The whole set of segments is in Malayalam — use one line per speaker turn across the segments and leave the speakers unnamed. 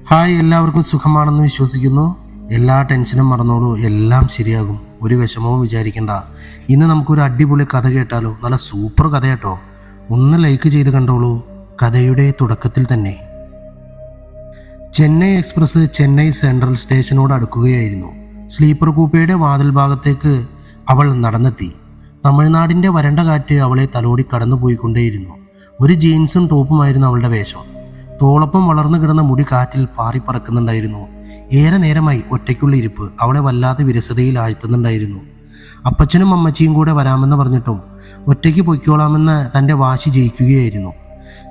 ഹായ്, എല്ലാവർക്കും സുഖമാണെന്ന് വിശ്വസിക്കുന്നു. എല്ലാ ടെൻഷനും മറന്നോളൂ, എല്ലാം ശരിയാകും. ഒരു വിഷമവും വിചാരിക്കണ്ട. ഇന്ന് നമുക്കൊരു അടിപൊളി കഥ കേട്ടാലോ? നല്ല സൂപ്പർ കഥ കേട്ടോ. ഒന്ന് ലൈക്ക് ചെയ്ത് കണ്ടോളൂ. കഥയുടെ തുടക്കത്തിൽ തന്നെ ചെന്നൈ എക്സ്പ്രസ് ചെന്നൈ സെൻട്രൽ സ്റ്റേഷനോട് അടുക്കുകയായിരുന്നു. സ്ലീപ്പർ കൂപ്പയുടെ വാതിൽ ഭാഗത്തേക്ക് അവൾ നടന്നെത്തി. തമിഴ്നാടിൻ്റെ വരണ്ട കാറ്റ് അവളെ തലോടി കടന്നുപോയിക്കൊണ്ടേയിരുന്നു. ഒരു ജീൻസും ടോപ്പുമായിരുന്നു അവളുടെ വേഷം. തോളൊപ്പം വളർന്നു കിടന്ന മുടി കാറ്റിൽ പാറിപ്പറക്കുന്നുണ്ടായിരുന്നു. ഏറെ നേരമായി ഒറ്റയ്ക്കുള്ള ഇരിപ്പ് അവളെ വല്ലാതെ വിരസതയിൽ ആഴ്ത്തുന്നുണ്ടായിരുന്നു. അപ്പച്ചനും അമ്മച്ചിയും കൂടെ വരാമെന്ന് പറഞ്ഞിട്ടും ഒറ്റയ്ക്ക് പൊയ്ക്കോളാമെന്ന് തൻ്റെ വാശി ജയിക്കുകയായിരുന്നു.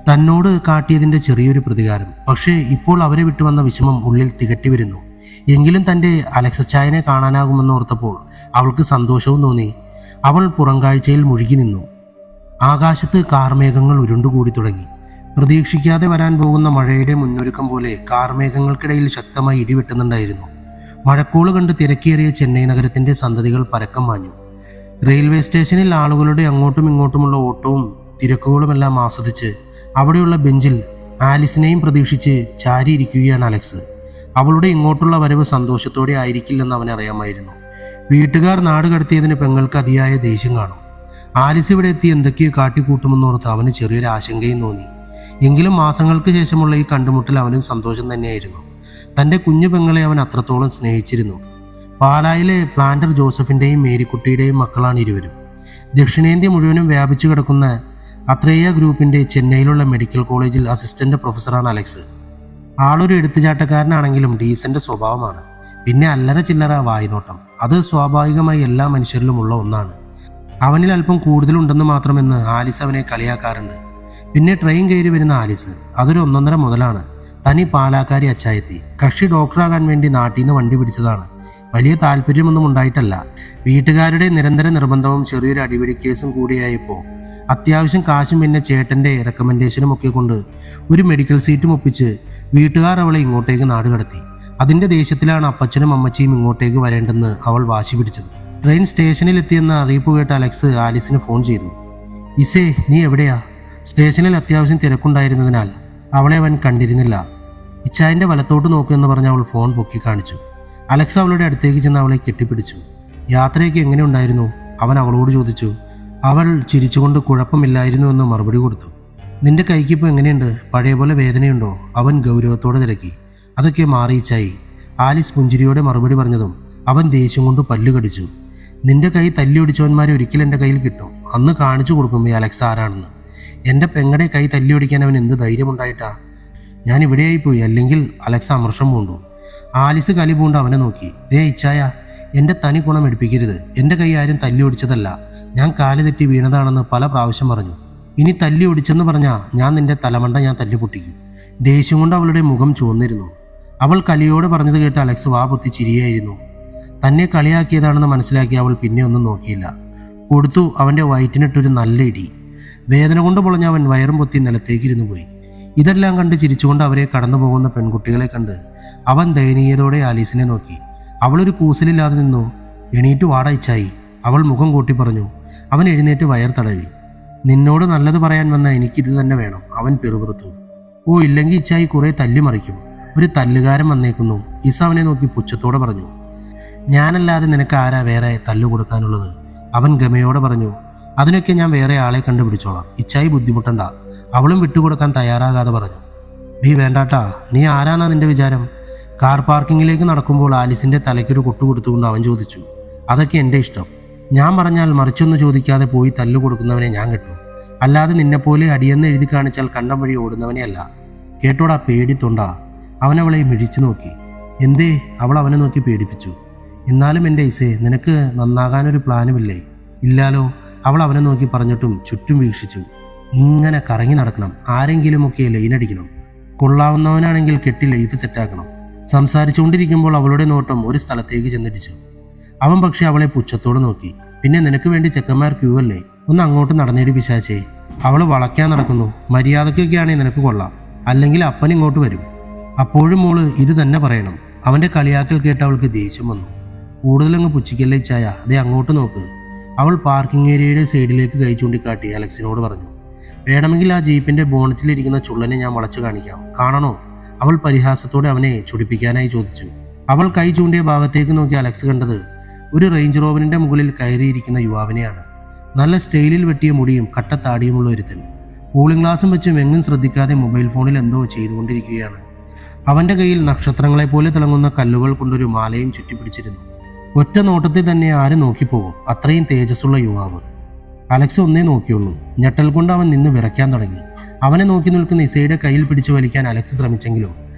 തന്നോട് കാട്ടിയതിൻ്റെ ചെറിയൊരു പ്രതികാരം. പക്ഷേ ഇപ്പോൾ അവരെ വിട്ടുവന്ന വിഷമം ഉള്ളിൽ തികട്ടി വരുന്നു. എങ്കിലും തൻ്റെ അലക്സച്ചായനെ കാണാനാകുമെന്ന് ഓർത്തപ്പോൾ അവൾക്ക് സന്തോഷവും തോന്നി. അവൾ പുറംകാഴ്ചയിൽ മുഴുകി നിന്നു. ആകാശത്ത് കാർമേഘങ്ങൾ ഉരുണ്ടുകൂടി തുടങ്ങി. പ്രതീക്ഷിക്കാതെ വരാൻ പോകുന്ന മഴയുടെ മുന്നൊരുക്കം പോലെ കാർമേഘങ്ങൾക്കിടയിൽ ശക്തമായി ഇടിവെട്ടുന്നുണ്ടായിരുന്നു. മഴക്കോള് കണ്ട് തിരക്കേറിയ ചെന്നൈ നഗരത്തിന്റെ സന്തതികൾ പരക്കം മാഞ്ഞു. റെയിൽവേ സ്റ്റേഷനിൽ ആളുകളുടെ അങ്ങോട്ടും ഇങ്ങോട്ടുമുള്ള ഓട്ടവും തിരക്കുകളുമെല്ലാം ആസ്വദിച്ച് അവിടെയുള്ള ബെഞ്ചിൽ ആലിസിനെയും പ്രതീക്ഷിച്ച് ചാരിയിരിക്കുകയാണ് അലക്സ്. അവളുടെ ഇങ്ങോട്ടുള്ള വരവ് സന്തോഷത്തോടെ ആയിരിക്കില്ലെന്ന് അവനറിയാമായിരുന്നു. വീട്ടുകാർ നാട് കടത്തിയതിന് പെങ്ങൾക്ക് അതിയായ ദേഷ്യം കാണും. ആലിസ് ഇവിടെ എത്തി എന്തൊക്കെയോ കാട്ടിക്കൂട്ടുമെന്നോർത്ത് അവന് ചെറിയൊരു ആശങ്കയും തോന്നി. എങ്കിലും മാസങ്ങൾക്ക് ശേഷമുള്ള ഈ കണ്ടുമുട്ടൽ അവനും സന്തോഷം തന്നെയായിരുന്നു. തൻ്റെ കുഞ്ഞു പെങ്ങളെ അവൻ അത്രത്തോളം സ്നേഹിച്ചിരുന്നു. പാലായിലെ പ്ലാന്റർ ജോസഫിൻ്റെയും മേരിക്കുട്ടിയുടെയും മക്കളാണ് ഇരുവരും. ദക്ഷിണേന്ത്യ മുഴുവനും വ്യാപിച്ചു കിടക്കുന്ന അത്രേയ ഗ്രൂപ്പിൻ്റെ ചെന്നൈയിലുള്ള മെഡിക്കൽ കോളേജിൽ അസിസ്റ്റന്റ് പ്രൊഫസറാണ് അലക്സ്. ആളൊരു എടുത്തുചാട്ടക്കാരനാണെങ്കിലും ഡീസന്റ് സ്വഭാവമാണ്. പിന്നെ അല്ലറ ചില്ലറ വായ്നോട്ടം, അത് സ്വാഭാവികമായി എല്ലാ മനുഷ്യരിലുമുള്ള ഒന്നാണ്. അവനിൽ അല്പം കൂടുതലുണ്ടെന്ന് മാത്രമെന്ന് ആലിസ് അവനെ കളിയാക്കാറുണ്ട്. പിന്നെ ട്രെയിൻ കയറി വരുന്ന ആലിസ് അതൊരു ഒന്നൊന്നര മുതലാണ്. തനി പാലാക്കാരി അച്ചായത്തി. കക്ഷി ഡോക്ടറാകാൻ വേണ്ടി നാട്ടിൽ നിന്ന് വണ്ടി പിടിച്ചതാണ്. വലിയ താല്പര്യമൊന്നും ഉണ്ടായിട്ടല്ല. വീട്ടുകാരുടെ നിരന്തര നിർബന്ധവും ചെറിയൊരു അടിപിടി കേസും കൂടിയായപ്പോൾ അത്യാവശ്യം കാശും പിന്നെ ചേട്ടൻ്റെ റെക്കമെൻഡേഷനും ഒക്കെ കൊണ്ട് ഒരു മെഡിക്കൽ സീറ്റും ഒപ്പിച്ച് വീട്ടുകാർ അവളെ ഇങ്ങോട്ടേക്ക് നാട് കടത്തി. അതിൻ്റെ ദേഷ്യത്തിലാണ് അപ്പച്ചനും അമ്മച്ചിയും ഇങ്ങോട്ടേക്ക് വരേണ്ടെന്ന് അവൾ വാശി പിടിച്ചത്. ട്രെയിൻ സ്റ്റേഷനിലെത്തിയെന്ന അറിയിപ്പ് കേട്ട അലക്സ് ആലിസിന് ഫോൺ ചെയ്തു. ഇസേ, നീ എവിടെയാ? സ്റ്റേഷനിൽ അത്യാവശ്യം തിരക്കുണ്ടായിരുന്നതിനാൽ അവളെ അവൻ കണ്ടിരുന്നില്ല. ഇച്ചായൻ്റെ വലത്തോട്ട് നോക്കുമെന്ന് പറഞ്ഞ് അവൾ ഫോൺ പൊക്കി കാണിച്ചു. അലക്സ് അവളുടെ അടുത്തേക്ക് ചെന്ന് അവളെ കെട്ടിപ്പിടിച്ചു. യാത്രയൊക്കെ എങ്ങനെ ഉണ്ടായിരുന്നു? അവൻ അവളോട് ചോദിച്ചു. അവൾ ചിരിച്ചുകൊണ്ട് കുഴപ്പമില്ലായിരുന്നു എന്ന് മറുപടി കൊടുത്തു. നിന്റെ കൈക്കിപ്പോൾ എങ്ങനെയുണ്ട്? പഴയ പോലെ വേദനയുണ്ടോ? അവൻ ഗൗരവത്തോടെ തിരക്കി. അതൊക്കെ മാറി ഇച്ചായി. ആലിസ് പുഞ്ചിരിയോടെ മറുപടി പറഞ്ഞതും അവൻ ദേഷ്യം കൊണ്ട് പല്ലു കടിച്ചു. നിന്റെ കൈ തല്ലി ഒടിച്ചവന്മാരെ ഒരിക്കലും എൻ്റെ കയ്യിൽ കിട്ടും. അന്ന് കാണിച്ചു കൊടുക്കും ഈ അലക്സ് ആരാണെന്ന്. എൻ്റെ പെങ്ങളുടെ കൈ തല്ലി ഒടിക്കാൻ അവൻ എന്ത് ധൈര്യമുണ്ടായിട്ടാ? ഞാൻ ഇവിടെയായിപ്പോയി, അല്ലെങ്കിൽ അലക്സ് അമർഷം പൂണ്ടു. ആലിസ് കലി പൂണ്ട് അവനെ നോക്കി. ദേ ഇച്ചായ, എൻ്റെ തനി ഗുണം എടുപ്പിക്കരുത്. എൻ്റെ കൈ ആരും തല്ലി ഒടിച്ചതല്ല. ഞാൻ കാല് തെറ്റി വീണതാണെന്ന് പല പ്രാവശ്യം പറഞ്ഞു. ഇനി തല്ലി ഒടിച്ചെന്ന് പറഞ്ഞാൽ ഞാൻ നിന്റെ തലമണ്ട ഞാൻ തല്ലി പൊട്ടിക്കും. ദേഷ്യം കൊണ്ട് അവളുടെ മുഖം ചുവന്നിരുന്നു. അവൾ കലിയോട് പറഞ്ഞത് കേട്ട് അലക്സ് വാ പൊത്തി ചിരിയായിരുന്നു. തന്നെ കളിയാക്കിയതാണെന്ന് മനസ്സിലാക്കി അവൾ പിന്നെ ഒന്നും നോക്കിയില്ല. കൊടുത്തു അവൻ്റെ വയറ്റിനിട്ടൊരു നല്ല ഇടി. വേദന കൊണ്ട് പൊളഞ്ഞ അവൻ വയറും പൊത്തി നിലത്തേക്ക് ഇരുന്നു പോയി. ഇതെല്ലാം കണ്ട് ചിരിച്ചുകൊണ്ട് അവരെ കടന്നു പോകുന്ന പെൺകുട്ടികളെ കണ്ട് അവൻ ദയനീയതോടെ ആലീസിനെ നോക്കി. അവളൊരു കൂസലില്ലാതെ നിന്നു. എണീറ്റ് വാടയിച്ചായി, അവൾ മുഖം കൂട്ടി പറഞ്ഞു. അവൻ എഴുന്നേറ്റ് വയർ തടവി. നിന്നോട് നല്ലത് പറയാൻ വന്ന എനിക്കിത് തന്നെ വേണം, അവൻ പിറുപിറുത്തു. ഓ, ഇല്ലെങ്കിൽ ഇച്ചായി കുറെ തല്ലിമറിക്കും. ഒരു തല്ലുകാരൻ വന്നേക്കുന്നു. ഇസ അവനെ നോക്കി പുച്ഛത്തോടെ പറഞ്ഞു. ഞാനല്ലാതെ നിനക്ക് ആരാ വേറെ തല്ലു കൊടുക്കാനുള്ളത്? അവൻ ഗമയോടെ പറഞ്ഞു. അതിനൊക്കെ ഞാൻ വേറെ ആളെ കണ്ടുപിടിച്ചോളാം. ഇച്ചായി ബുദ്ധിമുട്ടണ്ട. അവളും വിട്ടുകൊടുക്കാൻ തയ്യാറാകാതെ പറഞ്ഞു. നീ വേണ്ടാട്ടാ, നീ ആരാന്നാ നിന്റെ വിചാരം? കാർ പാർക്കിങ്ങിലേക്ക് നടക്കുമ്പോൾ ആലിസിന്റെ തലയ്ക്കൊരു കൊട്ടു കൊടുത്തുകൊണ്ട് അവൻ ചോദിച്ചു. അതൊക്കെ എൻ്റെ ഇഷ്ടം. ഞാൻ പറഞ്ഞാൽ മറിച്ചൊന്നും ചോദിക്കാതെ പോയി തല്ലു കൊടുക്കുന്നവനെ ഞാൻ കിട്ടും. അല്ലാതെ നിന്നെപ്പോലെ അടിയെന്ന് എഴുതി കാണിച്ചാൽ കണ്ടം വഴി ഓടുന്നവനെ അല്ല. കേട്ടോടാ പേടിത്തൊണ്ടാ. അവനവളെ മിഴിച്ചു നോക്കി. എന്തേ? അവൾ അവനെ നോക്കി പേടിപ്പിച്ചു. എന്നാലും എൻ്റെ ഇസേ, നിനക്ക് നന്നാകാനൊരു പ്ലാനുമില്ലേ? ഇല്ലാലോ. അവൾ അവനെ നോക്കി പറഞ്ഞിട്ടും ചുറ്റും വീക്ഷിച്ചു. ഇങ്ങനെ കറങ്ങി നടക്കണം. ആരെങ്കിലുമൊക്കെ ലൈനടിക്കണം. കൊള്ളാവുന്നവനാണെങ്കിൽ കെട്ടി ലൈഫ് സെറ്റാക്കണം. സംസാരിച്ചുകൊണ്ടിരിക്കുമ്പോൾ അവളുടെ നോട്ടം ഒരു സ്ഥലത്തേക്ക് ചെന്നിടിച്ചു. അവൻ പക്ഷെ അവളെ പുച്ഛത്തോടെ നോക്കി. പിന്നെ നിനക്ക് വേണ്ടി ചെക്കന്മാർ ക്യൂ അല്ലേ? ഒന്ന് അങ്ങോട്ട് നടന്നേടി പിശാച്ചേ. അവൾ വളയ്ക്കാൻ നടക്കുന്നു. മര്യാദക്കൊക്കെയാണെങ്കിൽ നിനക്ക് കൊള്ളാം, അല്ലെങ്കിൽ അപ്പൻ ഇങ്ങോട്ട് വരും. അപ്പോഴും മോള് ഇത് തന്നെ പറയണം. അവൻ്റെ കളിയാക്കൽ കേട്ട് അവൾക്ക് ദേഷ്യം വന്നു. കൂടുതലങ്ങ് പുച്ഛിക്കല്ലേ ചായ, അതേ അങ്ങോട്ട് നോക്ക്. അവൾ പാർക്കിംഗ് ഏരിയയുടെ സൈഡിലേക്ക് കൈ ചൂണ്ടിക്കാട്ടി അലക്സിനോട് പറഞ്ഞു. വേണമെങ്കിൽ ആ ജീപ്പിന്റെ ബോണറ്റിലിരിക്കുന്ന ചുള്ളനെ ഞാൻ വളച്ചു കാണിക്കാം, കാണണോ? അവൾ പരിഹാസത്തോടെ അവനെ ചൊടിപ്പിക്കാനായി ചോദിച്ചു. അവൾ കൈ ചൂണ്ടിയ ഭാഗത്തേക്ക് നോക്കി അലക്സ് കണ്ടത് ഒരു റേഞ്ച് റോവറിന്റെ മുകളിൽ കയറിയിരിക്കുന്ന യുവാവിനെയാണ്. നല്ല സ്റ്റൈലിൽ വെട്ടിയ മുടിയും കട്ടത്താടിയുമുള്ള ഒരുത്തൻ. കൂളിംഗ് ഗ്ലാസും വെച്ചും എങ്ങും ശ്രദ്ധിക്കാതെ മൊബൈൽ ഫോണിൽ എന്തോ ചെയ്തുകൊണ്ടിരിക്കുകയാണ്. അവന്റെ കയ്യിൽ നക്ഷത്രങ്ങളെപ്പോലെ തിളങ്ങുന്ന കല്ലുകൾ കൊണ്ടൊരു മാലയും ചുറ്റിപ്പിടിച്ചിരുന്നു. ഒറ്റ നോട്ടത്തിൽ തന്നെ ആരും നോക്കിപ്പോകും, അത്രയും തേജസ്സുള്ള യുവാവ്. അലക്സ് ഒന്നേ നോക്കിയുള്ളൂ. ഞെട്ടൽ കൊണ്ട് അവൻ നിന്ന് വിറയ്ക്കാൻ തുടങ്ങി. അവനെ നോക്കി നിൽക്കുന്ന ഇസയുടെ കയ്യിൽ പിടിച്ചു വലിക്കാൻ അലക്സ് ശ്രമിച്ചെങ്കിലും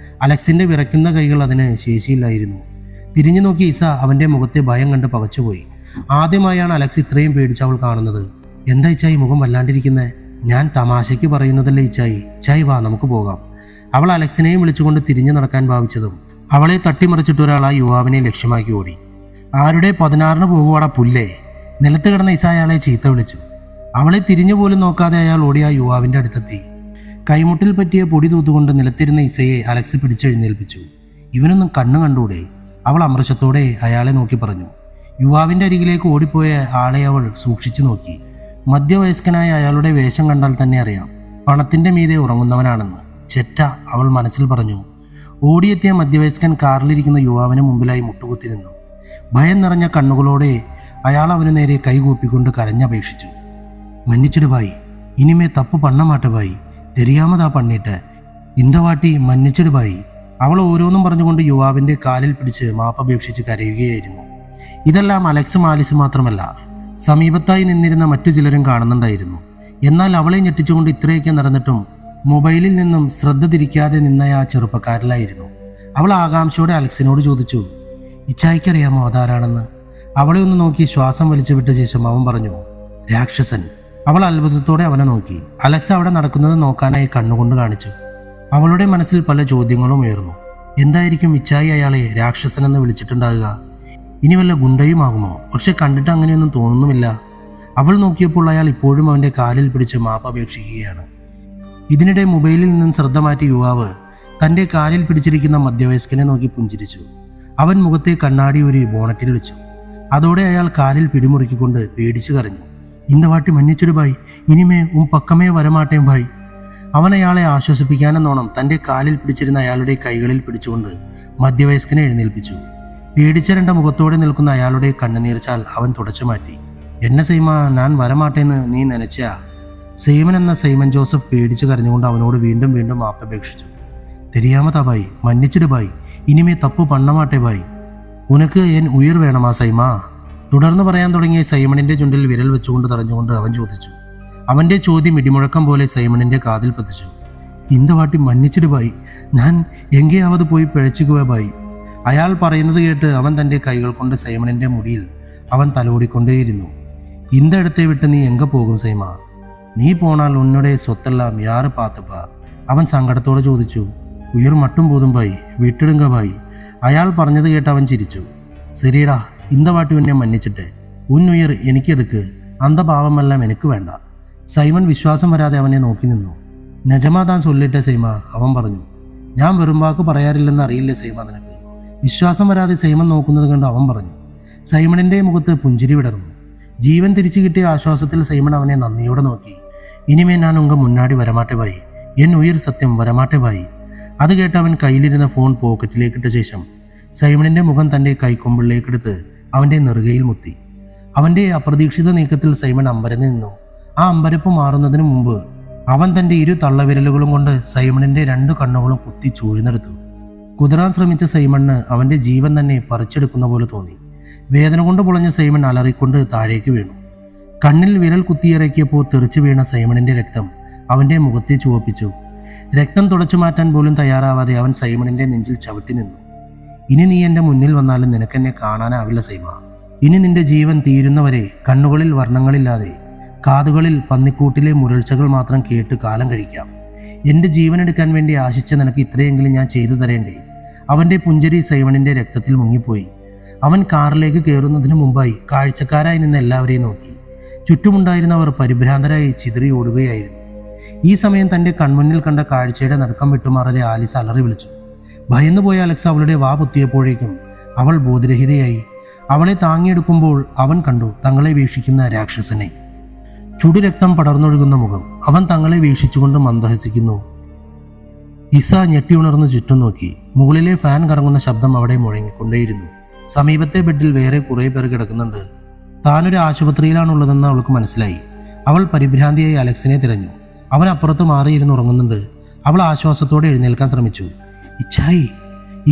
അലക്സിന്റെ വിറയ്ക്കുന്ന കൈകൾ അതിന് ശേഷിയില്ലായിരുന്നു. തിരിഞ്ഞു നോക്കി ഇസ അവന്റെ മുഖത്തെ ഭയം കണ്ട് പകച്ചുപോയി. ആദ്യമായാണ് അലക്സ് ഇത്രയും പേടിച്ച് അവൾ കാണുന്നത്. എന്താ ഇച്ചായി മുഖം വല്ലാണ്ടിരിക്കുന്നത്? ഞാൻ തമാശയ്ക്ക് പറയുന്നതല്ലേ ഇച്ചായി. ഇച്ചായി വാ, നമുക്ക് പോകാം. അവൾ അലക്സിനെയും വിളിച്ചുകൊണ്ട് തിരിഞ്ഞു നടക്കാൻ ഭാവിച്ചതും അവളെ തട്ടിമറിച്ചിട്ട് ഒരാൾ ആ യുവാവിനെ ലക്ഷ്യമാക്കി ഓടി. ആരുടെ 16-ന് പോകുവാടാ പുല്ലേ? നിലത്ത് കിടന്ന ഇസ അയാളെ ചീത്ത വിളിച്ചു. അവളെ തിരിഞ്ഞു പോലും നോക്കാതെ അയാൾ ഓടി ആ യുവാവിന്റെ അടുത്തെത്തി. കൈമുട്ടിൽ പറ്റിയ പൊടി തൂത്തുകൊണ്ട് നിലത്തിരുന്ന ഇസയെ അലക്സ് പിടിച്ചെഴുന്നേൽപ്പിച്ചു. ഇവനൊന്നും കണ്ണു കണ്ടൂടെ? അവൾ അമർഷത്തോടെ അയാളെ നോക്കി പറഞ്ഞു. യുവാവിന്റെ അരികിലേക്ക് ഓടിപ്പോയ ആളെ അവൾ സൂക്ഷിച്ചു നോക്കി. മധ്യവയസ്കനായ അയാളുടെ വേഷം കണ്ടാൽ തന്നെ അറിയാം പണത്തിന്റെ മീതെ ഉറങ്ങുന്നവനാണെന്ന്. ചെറ്റ, അവൾ മനസ്സിൽ പറഞ്ഞു. ഓടിയെത്തിയ മധ്യവയസ്കൻ കാറിലിരിക്കുന്ന യുവാവിന് മുമ്പിലായി മുട്ടുകുത്തി നിന്നു. ഭയം നിറഞ്ഞ കണ്ണുകളോടെ അയാൾ അവന് നേരെ കൈകൂപ്പിക്കൊണ്ട് കരഞ്ഞപേക്ഷിച്ചു. മന്നിച്ചിട് ഭായി, ഇനിമേ തപ്പ് പണ്ണ മാട്ട ഭായി, തെരിയാമതാ പണ്ണിട്ട് ഇന്ത വാട്ടി മന്നിച്ചിട് ഭായി. അവൾ ഓരോന്നും പറഞ്ഞുകൊണ്ട് യുവാവിന്റെ കാലിൽ പിടിച്ച് മാപ്പപേക്ഷിച്ച് കരയുകയായിരുന്നു. ഇതെല്ലാം അലക്സും ആലിസും മാത്രമല്ല, സമീപത്തായി നിന്നിരുന്ന മറ്റു ചിലരും കാണുന്നുണ്ടായിരുന്നു. എന്നാൽ അവളെ ഞെട്ടിച്ചുകൊണ്ട് ഇത്രയൊക്കെ നടന്നിട്ടും മൊബൈലിൽ നിന്നും ശ്രദ്ധ തിരിക്കാതെ നിന്ന ആ ചെറുപ്പക്കാരിലായിരുന്നു. അവൾ ആകാംക്ഷയോടെ അലക്സിനോട് ചോദിച്ചു, ഇച്ചായിക്കറിയാമോ അതാരാണെന്ന്? അവളെ ഒന്ന് നോക്കി ശ്വാസം വലിച്ചു വിട്ട ശേഷം അവൻ പറഞ്ഞു, രാക്ഷസൻ. അവൾ അത്ഭുതത്തോടെ അവനെ നോക്കി. അലക്സ് അവിടെ നടക്കുന്നത് നോക്കാനായി കണ്ണുകൊണ്ട് കാണിച്ചു. അവളുടെ മനസ്സിൽ പല ചോദ്യങ്ങളും ഉയർന്നു. എന്തായിരിക്കും ഇച്ചായി അയാളെ രാക്ഷസനെന്ന് വിളിച്ചിട്ടുണ്ടാകുക? ഇനി വല്ല ഗുണ്ടയുമാകുമോ? പക്ഷെ കണ്ടിട്ട് അങ്ങനെയൊന്നും തോന്നുന്നുമില്ല. അവൾ നോക്കിയപ്പോൾ അയാൾ ഇപ്പോഴും അവന്റെ കാലിൽ പിടിച്ച് മാപ്പപേക്ഷിക്കുകയാണ്. ഇതിനിടെ മൊബൈലിൽ നിന്നും ശ്രദ്ധ മാറ്റിയ യുവാവ് തന്റെ കാലിൽ പിടിച്ചിരിക്കുന്ന മധ്യവയസ്കനെ നോക്കി പുഞ്ചിരിച്ചു. അവൻ മുഖത്തെ കണ്ണാടി ഒരു ബോണറ്റിൽ വെച്ചു. അതോടെ അയാൾ കാലിൽ പിടിമുറുക്കിക്കൊണ്ട് പേടിച്ചു കരഞ്ഞു. ഇന്ത വാട്ടി മന്നിച്ചിട് ഭായ്, ഇനിമേ പക്കമേ വരമാട്ടേം ഭായ്. അവൻ അയാളെ ആശ്വസിപ്പിക്കാനെന്നോണം തന്റെ കാലിൽ പിടിച്ചിരുന്ന അയാളുടെ കൈകളിൽ പിടിച്ചുകൊണ്ട് മധ്യവയസ്കനെ എഴുന്നേൽപ്പിച്ചു. പേടിച്ചരണ്ട മുഖത്തോടെ നിൽക്കുന്ന അയാളുടെ കണ്ണുനീർച്ചാൽ അവൻ തുടച്ചു മാറ്റി. എന്നെ സൈമ, ഞാൻ വരമാട്ടേന്ന് നീ നനച്ചാ? സൈമൻ എന്ന സൈമൻ ജോസഫ് പേടിച്ചു കരഞ്ഞുകൊണ്ട് അവനോട് വീണ്ടും വീണ്ടും മാപ്പപേക്ഷിച്ചു. തെരിയാമതാ ഭായ്, മന്നിച്ചിട് ഭായ്, ഇനിമേ തപ്പ് പണ്ണമാട്ടെ ഭായ്. ഉനക്ക് എൻ ഉയർ വേണമാ സൈമ? തുടർന്ന് പറയാൻ തുടങ്ങിയ സൈമണിന്റെ ചുണ്ടിൽ വിരൽ വെച്ചുകൊണ്ട് തടഞ്ഞുകൊണ്ട് അവൻ ചോദിച്ചു. അവന്റെ ചോദ്യം ഇടിമുഴക്കം പോലെ സൈമണിന്റെ കാതിൽ പതിച്ചു. ഇന്ത വാട്ടി മന്നിച്ചിട് ഭായ്, ഞാൻ എങ്കെയാവത് പോയി പിഴച്ചുക ഭായ്. അയാൾ പറയുന്നത് കേട്ട് അവൻ തന്റെ കൈകൾ കൊണ്ട് സൈമണിന്റെ മുടിയിൽ അവൻ തലോടിക്കൊണ്ടേയിരുന്നു. ഇന്ത എടുത്തേ വിട്ട് നീ എങ്ക പോകും സൈമ? നീ പോണാൽ ഉന്നോടെ സ്വത്തെല്ലാം യാറ് പാത്തപ്പാ? അവൻ സങ്കടത്തോടെ ചോദിച്ചു. ഉയർ മട്ടും പോതും ഭായ്, വിട്ടിടുങ്ക ഭായ്. അയാൾ പറഞ്ഞത് കേട്ട് അവൻ ചിരിച്ചു. ശരിയടാ, ഇന്ത വാട്ടി ഉന്നെ മന്നിച്ചിട്ട് ഉന്നുയർ എനിക്കെതുക്ക്? അന്ധഭാവമെല്ലാം എനിക്ക് വേണ്ട. സൈമൺ വിശ്വാസം വരാതെ അവനെ നോക്കി നിന്നു. നജമാ താൻ ചൊല്ലിട്ടെ സൈമ, അവൻ പറഞ്ഞു. ഞാൻ വെറും വാക്ക് പറയാറില്ലെന്ന് അറിയില്ലേ സൈമ നിനക്ക്? വിശ്വാസം വരാതെ സൈമൺ നോക്കുന്നത് കണ്ട് അവൻ പറഞ്ഞു. സൈമണിന്റെ മുഖത്ത് പുഞ്ചിരി വിടർന്നു. ജീവൻ തിരിച്ചു കിട്ടിയ ആശ്വാസത്തിൽ സൈമൺ അവനെ നന്ദിയോടെ നോക്കി. ഇനിമേ ഞാൻ ഉങ്ക മുന്നാടി വരമാട്ടെ ഭായി, എൻ ഉയർ സത്യം വരമാട്ടെ ഭായി. അത് കേട്ട് അവൻ കയ്യിലിരുന്ന ഫോൺ പോക്കറ്റിലേക്കിട്ട ശേഷം സൈമണിന്റെ മുഖം തന്റെ കൈക്കൊമ്പിളിലേക്കെടുത്ത് അവന്റെ നെറുകയിൽ മുത്തി. അവന്റെ അപ്രതീക്ഷിത നീക്കത്തിൽ സൈമൺ അമ്പരന്ന് നിന്നു. ആ അമ്പരപ്പ് മാറുന്നതിന് മുമ്പ് അവൻ തന്റെ ഇരു തള്ളവിരലുകളും കൊണ്ട് സൈമണിന്റെ 2 കണ്ണുകളും കുത്തി ചൂഴ്ന്നെടുത്തു. കുതിരാൻ ശ്രമിച്ച സൈമണിന് അവന്റെ ജീവൻ തന്നെ പറിച്ചെടുക്കുന്ന പോലെ തോന്നി. വേദന കൊണ്ട് പൊളഞ്ഞ സൈമൺ അലറിക്കൊണ്ട് താഴേക്ക് വീണു. കണ്ണിൽ വിരൽ കുത്തിയിറക്കിയപ്പോൾ തെറിച്ചു വീണ സൈമണിന്റെ രക്തം അവന്റെ മുഖത്തെ ചുവപ്പിച്ചു. രക്തം തുടച്ചു മാറ്റാൻ പോലും തയ്യാറാവാതെ അവൻ സൈമണിന്റെ നെഞ്ചിൽ ചവിട്ടി നിന്നു. ഇനി നീ എന്റെ മുന്നിൽ വന്നാലും നിനക്കെന്നെ കാണാനാവില്ല സൈമ. ഇനി നിന്റെ ജീവൻ തീരുന്നവരെ കണ്ണുകളിൽ വർണ്ണങ്ങളില്ലാതെ കാതുകളിൽ പന്നിക്കൂട്ടിലെ മുരൾച്ചകൾ മാത്രം കേട്ട് കാലം കഴിക്കാം. എന്റെ ജീവൻ എടുക്കാൻ വേണ്ടി ആശിച്ച നിനക്ക് ഇത്രയെങ്കിലും ഞാൻ ചെയ്തു തരേണ്ടേ? അവന്റെ പുഞ്ചരി സൈമണിന്റെ രക്തത്തിൽ മുങ്ങിപ്പോയി. അവൻ കാറിലേക്ക് കയറുന്നതിന് മുമ്പായി കാഴ്ചക്കാരായി നിന്ന് എല്ലാവരെയും നോക്കി. ചുറ്റുമുണ്ടായിരുന്നവർ പരിഭ്രാന്തരായി ചിതറി ഓടുകയായിരുന്നു. ഈ സമയം തന്റെ കൺമുന്നിൽ കണ്ട കാഴ്ചയുടെ നടുക്കം വിട്ടുമാറാതെ ആലിസ് അലറി വിളിച്ചു. ഭയന്നുപോയ അലക്സ് അവളുടെ വാ പൊത്തിയപ്പോഴേക്കും അവൾ ബോധരഹിതയായി. അവളെ താങ്ങിയെടുക്കുമ്പോൾ അവൻ കണ്ടു തങ്ങളെ വീക്ഷിക്കുന്ന രാക്ഷസനെ. ചുടുരക്തം പടർന്നൊഴുകുന്ന മുഖം. അവൻ തങ്ങളെ വീക്ഷിച്ചുകൊണ്ട് മന്ദഹസിക്കുന്നു. ഇസ ഞെട്ടി ഉണർന്ന് ചുറ്റും നോക്കി. മുകളിലെ ഫാൻ കറങ്ങുന്ന ശബ്ദം അവിടെ മുഴങ്ങിക്കൊണ്ടേയിരുന്നു. സമീപത്തെ ബെഡിൽ വേറെ കുറേ പേർ കിടക്കുന്നുണ്ട്. താനൊരു ആശുപത്രിയിലാണുള്ളതെന്ന് അവൾക്ക് മനസ്സിലായി. അവൾ പരിഭ്രാന്തിയായി അലക്സിനെ തിരഞ്ഞു. അവൻ അപ്പുറത്ത് മാറിയിരുന്ന് ഉറങ്ങുന്നുണ്ട്. അവൾ ആശ്വാസത്തോടെ എഴുന്നേൽക്കാൻ ശ്രമിച്ചു. ഇച്ചായി!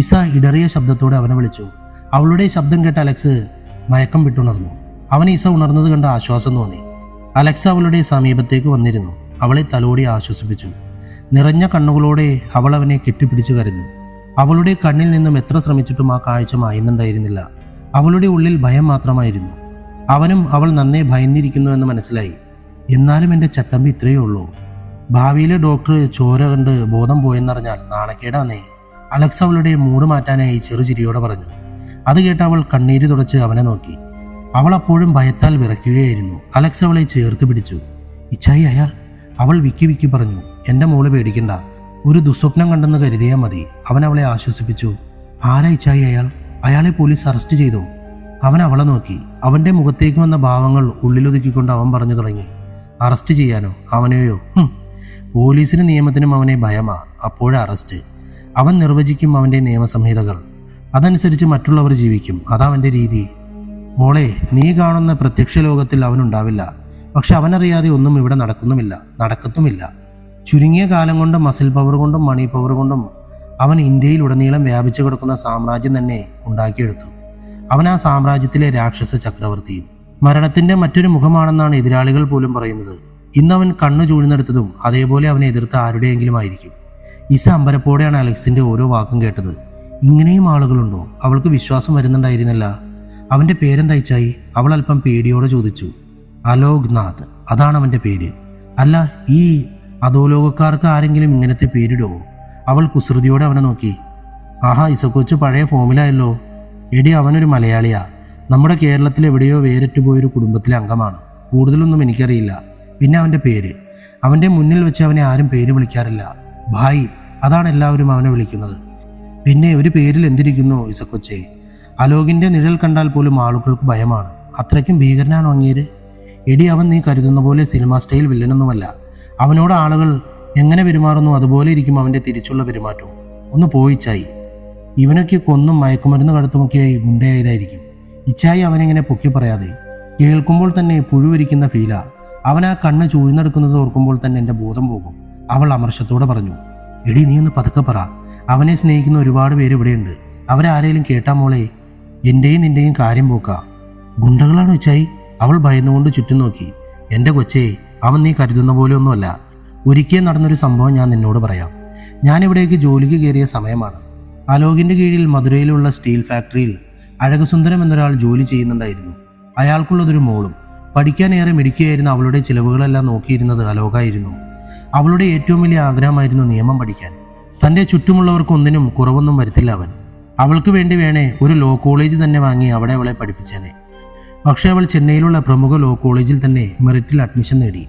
ഇസ ഇടറിയ ശബ്ദത്തോടെ അവനെ വിളിച്ചു. അവളുടെ ശബ്ദം കേട്ട അലക്സ് മയക്കം വിട്ടുണർന്നു. അവൻ ഇസ ഉണർന്നത് കണ്ട് ആശ്വാസം തോന്നി. അലക്സ് അവളുടെ സമീപത്തേക്ക് വന്നിരുന്നു. അവളെ തലോടി ആശ്വസിപ്പിച്ചു. നിറഞ്ഞ കണ്ണുകളോടെ അവൾ അവനെ കെട്ടിപ്പിടിച്ചു കരഞ്ഞു. അവളുടെ കണ്ണിൽ നിന്നും എത്ര ശ്രമിച്ചിട്ടും ആ കാഴ്ച മായുന്നുണ്ടായിരുന്നില്ല. അവളുടെ ഉള്ളിൽ ഭയം മാത്രമായിരുന്നു. അവനും അവൾ നന്നേ ഭയന്നിരിക്കുന്നു എന്ന് മനസ്സിലായി. എന്നാലും എൻ്റെ ചട്ടമ്പി ഇത്രയേ ഉള്ളൂ. ഭാവിയിലെ ഡോക്ടർ ചോര കണ്ട് ബോധം പോയെന്നറിഞ്ഞാൽ നാണക്കേടാന്നേ, അലക്സ് അവളുടെ മൂഡ് മാറ്റാനായി ചെറുചിരിയോടെ പറഞ്ഞു. അത് കേട്ട് അവൾ കണ്ണീര് തുടച്ച് അവനെ നോക്കി. അവൾ അപ്പോഴും ഭയത്താൽ വിറയ്ക്കുകയായിരുന്നു. അലക്സ് അവളെ ചേർത്ത് പിടിച്ചു. ഇച്ചായി അയാൾ, അവൾ വിക്കി വിക്കി പറഞ്ഞു. എൻ്റെ മോള് പേടിക്കണ്ട, ഒരു ദുസ്വപ്നം കണ്ടെന്ന് കരുതിയാൽ മതി. അവൻ അവളെ ആശ്വസിപ്പിച്ചു. ആരാ ഇച്ചായി അയാൾ? അയാളെ പോലീസ് അറസ്റ്റ് ചെയ്തോ? അവൻ അവളെ നോക്കി. അവൻ്റെ മുഖത്തേക്ക് വന്ന ഭാവങ്ങൾ ഉള്ളിലൊതുക്കിക്കൊണ്ട് അവൻ പറഞ്ഞു തുടങ്ങി. അറസ്റ്റ് ചെയ്യാനോ? അവനെയോ? പോലീസിന് നിയമത്തിനും അവനെ ഭയമാ. അപ്പോഴേ അറസ്റ്റ്. അവൻ നിർവചിക്കും അവൻ്റെ നിയമസംഹിതകൾ. അതനുസരിച്ച് മറ്റുള്ളവർ ജീവിക്കും. അതവൻ്റെ രീതി. മോളെ, നീ കാണുന്ന പ്രത്യക്ഷ ലോകത്തിൽ അവനുണ്ടാവില്ല. പക്ഷെ അവനറിയാതെ ഒന്നും ഇവിടെ നടക്കത്തുമില്ല. ചുരുങ്ങിയ കാലം കൊണ്ട് മസിൽ പവർ കൊണ്ടും മണി പവർ കൊണ്ടും അവൻ ഇന്ത്യയിലുടനീളം വ്യാപിച്ചു കിടക്കുന്ന സാമ്രാജ്യം തന്നെ ഉണ്ടാക്കിയെടുത്തു. അവൻ ആ സാമ്രാജ്യത്തിലെ രാക്ഷസ ചക്രവർത്തിയും മരണത്തിന്റെ മറ്റൊരു മുഖമാണെന്നാണ് എതിരാളികൾ പോലും പറയുന്നത്. ഇന്നവൻ കണ്ണു ചൂഴ്ന്നെടുത്തതും അതേപോലെ അവനെ എതിർത്ത ആരുടെയെങ്കിലും ആയിരിക്കും. ഇസ അമ്പരപ്പോടെയാണ് അലക്സിന്റെ ഓരോ വാക്കും കേട്ടത്. ഇങ്ങനെയും ആളുകളുണ്ടോ? അവൾക്ക് വിശ്വാസം വരുന്നുണ്ടായിരുന്നില്ല. അവന്റെ പേരെന്തയച്ചായി? അവൾ അല്പം പേടിയോടെ ചോദിച്ചു. അലോക്നാഥ്, അതാണ് അവന്റെ പേര്. അല്ല, ഈ അധോലോകക്കാർക്ക് ആരെങ്കിലും ഇങ്ങനത്തെ പേരിടുവോ? അവൾ കുസൃതിയോടെ അവനെ നോക്കി. ആഹാ, ഇസക്കൊച്ച് പഴയ ഫോമിലായല്ലോ. എടി, അവനൊരു മലയാളിയാ. നമ്മുടെ കേരളത്തിൽ എവിടെയോ വേറിട്ടുപോയൊരു കുടുംബത്തിലെ അംഗമാണ്. കൂടുതലൊന്നും എനിക്കറിയില്ല. പിന്നെ അവൻ്റെ പേര്, അവൻ്റെ മുന്നിൽ വെച്ച് അവനെ ആരും പേര് വിളിക്കാറില്ല. ഭായ്, അതാണ് എല്ലാവരും അവനെ വിളിക്കുന്നത്. പിന്നെ ഒരു പേരിൽ എന്തിരിക്കുന്നു ഇസക്കൊച്ചേ? അലോകിൻ്റെ നിഴൽ കണ്ടാൽ പോലും ആളുകൾക്ക് ഭയമാണ്. അത്രയ്ക്കും ഭീകരനാണോ അങ്ങേര്? എടി, അവൻ നീ കരുതുന്ന പോലെ സിനിമ സ്റ്റൈൽ വില്ലനൊന്നുമല്ല. അവനോട് ആളുകൾ എങ്ങനെ പെരുമാറുന്നു അതുപോലെ ഇരിക്കും അവൻ്റെ തിരിച്ചുള്ള പെരുമാറ്റവും. ഒന്ന് പോയിച്ചായി. ഇവനൊക്കെ കൊന്നും മയക്കുമരുന്ന് കടത്തുമൊക്കെയായി ഗുണ്ടയായതായിരിക്കും. ഇച്ചായി അവനെങ്ങനെ പൊക്കി പറയാതെ? കേൾക്കുമ്പോൾ തന്നെ പുഴുവരിക്കുന്ന ഫീലാ. അവൻ ആ കണ്ണ് ചൂഴ്ന്നെടുക്കുന്നത് ഓർക്കുമ്പോൾ തന്നെ എൻ്റെ ബോധം പോകും. അവൾ അമർഷത്തോടെ പറഞ്ഞു. എടി, നീ ഒന്ന് പതുക്കെ പറ. അവനെ സ്നേഹിക്കുന്ന ഒരുപാട് പേര് ഇവിടെയുണ്ട്. അവരാരേലും കേട്ടാ മോളെ, എൻ്റെയും നിൻ്റെയും കാര്യം പോക്കാ. ഗുണ്ടകളാണോ ഇച്ചായി? അവൾ ഭയന്നുകൊണ്ട് ചുറ്റും നോക്കി. എൻ്റെ കൊച്ചേ, അവൻ നീ കരുതുന്ന പോലെ ഒന്നുമല്ല. ഒരിക്കൽ നടന്നൊരു സംഭവം ഞാൻ നിന്നോട് പറയാം. ഞാനിവിടേക്ക് ജോലിക്ക് കയറിയ സമയമാണ്. അലോകിൻ്റെ കീഴിൽ മധുരയിലുള്ള സ്റ്റീൽ ഫാക്ടറിയിൽ അഴകസുന്ദരം എന്നൊരാൾ ജോലി ചെയ്യുന്നുണ്ടായിരുന്നു. അയാൾക്കുള്ളതൊരു മോളും. പഠിക്കാനേറെ മിടുക്കിയായിരുന്ന അവളുടെ ചിലവുകളെല്ലാം നോക്കിയിരുന്നത് അലോകായിരുന്നു. അവളുടെ ഏറ്റവും വലിയ ആഗ്രഹമായിരുന്നു നിയമം പഠിക്കാൻ. തൻ്റെ ചുറ്റുമുള്ളവർക്കൊന്നിനും കുറവൊന്നും വരുത്തില്ല അവൻ. അവൾക്ക് വേണ്ടി വേണേ ഒരു ലോ കോളേജ് തന്നെ വാങ്ങി അവിടെ അവളെ പഠിപ്പിച്ചേനെ. പക്ഷെ അവൾ ചെന്നൈയിലുള്ള പ്രമുഖ ലോ കോളേജിൽ തന്നെ മെറിറ്റിൽ അഡ്മിഷൻ നേടി.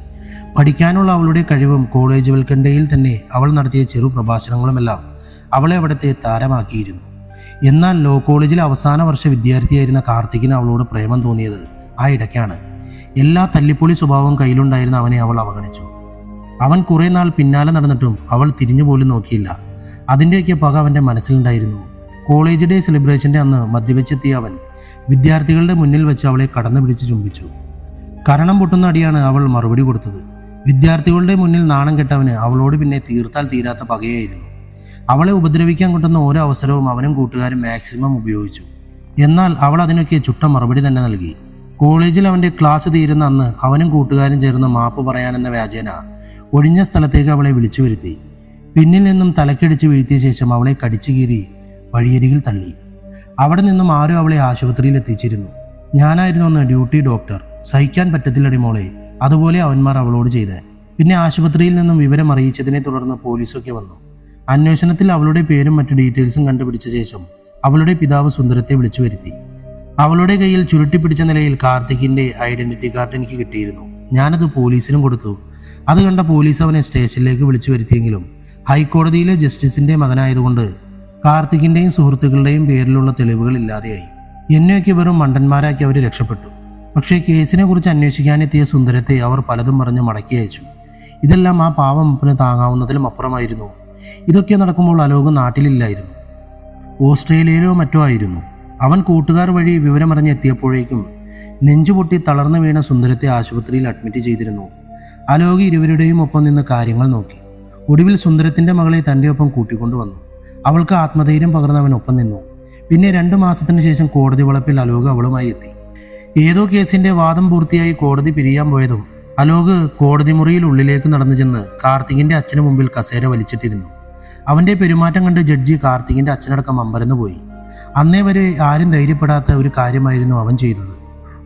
പഠിക്കാനുള്ള അവളുടെ കഴിവും കോളേജ് വൽക്കണ്ടയിൽ തന്നെ അവൾ നടത്തിയ ചെറു പ്രഭാഷണങ്ങളുമെല്ലാം അവളെ അവിടുത്തെ താരമാക്കിയിരുന്നു. എന്നാൽ ലോ കോളേജിലെ അവസാന വർഷ വിദ്യാർത്ഥിയായിരുന്ന കാർത്തികിന് അവളോട് പ്രേമം തോന്നിയത് ആ ഇടയ്ക്കാണ്. എല്ലാ തല്ലിപ്പൊളി സ്വഭാവവും കയ്യിലുണ്ടായിരുന്ന അവനെ അവൾ അവഗണിച്ചു. അവൻ കുറെ നാൾ പിന്നാലെ നടന്നിട്ടും അവൾ തിരിഞ്ഞു പോലും നോക്കിയില്ല. അതിൻ്റെയൊക്കെ പക അവൻ്റെ മനസ്സിലുണ്ടായിരുന്നു. കോളേജ് ഡേ സെലിബ്രേഷൻ്റെ അന്ന് മദ്യവെച്ചെത്തിയ അവൻ വിദ്യാർത്ഥികളുടെ മുന്നിൽ വെച്ച് അവളെ കടന്നു പിടിച്ച് ചുംബിച്ചു. കരണം പൊട്ടുന്ന അടിയാണ് അവൾ മറുപടി കൊടുത്തത്. വിദ്യാർത്ഥികളുടെ മുന്നിൽ നാണം കെട്ടവന് അവളോട് പിന്നെ തീർത്താൽ തീരാത്ത പകയായിരുന്നു. അവളെ ഉപദ്രവിക്കാൻ കിട്ടുന്ന ഓരോ അവസരവും അവനും കൂട്ടുകാരും മാക്സിമം ഉപയോഗിച്ചു. എന്നാൽ അവൾ അതിനൊക്കെ ചുട്ട മറുപടി തന്നെ നൽകി. കോളേജിൽ അവൻ്റെ ക്ലാസ് തീരുന്ന അന്ന് അവനും കൂട്ടുകാരും ചേർന്ന് മാപ്പ് പറയാനെന്ന വ്യാജേന ഒഴിഞ്ഞ സ്ഥലത്തേക്ക് അവളെ വിളിച്ചു വരുത്തി. പിന്നിൽ നിന്നും തലക്കടിച്ച് വീഴ്ത്തിയ ശേഷം അവളെ കടിച്ചു കീറി വഴിയരികിൽ തള്ളി. അവിടെ നിന്നും ആരോ അവളെ ആശുപത്രിയിൽ എത്തിച്ചിരുന്നു. ഞാനായിരുന്നു അന്ന് ഡ്യൂട്ടി ഡോക്ടർ. സഹിക്കാൻ പറ്റത്തില്ലടി മോളെ. അതുപോലെ അവന്മാർ അവളോട് ചെയ്തേ. പിന്നെ ആശുപത്രിയിൽ നിന്നും വിവരം അറിയിച്ചതിനെ തുടർന്ന് പോലീസൊക്കെ വന്നു. അന്വേഷണത്തിൽ അവളുടെ പേരും മറ്റു ഡീറ്റെയിൽസും കണ്ടുപിടിച്ച ശേഷം അവളുടെ പിതാവ് സുന്ദരത്തെ വിളിച്ചു വരുത്തി. അവളുടെ കയ്യിൽ ചുരുട്ടിപ്പിടിച്ച നിലയിൽ കാർത്തികിന്റെ ഐഡന്റിറ്റി കാർഡ് എനിക്ക് കിട്ടിയിരുന്നു. ഞാനത് പോലീസിനും കൊടുത്തു. അത് കണ്ട പോലീസ് അവനെ സ്റ്റേഷനിലേക്ക് വിളിച്ചു വരുത്തിയെങ്കിലും ഹൈക്കോടതിയിലെ ജസ്റ്റിസിന്റെ മകനായതുകൊണ്ട് കാർത്തികിന്റെയും സുഹൃത്തുക്കളുടെയും പേരിലുള്ള തെളിവുകൾ ഇല്ലാതെയായി. എന്നെയൊക്കെ വെറും മണ്ടന്മാരാക്കി അവർ രക്ഷപ്പെട്ടു. പക്ഷേ കേസിനെ കുറിച്ച് അന്വേഷിക്കാനെത്തിയ സുന്ദരത്തെ അവർ പലതും പറഞ്ഞ് മടക്കി അയച്ചു. ഇതെല്ലാം ആ പാവം താങ്ങാവുന്നതിലും അപ്പുറമായിരുന്നു. ഇതൊക്കെ നടക്കുമ്പോൾ അലോക് നാട്ടിലില്ലായിരുന്നു. ഓസ്ട്രേലിയയിലോ മറ്റോ ആയിരുന്നു. അവൻ കൂട്ടുകാർ വഴി വിവരമറിഞ്ഞെത്തിയപ്പോഴേക്കും നെഞ്ചുപൊട്ടി തളർന്നു വീണ സുന്ദരത്തെ ആശുപത്രിയിൽ അഡ്മിറ്റ് ചെയ്തിരുന്നു. അലോക് ഇരുവരുടെയും ഒപ്പം നിന്ന് കാര്യങ്ങൾ നോക്കി. ഒടുവിൽ സുന്ദരത്തിന്റെ മകളെ തൻ്റെ ഒപ്പം കൂട്ടിക്കൊണ്ടുവന്നു. അവൾക്ക് ആത്മധൈര്യം പകർന്നവൻ ഒപ്പം നിന്നു. പിന്നെ 2 മാസത്തിന് ശേഷം കോടതി വളപ്പിൽ അലോക് അവളുമായി എത്തി. ഏതോ കേസിന്റെ വാദം പൂർത്തിയായി കോടതി പിരിയാൻ പോയതും അലോക് കോടതി മുറിയിൽ ഉള്ളിലേക്ക് നടന്നു ചെന്ന് കാർത്തികിന്റെ അച്ഛന് മുമ്പിൽ കസേര വലിച്ചിട്ടിരുന്നു. അവന്റെ പെരുമാറ്റം കണ്ട് ജഡ്ജി കാർത്തികിന്റെ അച്ഛനടക്കം അമ്പരന്നു പോയി. അന്നേ വരെ ആരും ധൈര്യപ്പെടാത്ത ഒരു കാര്യമായിരുന്നു അവൻ ചെയ്തത്.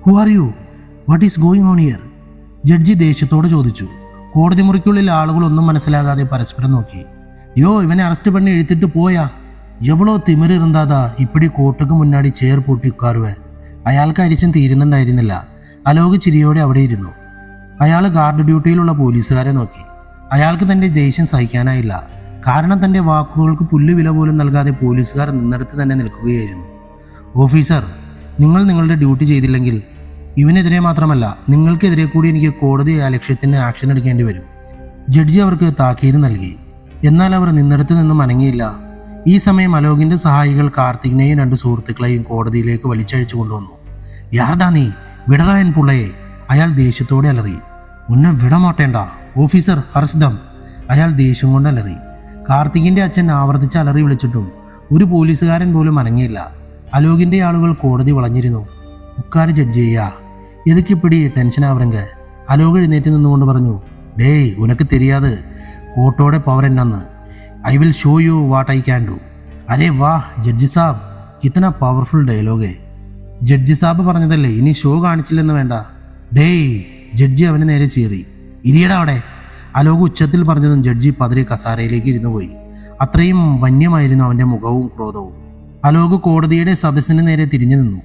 Who are you? What is going on here? Judge ദേഷ്യത്തോട് ചോദിച്ചു. കോടതി മുറിക്കുള്ളിൽ ആളുകൾ ഒന്നും മനസ്സിലാകാതെ പരസ്പരം നോക്കി. യോ, ഇവനെ അറസ്റ്റ് പണി എഴുത്തിട്ട് പോയാ? എവളോ തിമിര് ഇരുന്നാതാ ഇപ്പടി കോട്ടക്ക് മുന്നാടി ചേർ പൂട്ടി ഉക്കാറുവേ. അയാൾക്ക് അരിശം തീരുന്നുണ്ടായിരുന്നില്ല. അലോക് ചിരിയോടെ അവിടെ ഇരുന്നു. അയാൾ ഗാർഡ് ഡ്യൂട്ടിയിലുള്ള പോലീസുകാരെ നോക്കി. അയാൾക്ക് തന്റെ ദേഷ്യം സഹിക്കാനായില്ല. കാരണം തന്റെ വാക്കുകൾക്ക് പുല്ലുവില പോലും നൽകാതെ പോലീസുകാർ നിന്നിടത്ത് തന്നെ നിൽക്കുകയായിരുന്നു. ഓഫീസർ, നിങ്ങൾ നിങ്ങളുടെ ഡ്യൂട്ടി ചെയ്തില്ലെങ്കിൽ ഇവനെതിരെ മാത്രമല്ല നിങ്ങൾക്കെതിരെ കൂടി എനിക്ക് കോടതി ലക്ഷ്യത്തിന് ആക്ഷൻ എടുക്കേണ്ടി വരും. ജഡ്ജി അവർക്ക് താക്കീത് നൽകി. എന്നാൽ അവർ നിന്നിടത്ത് നിന്നും അനങ്ങിയില്ല. ഈ സമയം അലോകിന്റെ സഹായികൾ കാർത്തികിനെയും 2 സുഹൃത്തുക്കളെയും കോടതിയിലേക്ക് വലിച്ചഴിച്ചു കൊണ്ടുവന്നു. യാർഡാ നീ? വിടറായൻ പുള്ളയെ! അയാൾ ദേഷ്യത്തോടെ അലറി. ഉന്നെ വിടമാട്ടേണ്ട ഓഫീസർ, അറസ്റ്റ്. അയാൾ ദേഷ്യം കൊണ്ട് അലറി. കാർത്തികിന്റെ അച്ഛൻ ആവർത്തിച്ച് അലറി വിളിച്ചിട്ടും ഒരു പോലീസുകാരൻ പോലും അനങ്ങിയില്ല. അലോകിന്റെ ആളുകൾ കോടതി വളഞ്ഞിരുന്നു. ഉക്കാര് ജഡ്ജിയാ, എതുക്കിപ്പിടി ടെൻഷൻ ആവറങ്ക. അലോക് എഴുന്നേറ്റ് നിന്നുകൊണ്ട് പറഞ്ഞു. ഡേയ്, ഉനക്ക് തെരിയാതെ കോട്ടോടെ പവർ എന്നാന്ന്. I will show you what I can do. അരേ വാ ജഡ്ജി സാബ്, ഇത്തന പവർഫുൾ ഡയലോഗേ. ജഡ്ജി സാബ് പറഞ്ഞതല്ലേ, ഇനി ഷോ കാണിച്ചില്ലെന്ന് വേണ്ട. ഡേയ്, ജഡ്ജി അവന് നേരെ ചീറി. ഇരിയടാ അവിടെ. അലോക് ഉച്ചത്തിൽ പറഞ്ഞതും ജഡ്ജി പതിരെ കസാരയിലേക്ക് ഇരുന്നു പോയി. അത്രയും വന്യമായിരുന്നു അവന്റെ മുഖവും ക്രോധവും. അലോക് കോടതിയുടെ സദസ്സിന് നേരെ തിരിഞ്ഞു നിന്നു.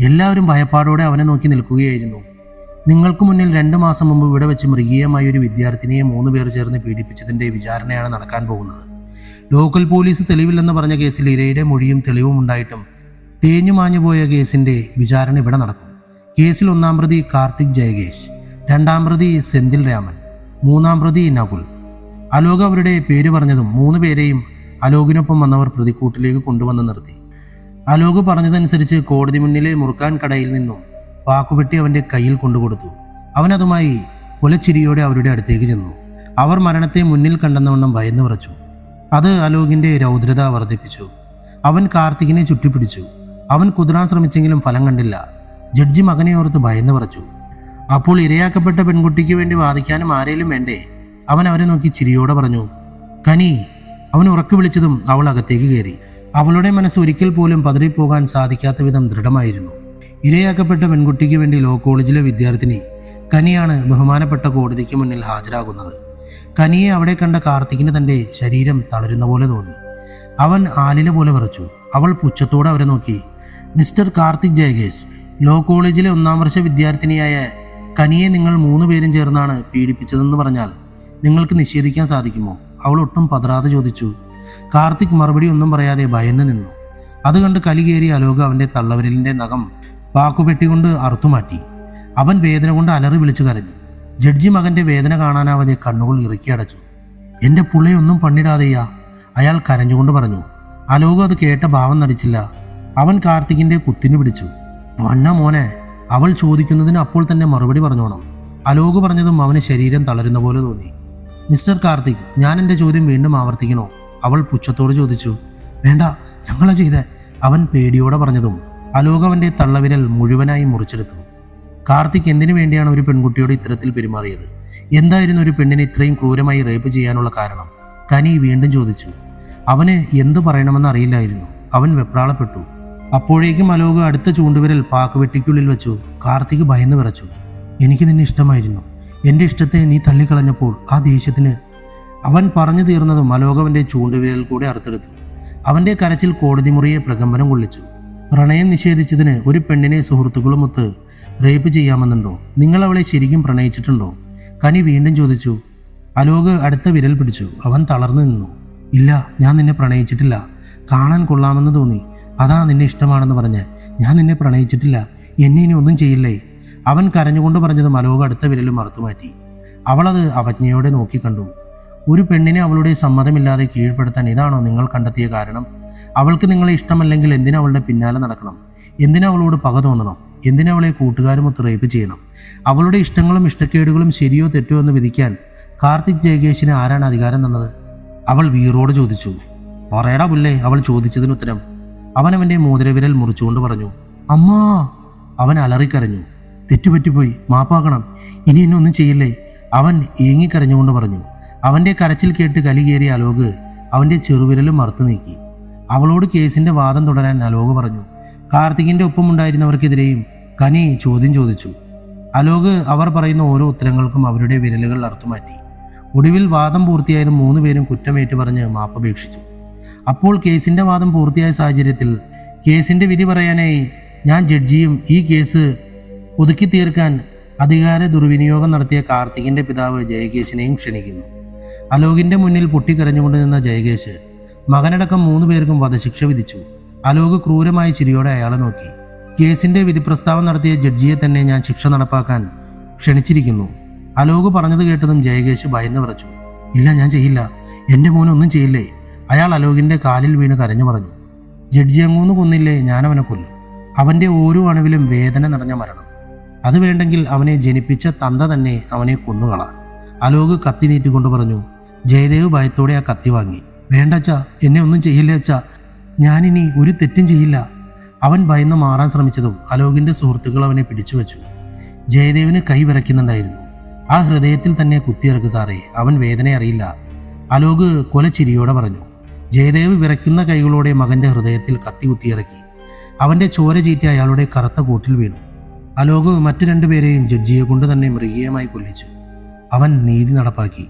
എല്ലാവരും ഭയപ്പാടോടെ അവനെ നോക്കി നിൽക്കുകയായിരുന്നു. നിങ്ങൾക്ക് മുന്നിൽ 2 മാസം മുമ്പ് ഇവിടെ വെച്ച് മൃഗീയമായ ഒരു വിദ്യാർത്ഥിനിയെ 3 പേർ ചേർന്ന് പീഡിപ്പിച്ചതിന്റെ വിചാരണയാണ് നടക്കാൻ പോകുന്നത്. ലോക്കൽ പോലീസ് തെളിവില്ലെന്ന് പറഞ്ഞ കേസിൽ ഇരയുടെ മൊഴിയും തെളിവും ഉണ്ടായിട്ടും തേഞ്ഞുമാഞ്ഞു പോയ കേസിന്റെ വിചാരണ ഇവിടെ നടക്കും. കേസിൽ 1-ാം പ്രതി കാർത്തിക് ജയകേഷ്, 2-ാം പ്രതി സെന്തിൽ രാമൻ, 3-ാം പ്രതി നകുൽ. അലോക് അവരുടെ പേര് പറഞ്ഞതും 3 പേരെയും അലോകിനൊപ്പം വന്നവർ പ്രതിക്കൂട്ടിലേക്ക് കൊണ്ടുവന്ന് നിർത്തി. അലോക് പറഞ്ഞതനുസരിച്ച് കോടതി മുന്നിലെ മുറുക്കാൻ കടയിൽ നിന്നും പാക്കുപെട്ടി അവന്റെ കയ്യിൽ കൊണ്ടുകൊടുത്തു. അവൻ അതുമായി കൊലച്ചിരിയോടെ അവരുടെ അടുത്തേക്ക് ചെന്നു. അവർ മരണത്തെ മുന്നിൽ കണ്ടെന്നവണ്ണം ഭയന്നു വിറച്ചു. അത് അലോകിന്റെ രൗദ്രത വർദ്ധിപ്പിച്ചു. അവൻ കാർത്തികിനെ ചുറ്റിപ്പിടിച്ചു. അവൻ കുതിരാൻ ശ്രമിച്ചെങ്കിലും ഫലം കണ്ടില്ല. ജഡ്ജി മകനെ ഓർത്ത് ഭയന്നു വിറച്ചു. അപ്പോൾ ഇരയാക്കപ്പെട്ട പെൺകുട്ടിക്ക് വേണ്ടി വാദിക്കാനും ആരേലും വേണ്ടേ? അവൻ അവരെ നോക്കി ചിരിയോടെ പറഞ്ഞു. കനി. അവൻ ഉറക്കു വിളിച്ചതും അവൾ അകത്തേക്ക് കയറി. അവളുടെ മനസ്സ് ഒരിക്കൽ പോലും പതറിപ്പോകാൻ സാധിക്കാത്ത വിധം ദൃഢമായിരുന്നു. ഇരയാക്കപ്പെട്ട പെൺകുട്ടിക്ക് വേണ്ടി ലോ കോളേജിലെ വിദ്യാർത്ഥിനി കനിയാണ് ബഹുമാനപ്പെട്ട കോടതിക്ക് മുന്നിൽ ഹാജരാകുന്നത്. കനിയെ അവിടെ കണ്ട കാർത്തികിന് തന്റെ ശരീരം തളരുന്ന പോലെ തോന്നി. അവൻ ആലില പോലെ വിറച്ചു. അവൾ പുച്ഛത്തോടെ അവരെ നോക്കി. മിസ്റ്റർ കാർത്തിക് ജയകേഷ്, ലോ കോളേജിലെ 1-ാം വർഷ വിദ്യാർത്ഥിനിയായ കനിയെ നിങ്ങൾ 3 പേരും ചേർന്നാണ് പീഡിപ്പിച്ചതെന്ന് പറഞ്ഞാൽ നിങ്ങൾക്ക് നിഷേധിക്കാൻ സാധിക്കുമോ? അവൾ ഒട്ടും പതറാതെ ചോദിച്ചു. കാർത്തിക് മറുപടി ഒന്നും പറയാതെ ഭയന്ന് നിന്നു. അത് കണ്ട് കലി കയറി അലോക് അവന്റെ തള്ളവിരലിന്റെ നഖം പാക്കുപെട്ടികൊണ്ട് അറുത്തുമാറ്റി. അവൻ വേദന കൊണ്ട് അലറി വിളിച്ചു കരഞ്ഞു. ജഡ്ജി മകന്റെ വേദന കാണാനാവാതെ കണ്ണുകൾ ഇറുക്കി അടച്ചു. എന്റെ പുള്ളയൊന്നും പണിടാതെയാ, അയാൾ കരഞ്ഞുകൊണ്ട് പറഞ്ഞു. അലോക് അത് കേട്ട ഭാവം നടിച്ചില്ല. അവൻ കാർത്തികിന്റെ കുത്തിനു പിടിച്ചു. വന്ന മോനെ, അവൾ ചോദിക്കുന്നതിന് അപ്പോൾ തന്നെ മറുപടി പറഞ്ഞോണം. അലോക് പറഞ്ഞതും അവന് ശരീരം തളരുന്ന പോലെ തോന്നി. മിസ്റ്റർ കാർത്തിക്, ഞാൻ എൻ്റെ ചോദ്യം വീണ്ടും ആവർത്തിക്കണോ? അവൾ പുച്ഛത്തോട് ചോദിച്ചു. വേണ്ട, ഞങ്ങളാ ചെയ്തേ, അവൻ പേടിയോടെ പറഞ്ഞതും അലോക് അവന്റെ തള്ളവിരൽ മുഴുവനായി മുറിച്ചെടുത്തു. കാർത്തിക് എന്തിനു വേണ്ടിയാണ് ഒരു പെൺകുട്ടിയോട് ഇത്തരത്തിൽ പെരുമാറിയത്? എന്തായിരുന്നു ഒരു പെണ്ണിനെ ഇത്രയും ക്രൂരമായി റേപ്പ് ചെയ്യാനുള്ള കാരണം? കനി വീണ്ടും ചോദിച്ചു. അവന് എന്തു പറയണമെന്ന് അറിയില്ലായിരുന്നു. അവൻ വെപ്രാളപ്പെട്ടു. അപ്പോഴേക്കും അലോക് അടുത്ത ചൂണ്ടുവിരൽ പാക്കുവെട്ടിക്കുള്ളിൽ വെച്ചു. കാർത്തിക് ഭയന്ന് വിറച്ചു. എനിക്ക് നിന്നെ ഇഷ്ടമായിരുന്നു. എൻ്റെ ഇഷ്ടത്തെ നീ തള്ളിക്കളഞ്ഞപ്പോൾ ആ ദേഷ്യത്തിന്. അവൻ പറഞ്ഞു തീർന്നതും അലോക് അവന്റെ ചൂണ്ടുവിരൽ കൂടെ അറുത്തെടുത്തു. അവന്റെ കരച്ചിൽ കോടതി മുറിയെ പ്രകമ്പനം കൊള്ളിച്ചു. പ്രണയം നിഷേധിച്ചതിന് ഒരു പെണ്ണിനെ സുഹൃത്തുക്കളുമൊത്ത് റേപ്പ് ചെയ്യാമെന്നുണ്ടോ? നിങ്ങൾ അവളെ ശരിക്കും പ്രണയിച്ചിട്ടുണ്ടോ? കനി വീണ്ടും ചോദിച്ചു. അലോക് അടുത്ത വിരൽ പിടിച്ചു. അവൻ തളർന്നു നിന്നു. ഇല്ല, ഞാൻ നിന്നെ പ്രണയിച്ചിട്ടില്ല. കാണാൻ കൊള്ളാമെന്ന് തോന്നി, അതാ നിന്നെ ഇഷ്ടമാണെന്ന് പറഞ്ഞ്. ഞാൻ നിന്നെ പ്രണയിച്ചിട്ടില്ല. എന്നെ ഇനി ഒന്നും ചെയ്യില്ലേ? അവൻ കരഞ്ഞുകൊണ്ട് പറഞ്ഞതും അലോക് അടുത്ത വിരലും മറുത്തുമാറ്റി. അവളത് അവജ്ഞയോടെ നോക്കി കണ്ടു. ഒരു പെണ്ണിനെ അവളുടെ സമ്മതമില്ലാതെ കീഴ്പ്പെടുത്താൻ ഇതാണോ നിങ്ങൾ കണ്ടെത്തിയ കാരണം? അവൾക്ക് നിങ്ങളെ ഇഷ്ടമല്ലെങ്കിൽ എന്തിനാ അവളുടെ പിന്നാലെ നടക്കണം? എന്തിനാ അവളോട് പക തോന്നണം? എന്തിനാ അവളെ കൂട്ടുകാരുമൊത്ത് റേപ്പ് ചെയ്യണം? അവളുടെ ഇഷ്ടങ്ങളും ഇഷ്ടക്കേടുകളും ശരിയോ തെറ്റോ എന്ന് വിധിക്കാൻ കാർത്തിക് ജയകേഷിന് ആരാണ് അധികാരം തന്നത്? അവൾ വീറോട് ചോദിച്ചു. പറയടാ പുല്ലേ, അവൾ ചോദിച്ചതിന് ഉത്തരം. അവൻ അവൻ്റെ മോതിരവിരൽ മുറിച്ചുകൊണ്ട് പറഞ്ഞു, അമ്മാ. അവൻ അലറിക്കരഞ്ഞു. തെറ്റുപറ്റിപ്പോയി, മാപ്പാക്കണം, ഇനി എന്നെ ഒന്നും ചെയ്യില്ലേ, അവൻ ഏങ്ങിക്കരഞ്ഞുകൊണ്ട് പറഞ്ഞു. അവൻ്റെ കരച്ചിൽ കേട്ട് കലി കയറിയ അലോക് അവൻ്റെ ചെറുവിരലും മറുത്തു നീക്കി. അവളോട് കേസിൻ്റെ വാദം തുടരാൻ അലോക് പറഞ്ഞു. കാർത്തികിൻ്റെ ഒപ്പമുണ്ടായിരുന്നവർക്കെതിരെയും കനി ചോദ്യം ചോദിച്ചു. അലോക് അവർ പറയുന്ന ഓരോ ഉത്തരങ്ങൾക്കും അവരുടെ വിരലുകൾ അറുത്തുമാറ്റി. ഒടുവിൽ വാദം പൂർത്തിയായത് 3 പേരും കുറ്റമേറ്റു പറഞ്ഞ് മാപ്പപേക്ഷിച്ചു. അപ്പോൾ കേസിൻ്റെ വാദം പൂർത്തിയായ സാഹചര്യത്തിൽ കേസിൻ്റെ വിധി പറയാനായി ഞാൻ ജഡ്ജിയും ഈ കേസ് ഒതുക്കി തീർക്കാൻ അധികാര ദുർവിനിയോഗം നടത്തിയ കാർത്തികിൻ്റെ പിതാവ് ജയകേശിനെയും ക്ഷണിക്കുന്നു. അലോകിൻ്റെ മുന്നിൽ പൊട്ടിക്കരഞ്ഞുകൊണ്ട് നിന്ന ജയകേശ് മകനടക്കം 3 പേർക്കും വധശിക്ഷ വിധിച്ചു. അലോക് ക്രൂരമായ ചിരിയോടെ അയാളെ നോക്കി. കേസിൻ്റെ വിധിപ്രസ്താവം നടത്തിയ ജഡ്ജിയെ തന്നെ ഞാൻ ശിക്ഷ നടപ്പാക്കാൻ ക്ഷണിച്ചിരിക്കുന്നു. അലോക് പറഞ്ഞത് കേട്ടതും ജയകേശ് ഭയന്ന് വിറച്ചു. ഇല്ല, ഞാൻ ചെയ്യില്ല, എൻ്റെ മോനൊന്നും ചെയ്യില്ലേ. അയാൾ അലോകിൻ്റെ കാലിൽ വീണ് കരഞ്ഞു പറഞ്ഞു. ജഡ്ജി അങ്ങൂന്ന് കൊന്നില്ലേ, ഞാനവനെ കൊല്ലും. അവൻ്റെ ഓരോ അണുവിലും വേദന നിറഞ്ഞ മരണം. അത് വേണ്ടെങ്കിൽ അവനെ ജനിപ്പിച്ച തന്ത തന്നെ അവനെ കൊന്നുകളാൻ. അലോക് കത്തി നീട്ടിക്കൊണ്ട് പറഞ്ഞു. ജയദേവ് ഭയത്തോടെ ആ കത്തി വാങ്ങി. വേണ്ട അച്ഛാ, എന്നെ ഒന്നും ചെയ്യില്ല അച്ഛാ, ഞാനിനി ഒരു തെറ്റും ചെയ്യില്ല. അവൻ ഭയന്ന് മാറാൻ ശ്രമിച്ചതും അലോകിൻ്റെ സുഹൃത്തുക്കൾ അവനെ പിടിച്ചു വെച്ചു. ജയദേവിന് കൈ വിറയ്ക്കുന്നുണ്ടായിരുന്നു. ആ ഹൃദയത്തിൽ തന്നെ കുത്തിയിറക്ക് സാറേ, അവൻ വേദന അറിയില്ല, അലോക് കൊലച്ചിരിയോടെ പറഞ്ഞു. ജയദേവ് വിറയ്ക്കുന്ന കൈകളോടെ മകൻ്റെ ഹൃദയത്തിൽ കത്തി കുത്തിയിറക്കി. അവൻ്റെ ചോര ചീറ്റി അയാളുടെ കറുത്ത കൂട്ടിൽ വീണു. അലോക് മറ്റു 2 പേരെയും ജഡ്ജിയെ കൊണ്ട് തന്നെ മൃഗീയമായി കൊല്ലിച്ചു. അവൻ നീതി നടപ്പാക്കി.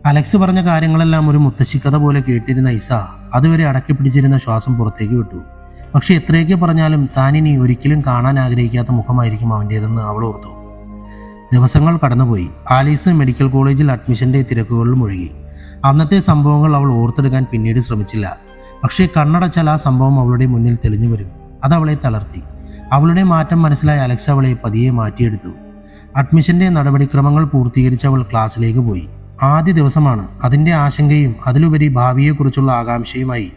അലക്സ് പറഞ്ഞ കാര്യങ്ങളെല്ലാം ഒരു മുത്തശ്ശിക്കഥ പോലെ കേട്ടിരുന്ന ഇസ അതുവരെ അടക്കി പിടിച്ചിരുന്ന ശ്വാസം പുറത്തേക്ക് വിട്ടു. പക്ഷെ എത്രയൊക്കെ പറഞ്ഞാലും താനിനി ഒരിക്കലും കാണാൻ ആഗ്രഹിക്കാത്ത മുഖമായിരിക്കും അവൻ്റേതെന്ന് അവൾ ഓർത്തു. ദിവസങ്ങൾ കടന്നുപോയി. ആലീസ് മെഡിക്കൽ കോളേജിൽ അഡ്മിഷൻ്റെ തിരക്കുകളിൽ മുഴുകി. അന്നത്തെ സംഭവങ്ങൾ അവൾ ഓർത്തെടുക്കാൻ പിന്നീട് ശ്രമിച്ചില്ല. പക്ഷേ കണ്ണടച്ചാൽ ആ സംഭവം അവളുടെ മുന്നിൽ തെളിഞ്ഞു വരും. അത് അവളെ തളർത്തി. അവളുടെ മാറ്റം മനസ്സിലായ അലക്സ് അവളെ പതിയെ മാറ്റിയെടുത്തു. അഡ്മിഷൻ്റെ നടപടിക്രമങ്ങൾ പൂർത്തീകരിച്ച് അവൾ ക്ലാസ്സിലേക്ക് പോയി. ആദ്യ ദിവസമാണ്. അതിൻ്റെ ആശങ്കയും അതിലുപരി ഭാവിയെക്കുറിച്ചുള്ള ആകാംക്ഷയുമായി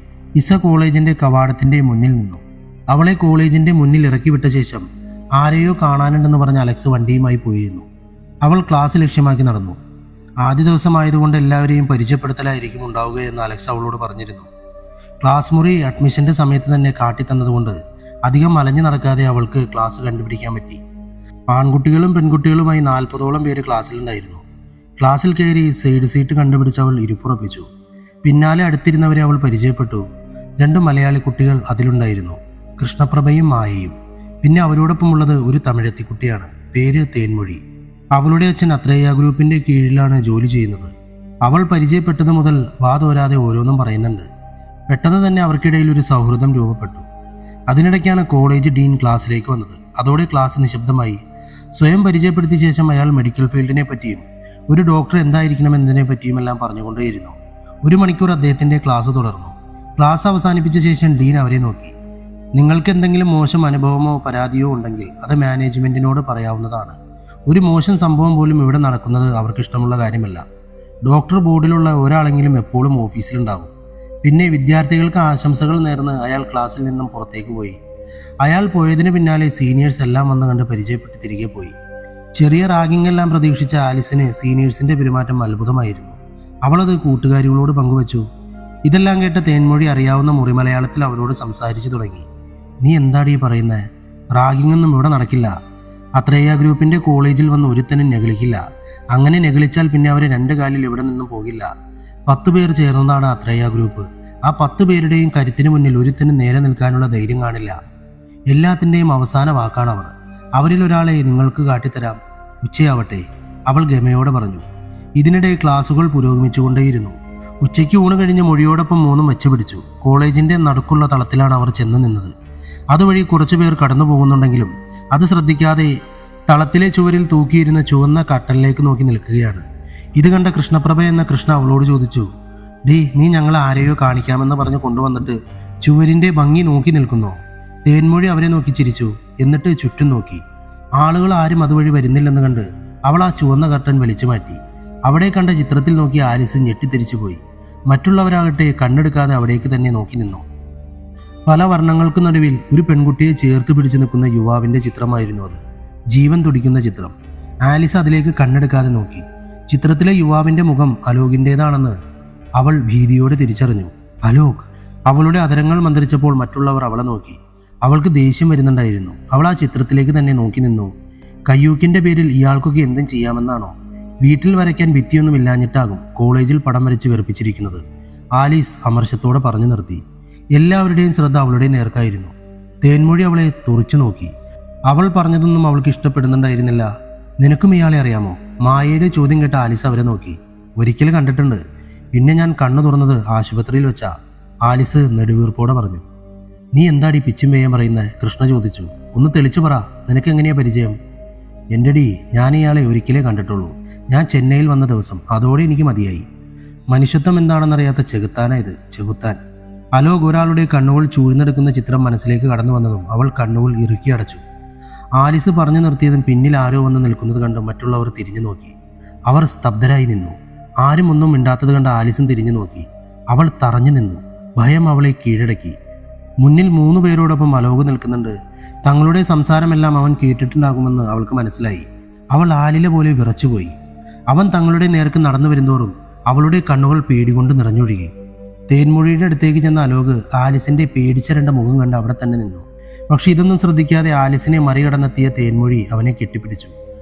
ഇസ കോളേജിൻ്റെ കവാടത്തിൻ്റെ മുന്നിൽ നിന്നു. അവളെ കോളേജിൻ്റെ മുന്നിൽ ഇറക്കി വിട്ട ശേഷം ആരെയോ കാണാനുണ്ടെന്ന് പറഞ്ഞ അലക്സ് വണ്ടിയുമായി പോയിരുന്നു. അവൾ ക്ലാസ് ലക്ഷ്യമാക്കി നടന്നു. ആദ്യ ദിവസമായതുകൊണ്ട് എല്ലാവരെയും പരിചയപ്പെടുത്തലായിരിക്കും ഉണ്ടാവുകയെന്ന് അലക്സ് അവളോട് പറഞ്ഞിരുന്നു. ക്ലാസ് മുറി അഡ്മിഷൻ്റെ സമയത്ത് തന്നെ കാട്ടിത്തന്നതുകൊണ്ട് അധികം അലഞ്ഞു നടക്കാതെ അവൾക്ക് ക്ലാസ് കണ്ടുപിടിക്കാൻ പറ്റി. ആൺകുട്ടികളും പെൺകുട്ടികളുമായി 40ഓളം പേര് ക്ലാസ്സിലുണ്ടായിരുന്നു. ക്ലാസ്സിൽ കയറി സൈഡ് സീറ്റ് കണ്ടുപിടിച്ച് അവൾ ഇരിപ്പുറപ്പിച്ചു. പിന്നാലെ അടുത്തിരുന്നവരെ അവൾ പരിചയപ്പെട്ടു. 2 മലയാളി കുട്ടികൾ അതിലുണ്ടായിരുന്നു, കൃഷ്ണപ്രഭയും മായയും. പിന്നെ അവരോടൊപ്പമുള്ളത് ഒരു തമിഴത്തി കുട്ടിയാണ്, പേര് തേൻമൊഴി. അവളുടെ അച്ഛൻ അത്രേയ ഗ്രൂപ്പിൻ്റെ കീഴിലാണ് ജോലി ചെയ്യുന്നത്. അവൾ പരിചയപ്പെട്ടത് മുതൽ വാതോരാതെ ഓരോന്നും പറയുന്നുണ്ട്. പെട്ടെന്ന് തന്നെ അവർക്കിടയിൽ ഒരു സൗഹൃദം രൂപപ്പെട്ടു. അതിനിടയ്ക്കാണ് കോളേജ് ഡീൻ ക്ലാസ്സിലേക്ക് വന്നത്. അതോടെ ക്ലാസ് നിശബ്ദമായി. സ്വയം പരിചയപ്പെടുത്തിയ ശേഷം അയാൾ മെഡിക്കൽ ഫീൽഡിനെ പറ്റിയും ഒരു ഡോക്ടർ എന്തായിരിക്കണമെന്നതിനെ പറ്റിയുമെല്ലാം പറഞ്ഞുകൊണ്ടേയിരുന്നു. 1 മണിക്കൂർ അദ്ദേഹത്തിൻ്റെ ക്ലാസ് തുടർന്നു. ക്ലാസ് അവസാനിപ്പിച്ച ശേഷം ഡീൻ അവരെ നോക്കി. നിങ്ങൾക്ക് എന്തെങ്കിലും മോശം അനുഭവമോ പരാതിയോ ഉണ്ടെങ്കിൽ അത് മാനേജ്മെൻറ്റിനോട് പറയാവുന്നതാണ്. ഒരു മോശം സംഭവം പോലും ഇവിടെ നടക്കുന്നത് അവർക്കിഷ്ടമുള്ള കാര്യമല്ല. ഡോക്ടർ ബോർഡിലുള്ള ഒരാളെങ്കിലും എപ്പോഴും ഓഫീസിലുണ്ടാവും. പിന്നെ വിദ്യാർത്ഥികൾക്ക് ആശംസകൾ നേർന്ന് അയാൾ ക്ലാസ്സിൽ നിന്നും പുറത്തേക്ക് പോയി. അയാൾ പോയതിന് പിന്നാലെ സീനിയേഴ്സ് എല്ലാം വന്ന് കണ്ട് പരിചയപ്പെട്ട് തിരികെ പോയി. ചെറിയ റാഗിംഗ് എല്ലാം പ്രതീക്ഷിച്ച ആലിസിന് സീനിയേഴ്സിൻ്റെ പെരുമാറ്റം അത്ഭുതമായിരുന്നു. അവളത് കൂട്ടുകാരികളോട് പങ്കുവച്ചു. ഇതെല്ലാം കേട്ട തേൻമൊഴി അറിയാവുന്ന മുറിമലയാളത്തിൽ അവരോട് സംസാരിച്ചു തുടങ്ങി. നീ എന്താടീ പറയുന്നത്? റാഗിങ്ങൊന്നും ഇവിടെ നടക്കില്ല. അത്രേയ ഗ്രൂപ്പിൻ്റെ കോളേജിൽ വന്ന് ഒരുത്തനും നെഗളിക്കില്ല. അങ്ങനെ നെഗളിച്ചാൽ പിന്നെ അവർ 2 കാലിൽ ഇവിടെ നിന്നും പോകില്ല. 10 പേർ ചേർന്നതാണ് അത്രേയ ഗ്രൂപ്പ്. ആ 10 പേരുടെയും കരുത്തിന് മുന്നിൽ ഒരുത്തനും നേരെ നിൽക്കാനുള്ള ധൈര്യം കാണില്ല. എല്ലാത്തിൻ്റെയും അവസാന വാക്കാണവർ. അവരിൽ ഒരാളെ നിങ്ങൾക്ക് കാട്ടിത്തരാം, ഉച്ചയാവട്ടെ, അവൾ ഗമയോടെ പറഞ്ഞു. ഇതിനിടെ ക്ലാസുകൾ പുരോഗമിച്ചുകൊണ്ടേയിരുന്നു. ഉച്ചയ്ക്ക് ഊണ് കഴിഞ്ഞ് മൊഴിയോടൊപ്പം 3 വെച്ചുപിടിച്ചു. കോളേജിൻ്റെ നടുക്കുള്ള തളത്തിലാണ് അവർ ചെന്ന് നിന്നത്. അതുവഴി കുറച്ചു പേർ കടന്നു പോകുന്നുണ്ടെങ്കിലും അത് ശ്രദ്ധിക്കാതെ തളത്തിലെ ചുവരിൽ തൂക്കിയിരുന്ന ചുവന്ന കട്ടലിലേക്ക് നോക്കി നിൽക്കുകയാണ്. ഇത് കണ്ട കൃഷ്ണപ്രഭ എന്ന കൃഷ്ണ അവളോട് ചോദിച്ചു, ഡീ, നീ ഞങ്ങളെ ആരെയോ കാണിക്കാമെന്ന് പറഞ്ഞ് കൊണ്ടുവന്നിട്ട് ചുവരിൻ്റെ ഭംഗി നോക്കി നിൽക്കുന്നോ? തേൻമൊഴി അവരെ നോക്കി ചിരിച്ചു. എന്നിട്ട് ചുറ്റും നോക്കി. ആളുകൾ ആരും അതുവഴി വരുന്നില്ലെന്ന് കണ്ട് അവൾ ആ ചുവന്ന കർട്ടൻ വലിച്ചു മാറ്റി. അവിടെ കണ്ട ചിത്രത്തിൽ നോക്കി ആലിസ് ഞെട്ടിത്തിരിച്ചു പോയി. മറ്റുള്ളവരാകട്ടെ കണ്ണെടുക്കാതെ അവിടേക്ക് തന്നെ നോക്കി നിന്നു. പല വർണ്ണങ്ങൾക്കു നടുവിൽ ഒരു പെൺകുട്ടിയെ ചേർത്ത് പിടിച്ചു നിൽക്കുന്ന യുവാവിന്റെ ചിത്രമായിരുന്നു അത്. ജീവൻ തുടിക്കുന്ന ചിത്രം. ആലിസ് അതിലേക്ക് കണ്ണെടുക്കാതെ നോക്കി. ചിത്രത്തിലെ യുവാവിന്റെ മുഖം അലോകിൻ്റെതാണെന്ന് അവൾ ഭീതിയോടെ തിരിച്ചറിഞ്ഞു. അലോക്! അവളുടെ അധരങ്ങൾ മന്ത്രിച്ചപ്പോൾ മറ്റുള്ളവർ അവളെ നോക്കി. അവൾക്ക് ദേഷ്യം വരുന്നുണ്ടായിരുന്നു. അവൾ ആ ചിത്രത്തിലേക്ക് തന്നെ നോക്കി നിന്നു. കയ്യൂക്കിന്റെ പേരിൽ ഇയാൾക്കൊക്കെ എന്തും ചെയ്യാമെന്നാണോ? വീട്ടിൽ വരയ്ക്കാൻ ഭിത്തിയൊന്നും ഇല്ലാഞ്ഞിട്ടാകും കോളേജിൽ പടം വരച്ച് വെറുപ്പിച്ചിരിക്കുന്നത്. ആലീസ് അമർഷത്തോടെ പറഞ്ഞു നിർത്തി. എല്ലാവരുടെയും ശ്രദ്ധ അവളുടെ നേർക്കായിരുന്നു. തേൻമൊഴി അവളെ തുറച്ചു നോക്കി. അവൾ പറഞ്ഞതൊന്നും അവൾക്ക് ഇഷ്ടപ്പെടുന്നുണ്ടായിരുന്നില്ല. നിനക്കും ഇയാളെ അറിയാമോ? മായയുടെ ചോദ്യം കേട്ട ആലിസ് അവരെ നോക്കി. ഒരിക്കൽ കണ്ടിട്ടുണ്ട്. പിന്നെ ഞാൻ കണ്ണു തുറന്നത് ആശുപത്രിയിൽ വെച്ചാ, ആലിസ് നെടുവീർപ്പോടെ പറഞ്ഞു. നീ എന്താടി പിച്ചും വേയം പറയുന്നത്? കൃഷ്ണ ചോദിച്ചു. ഒന്ന് തെളിച്ചു പറ, നിനക്ക് എങ്ങനെയാ പരിചയം? എൻ്റെ ഡി, ഞാൻ ഇയാളെ ഒരിക്കലേ കണ്ടിട്ടുള്ളൂ. ഞാൻ ചെന്നൈയിൽ വന്ന ദിവസം. അതോടെ എനിക്ക് മതിയായി. മനുഷ്യത്വം എന്താണെന്നറിയാത്ത ചെകുത്താനായത്, ചെകുത്താൻ. അലോക് ഒരാളുടെ കണ്ണുകൾ ചൂഴ്ന്നെടുക്കുന്ന ചിത്രം മനസ്സിലേക്ക് കടന്നു വന്നതും അവൾ കണ്ണുകൾ ഇറുക്കി അടച്ചു. ആലിസ് പറഞ്ഞു നിർത്തിയതും പിന്നിൽ ആരോ വന്ന് നിൽക്കുന്നത് കണ്ട് മറ്റുള്ളവർ തിരിഞ്ഞു നോക്കി. അവർ സ്തബ്ധരായി നിന്നു. ആരും ഒന്നും മിണ്ടാത്തത് കണ്ട് ആലിസും തിരിഞ്ഞു നോക്കി. അവൾ തറഞ്ഞു നിന്നു. ഭയം അവളെ കീഴടക്കി. മുന്നിൽ 3 പേരോടൊപ്പം അലോക് നിൽക്കുന്നുണ്ട്. തങ്ങളുടെ സംസാരമെല്ലാം അവൻ കേട്ടിട്ടുണ്ടാകുമെന്ന് അവൾക്ക് മനസ്സിലായി. അവൾ ആലില പോലെ വിറച്ചുപോയി. അവൻ തങ്ങളുടെ നേർക്ക് നടന്നു വരുന്തോറും അവളുടെ കണ്ണുകൾ പേടികൊണ്ട് നിറഞ്ഞൊഴുകി. തേൻമൊഴിയുടെ അടുത്തേക്ക് ചെന്ന അലോക് ആലിസിന്റെ പേടിച്ചരണ്ട മുഖം കണ്ട് അവിടെ തന്നെ നിന്നു. പക്ഷെ ഇതൊന്നും ശ്രദ്ധിക്കാതെ ആലിസിനെ മറികടന്നെത്തിയ തേൻമൊഴി അവനെ കെട്ടിപ്പിടിച്ചു.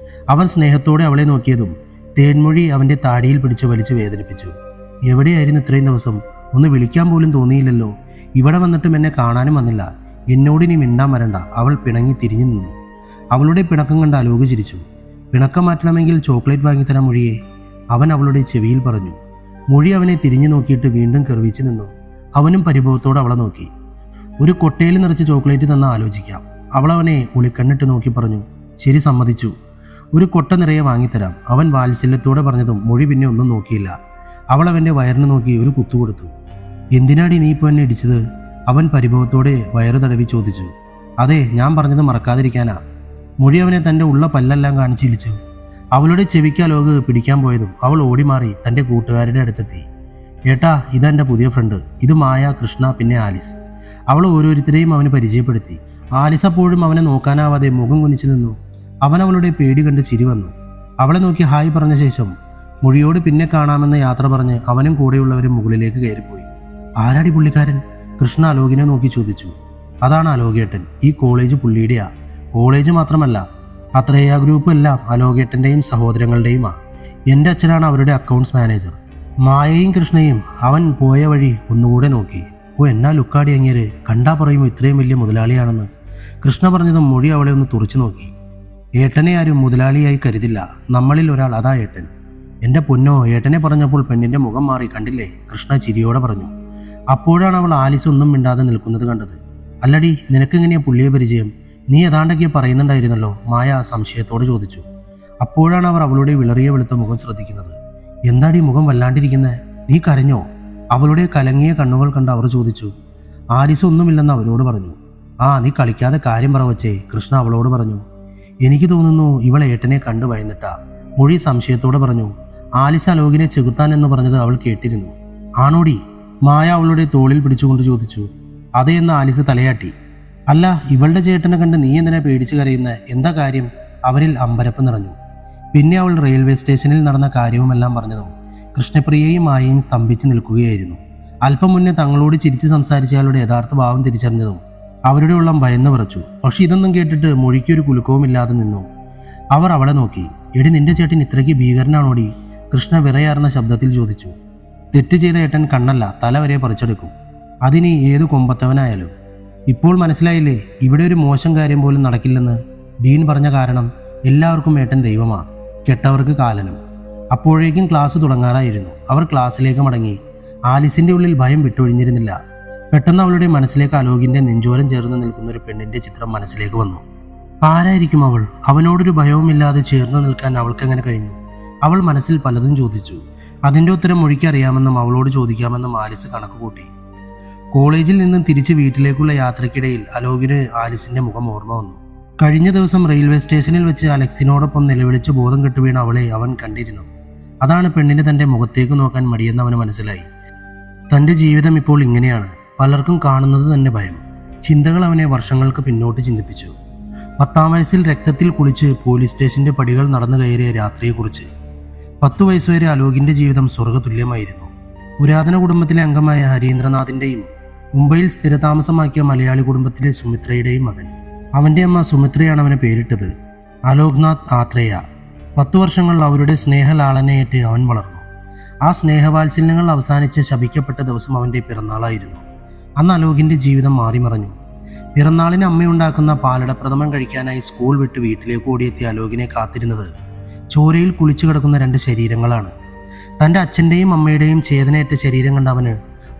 അവൻ സ്നേഹത്തോടെ അവളെ നോക്കിയതും തേൻമൊഴി അവന്റെ താടിയിൽ പിടിച്ച് വലിച്ചു വേദനിപ്പിച്ചു. എവിടെയായിരുന്നു ഇത്രയും ദിവസം? ഒന്ന് വിളിക്കാൻ പോലും തോന്നിയില്ലല്ലോ. ഇവിടെ വന്നിട്ടും എന്നെ കാണാനും വന്നില്ല. എന്നോട് ഇനി മിണ്ടാൻ വരണ്ട. അവൾ പിണങ്ങി തിരിഞ്ഞു നിന്നു. അവളുടെ പിണക്കം കണ്ട് അലോക് ചിരിച്ചു. പിണക്കം മാറ്റണമെങ്കിൽ ചോക്ലേറ്റ് വാങ്ങിത്തരാൻ മൊഴിയെ, അവൻ അവളുടെ ചെവിയിൽ പറഞ്ഞു. മൊഴി അവനെ തിരിഞ്ഞു നോക്കിയിട്ട് വീണ്ടും കെറിവിച്ചു നിന്നു. അവനും പരിഭവത്തോടെ അവളെ നോക്കി. ഒരു കൊട്ടയിൽ നിറച്ച് ചോക്ലേറ്റ് തന്നാൽ ആലോചിക്കാം. അവൾ അവനെ ഒളിക്കണ്ണിട്ട് നോക്കി പറഞ്ഞു. ശരി, സമ്മതിച്ചു. ഒരു കൊട്ട നിറയെ വാങ്ങിത്തരാം. അവൻ വാത്സല്യത്തോടെ പറഞ്ഞതും മൊഴി പിന്നെ ഒന്നും നോക്കിയില്ല. അവൾ അവൻ്റെ വയറിന് നോക്കി ഒരു കുത്തു കൊടുത്തു. എന്തിനാടി നീ ഇപ്പോൾ എന്നെ ഇടിച്ചത്? അവൻ പരിഭവത്തോടെ വയറ് തടവി ചോദിച്ചു. അതെ, ഞാൻ പറഞ്ഞത് മറക്കാതിരിക്കാനാ. മൊഴി അവനെ തൻ്റെ ഉള്ള പല്ലെല്ലാം കാണിച്ചിരിച്ചു. അവളുടെ ചെവിക്ക് അലോക് പിടിക്കാൻ പോയതും അവൾ ഓടിമാറി തൻ്റെ കൂട്ടുകാരുടെ അടുത്തെത്തി. ഏട്ടാ, ഇതാ എൻ്റെ പുതിയ ഫ്രണ്ട്. ഇത് മായ, കൃഷ്ണ, പിന്നെ ആലിസ്. അവൾ ഓരോരുത്തരെയും അവന് പരിചയപ്പെടുത്തി. ആലിസ് അപ്പോഴും അവനെ നോക്കാനാവാതെ മുഖം കുനിച്ചു നിന്നു. അവൻ അവളുടെ പേടി കണ്ട് ചിരി വന്നു. അവളെ നോക്കി ഹായ് പറഞ്ഞ ശേഷം മൊഴിയോട് പിന്നെ കാണാമെന്ന യാത്ര പറഞ്ഞ് അവനും കൂടെയുള്ളവരും മുകളിലേക്ക് കയറിപ്പോയി. ആരാടി പുള്ളിക്കാരൻ? കൃഷ്ണ അലോകിനെ നോക്കി ചോദിച്ചു. അതാണ് അലോകേട്ടൻ. ഈ കോളേജ് പുള്ളിയുടെയാ. കോളേജ് മാത്രമല്ല, അത്രേയ ഗ്രൂപ്പ് എല്ലാം അലോകേട്ടൻ്റെയും സഹോദരങ്ങളുടെയുമാ. എൻ്റെ അച്ഛനാണ് അവരുടെ അക്കൗണ്ട്സ് മാനേജർ. മായയും കൃഷ്ണയും അവൻ പോയ വഴി ഒന്നുകൂടെ നോക്കി. ഓ, എന്നാ ലുക്കാടി അങ്ങേര്, കണ്ടാ പറയുമ്പോൾ ഇത്രയും വലിയ മുതലാളിയാണെന്ന്. കൃഷ്ണ പറഞ്ഞതും മൊഴി അവളെ ഒന്ന് തുറച്ചു നോക്കി. ഏട്ടനെ ആരും മുതലാളിയായി കരുതില്ല. നമ്മളിൽ ഒരാൾ, അതാ ഏട്ടൻ. എൻ്റെ പൊന്നോ, ഏട്ടനെ പറഞ്ഞപ്പോൾ പെണ്ണിൻ്റെ മുഖം മാറി, കണ്ടില്ലേ? കൃഷ്ണ ചിരിയോടെ പറഞ്ഞു. അപ്പോഴാണ് അവൾ ആലിസ് ഒന്നും മിണ്ടാതെ നിൽക്കുന്നത് കണ്ടത്. അല്ലടി, നിനക്കെങ്ങനെയാ പുള്ളിയെ പരിചയം? നീ ഏതാണ്ടൊക്കെ പറയുന്നുണ്ടായിരുന്നല്ലോ, മായ സംശയത്തോടെ ചോദിച്ചു. അപ്പോഴാണ് അവർ അവളുടെ വിളറിയ വെളുത്ത മുഖം ശ്രദ്ധിക്കുന്നത്. എന്താടി മുഖം വല്ലാണ്ടിരിക്കുന്നത്? നീ കരഞ്ഞോ? അവളുടെ കലങ്ങിയ കണ്ണുകൾ കണ്ട് അവർ ചോദിച്ചു. ആലിസ് ഒന്നുമില്ലെന്ന് അവരോട് പറഞ്ഞു. ആ, നീ കളിക്കാതെ കാര്യം പറ വച്ചേ, കൃഷ്ണ അവളോട് പറഞ്ഞു. എനിക്ക് തോന്നുന്നു ഇവൾ ഏട്ടനെ കണ്ടു ഭയന്നിട്ടാ, മൊഴി സംശയത്തോടെ പറഞ്ഞു. ആലിസ് അലോകിനെ ചെകുത്താൻ എന്ന് പറഞ്ഞത് അവൾ കേട്ടിരുന്നു. ആണോടി? മായ അവളുടെ തോളിൽ പിടിച്ചുകൊണ്ട് ചോദിച്ചു. അതേ എന്ന് ആലിസ് തലയാട്ടി. അല്ല, ഇവളുടെ ചേട്ടനെ കണ്ട് നീ എന്തിനാ പേടിച്ച് കരയുന്ന? എന്താ കാര്യം? അവരിൽ അമ്പരപ്പ് നിറഞ്ഞു. പിന്നെ അവൾ റെയിൽവേ സ്റ്റേഷനിൽ നടന്ന കാര്യവുമെല്ലാം പറഞ്ഞതും കൃഷ്ണപ്രിയയും മായയും സ്തംഭിച്ച് നിൽക്കുകയായിരുന്നു. അല്പം മുന്നേ തങ്ങളോട് ചിരിച്ച് സംസാരിച്ചയാളുടെ യഥാർത്ഥ ഭാവം തിരിച്ചറിഞ്ഞതും അവരുടെ ഉള്ളം ഭയന്ന് വിറച്ചു. പക്ഷെ ഇതൊന്നും കേട്ടിട്ട് മൊഴിക്കൊരു കുലുക്കവുമില്ലാതെ നിന്നു. അവർ അവളെ നോക്കി. എടി, നിന്റെ ചേട്ടൻ ഇത്രയ്ക്ക് ഭീകരനാണോടി? കൃഷ്ണ വിറയാർന്ന ശബ്ദത്തിൽ ചോദിച്ചു. തെറ്റ് ചെയ്ത ഏട്ടൻ കണ്ണല്ല, തല വരെ പറിച്ചെടുക്കും. അതിനി ഏതു കൊമ്പത്തവനായാലും. ഇപ്പോൾ മനസ്സിലായില്ലേ, ഇവിടെ ഒരു മോശം കാര്യം പോലും നടക്കില്ലെന്ന് ഡീൻ പറഞ്ഞ കാരണം? എല്ലാവർക്കും ഏട്ടൻ ദൈവമാ, കെട്ടവർക്ക് കാലനും. അപ്പോഴേക്കും ക്ലാസ് തുടങ്ങാറായിരുന്നു. അവർ ക്ലാസ്സിലേക്ക് മടങ്ങി. ആലിസിന്റെ ഉള്ളിൽ ഭയം വിട്ടൊഴിഞ്ഞിരുന്നില്ല. പെട്ടെന്ന് അവളുടെ മനസ്സിലേക്ക് അലോകിന്റെ നെഞ്ചോരം ചേർന്ന് നിൽക്കുന്ന ഒരു പെണ്ണിന്റെ ചിത്രം മനസ്സിലേക്ക് വന്നു. ആരായിരിക്കും അവൾ? അവനോടൊരു ഭയവുമില്ലാതെ ചേർന്ന് നിൽക്കാൻ അവൾക്കെങ്ങനെ കഴിഞ്ഞു? അവൾ മനസ്സിൽ പലതും ചോദിച്ചു. അതിൻ്റെ ഉത്തരം മൊഴിക്കറിയാമെന്നും അവളോട് ചോദിക്കാമെന്നും ആലിസ് കണക്ക് കൂട്ടി. കോളേജിൽ നിന്നും തിരിച്ച് വീട്ടിലേക്കുള്ള യാത്രക്കിടയിൽ അലോകിന് ആലിസിന്റെ മുഖം ഓർമ്മ വന്നു. കഴിഞ്ഞ ദിവസം റെയിൽവേ സ്റ്റേഷനിൽ വെച്ച് അലക്സിനോടൊപ്പം നിലവിളിച്ച് ബോധം കെട്ടുവീണ അവളെ അവൻ കണ്ടിരുന്നു. അതാണ് പെണ്ണിന് തൻ്റെ മുഖത്തേക്ക് നോക്കാൻ മടിയെന്ന് അവന് മനസ്സിലായി. തൻ്റെ ജീവിതം ഇപ്പോൾ ഇങ്ങനെയാണ്, പലർക്കും കാണുന്നത് തന്നെ ഭയം. ചിന്തകൾ അവനെ വർഷങ്ങൾക്ക് പിന്നോട്ട് ചിന്തിപ്പിച്ചു. 10-ാം വയസ്സിൽ രക്തത്തിൽ കുളിച്ച് പോലീസ് സ്റ്റേഷന്റെ പടികൾ നടന്നു കയറിയ രാത്രിയെക്കുറിച്ച്. 10 വയസ്സുവരെ അലോകിന്റെ ജീവിതം സ്വർഗ്ഗതുല്യമായിരുന്നു. പുരാതന കുടുംബത്തിലെ അംഗമായ ഹരീന്ദ്രനാഥിന്റെയും മുംബൈയിൽ സ്ഥിരതാമസമാക്കിയ മലയാളി കുടുംബത്തിലെ സുമിത്രയുടെയും മകൻ. അവന്റെ അമ്മ സുമിത്രയാണ് അവന് പേരിട്ടത്. അലോക്നാഥ് ആത്രേയ. 10 വർഷങ്ങൾ അവരുടെ സ്നേഹലാളനയേറ്റ് അവൻ വളർന്നു. ആ സ്നേഹവാത്സല്യങ്ങൾ അവസാനിച്ച് ശപിക്കപ്പെട്ട ദിവസം അവന്റെ പിറന്നാളായിരുന്നു. അന്ന് അലോകിന്റെ ജീവിതം മാറിമറഞ്ഞു. പിറന്നാളിന് അമ്മയുണ്ടാക്കുന്ന പാലടപ്രഥമൻ കഴിക്കാനായി സ്കൂൾ വിട്ട് വീട്ടിലേക്ക് ഓടിയെത്തിയ അലോകിനെ കാത്തിരുന്നത് ചോരയിൽ കുളിച്ചു കിടക്കുന്ന 2 ശരീരങ്ങളാണ്. തൻ്റെ അച്ഛൻ്റെയും അമ്മയുടെയും ചേതനയേറ്റ ശരീരം കണ്ട അവന്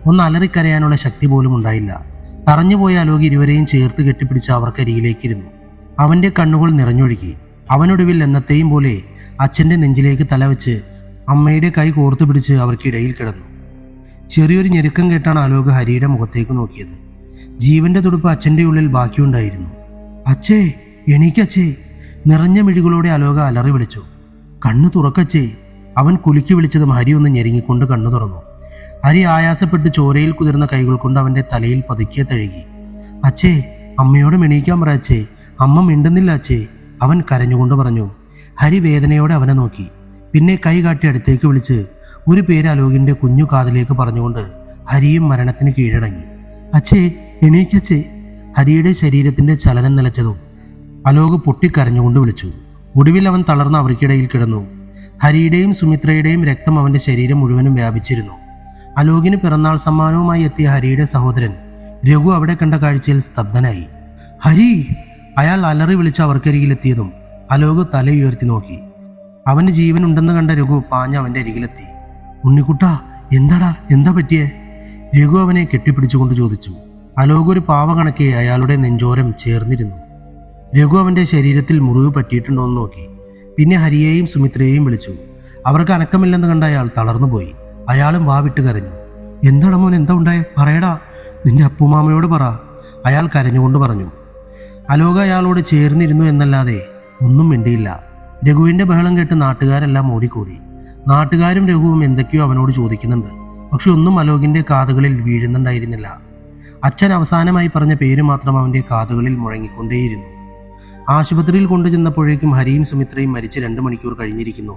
ഒന്ന് അലറിക്കരയാനുള്ള ശക്തി പോലും ഉണ്ടായില്ല. തറഞ്ഞുപോയ അലോക് ഇരുവരെയും ചേർത്ത് കെട്ടിപ്പിടിച്ച് അവർക്കരികിലേക്കിരുന്നു. അവൻ്റെ കണ്ണുകൾ നിറഞ്ഞൊഴുകി. അവനൊടുവിൽ എന്നത്തെയും പോലെ അച്ഛൻ്റെ നെഞ്ചിലേക്ക് തലവെച്ച് അമ്മയുടെ കൈ കോർത്തു പിടിച്ച് അവർക്കിടയിൽ കിടന്നു. ചെറിയൊരു ഞെരുക്കം കേട്ടാണ് അലോക് ഹരിയുടെ മുഖത്തേക്ക് നോക്കിയത്. ജീവന്റെ തുടുപ്പ് അച്ഛൻ്റെ ഉള്ളിൽ ബാക്കിയുണ്ടായിരുന്നു. അച്ഛേ, എണീക്കച്ചേ! നിറഞ്ഞ മിഴികളോടെ അലോക അലറി വിളിച്ചു. കണ്ണു തുറക്കച്ചേ! അവൻ കുലുക്കി വിളിച്ചതും ഹരി ഒന്ന് ഞെരുങ്ങിക്കൊണ്ട് കണ്ണു തുറന്നു. ഹരി ആയാസപ്പെട്ട് ചോരയിൽ കുതിർന്ന കൈകൾ കൊണ്ട് അവൻ്റെ തലയിൽ പതുക്കെ തഴുകി. അച്ഛേ, അമ്മയോട് എണീക്കാൻ പറ അച്ഛേ, അമ്മ മിണ്ടുന്നില്ല അച്ഛേ, അവൻ കരഞ്ഞുകൊണ്ട് പറഞ്ഞു. ഹരി വേദനയോടെ അവനെ നോക്കി. പിന്നെ കൈ കാട്ടി അടുത്തേക്ക് വിളിച്ച് ഒരു പേര് അലോകിന്റെ കുഞ്ഞു കാതിലേക്ക് പറഞ്ഞുകൊണ്ട് ഹരിയും മരണത്തിന് കീഴടങ്ങി. അച്ഛേ, എണീക്കച്ചേ! ഹരിയുടെ ശരീരത്തിന്റെ ചലനം നിലച്ചതും അലോക് പൊട്ടിക്കരഞ്ഞുകൊണ്ട് വിളിച്ചു. ഒടുവിൽ അവൻ തളർന്ന അവർക്കിടയിൽ കിടന്നു. ഹരിയുടെയും സുമിത്രയുടെയും രക്തം അവന്റെ ശരീരം മുഴുവനും വ്യാപിച്ചിരുന്നു. അലോകിന് പിറന്നാൾ സമ്മാനവുമായി എത്തിയ ഹരിയുടെ സഹോദരൻ രഘു അവിടെ കണ്ട കാഴ്ചയിൽ സ്തബ്ധനായി. ഹരി! അയാൾ അലറി വിളിച്ച് അവർക്കരികിലെത്തിയതും അലോക് തലയുയർത്തി നോക്കി. അവന് ജീവനുണ്ടെന്ന് കണ്ട രഘു പാഞ്ഞ അവന്റെ അരികിലെത്തി. ഉണ്ണിക്കുട്ടാ, എന്താ പറ്റിയേ? രഘു അവനെ കെട്ടിപ്പിടിച്ചുകൊണ്ട് ചോദിച്ചു. അലോക് ഒരു പാവ കണക്കെ അയാളുടെ നെഞ്ചോരം ചേർന്നിരുന്നു. രഘു അവന്റെ ശരീരത്തിൽ മുറിവ് പറ്റിയിട്ടുണ്ടോയെന്ന് നോക്കി. പിന്നെ ഹരിയെയും സുമിത്രയെയും വിളിച്ചു. അവർക്ക് അനക്കമില്ലെന്ന് കണ്ട അയാൾ തളർന്നുപോയി. അയാളും വാവിട്ട് കരഞ്ഞു. എന്താണ് മോൻ, എന്താ ഉണ്ടായേ? പറയടാ, നിന്റെ അപ്പുമാമയോട് പറ, അയാൾ കരഞ്ഞുകൊണ്ട് പറഞ്ഞു. അലോക് അയാളോട് ചേർന്നിരുന്നു എന്നല്ലാതെ ഒന്നും മിണ്ടിയില്ല. രഘുവിന്റെ ബഹളം കേട്ട് നാട്ടുകാരെല്ലാം ഓടിക്കൂടി. നാട്ടുകാരും രഘുവും എന്തൊക്കെയോ അവനോട് ചോദിക്കുന്നുണ്ട്. പക്ഷെ ഒന്നും അലോകിന്റെ കാതുകളിൽ വീഴുന്നുണ്ടായിരുന്നില്ല. അച്ഛൻ അവസാനമായി പറഞ്ഞ പേര് മാത്രം അവന്റെ കാതുകളിൽ മുഴങ്ങിക്കൊണ്ടേയിരുന്നു. ആശുപത്രിയിൽ കൊണ്ടുചെന്നപ്പോഴേക്കും ഹരിയും സുമിത്രയും മരിച്ച് 2 മണിക്കൂർ കഴിഞ്ഞിരിക്കുന്നു.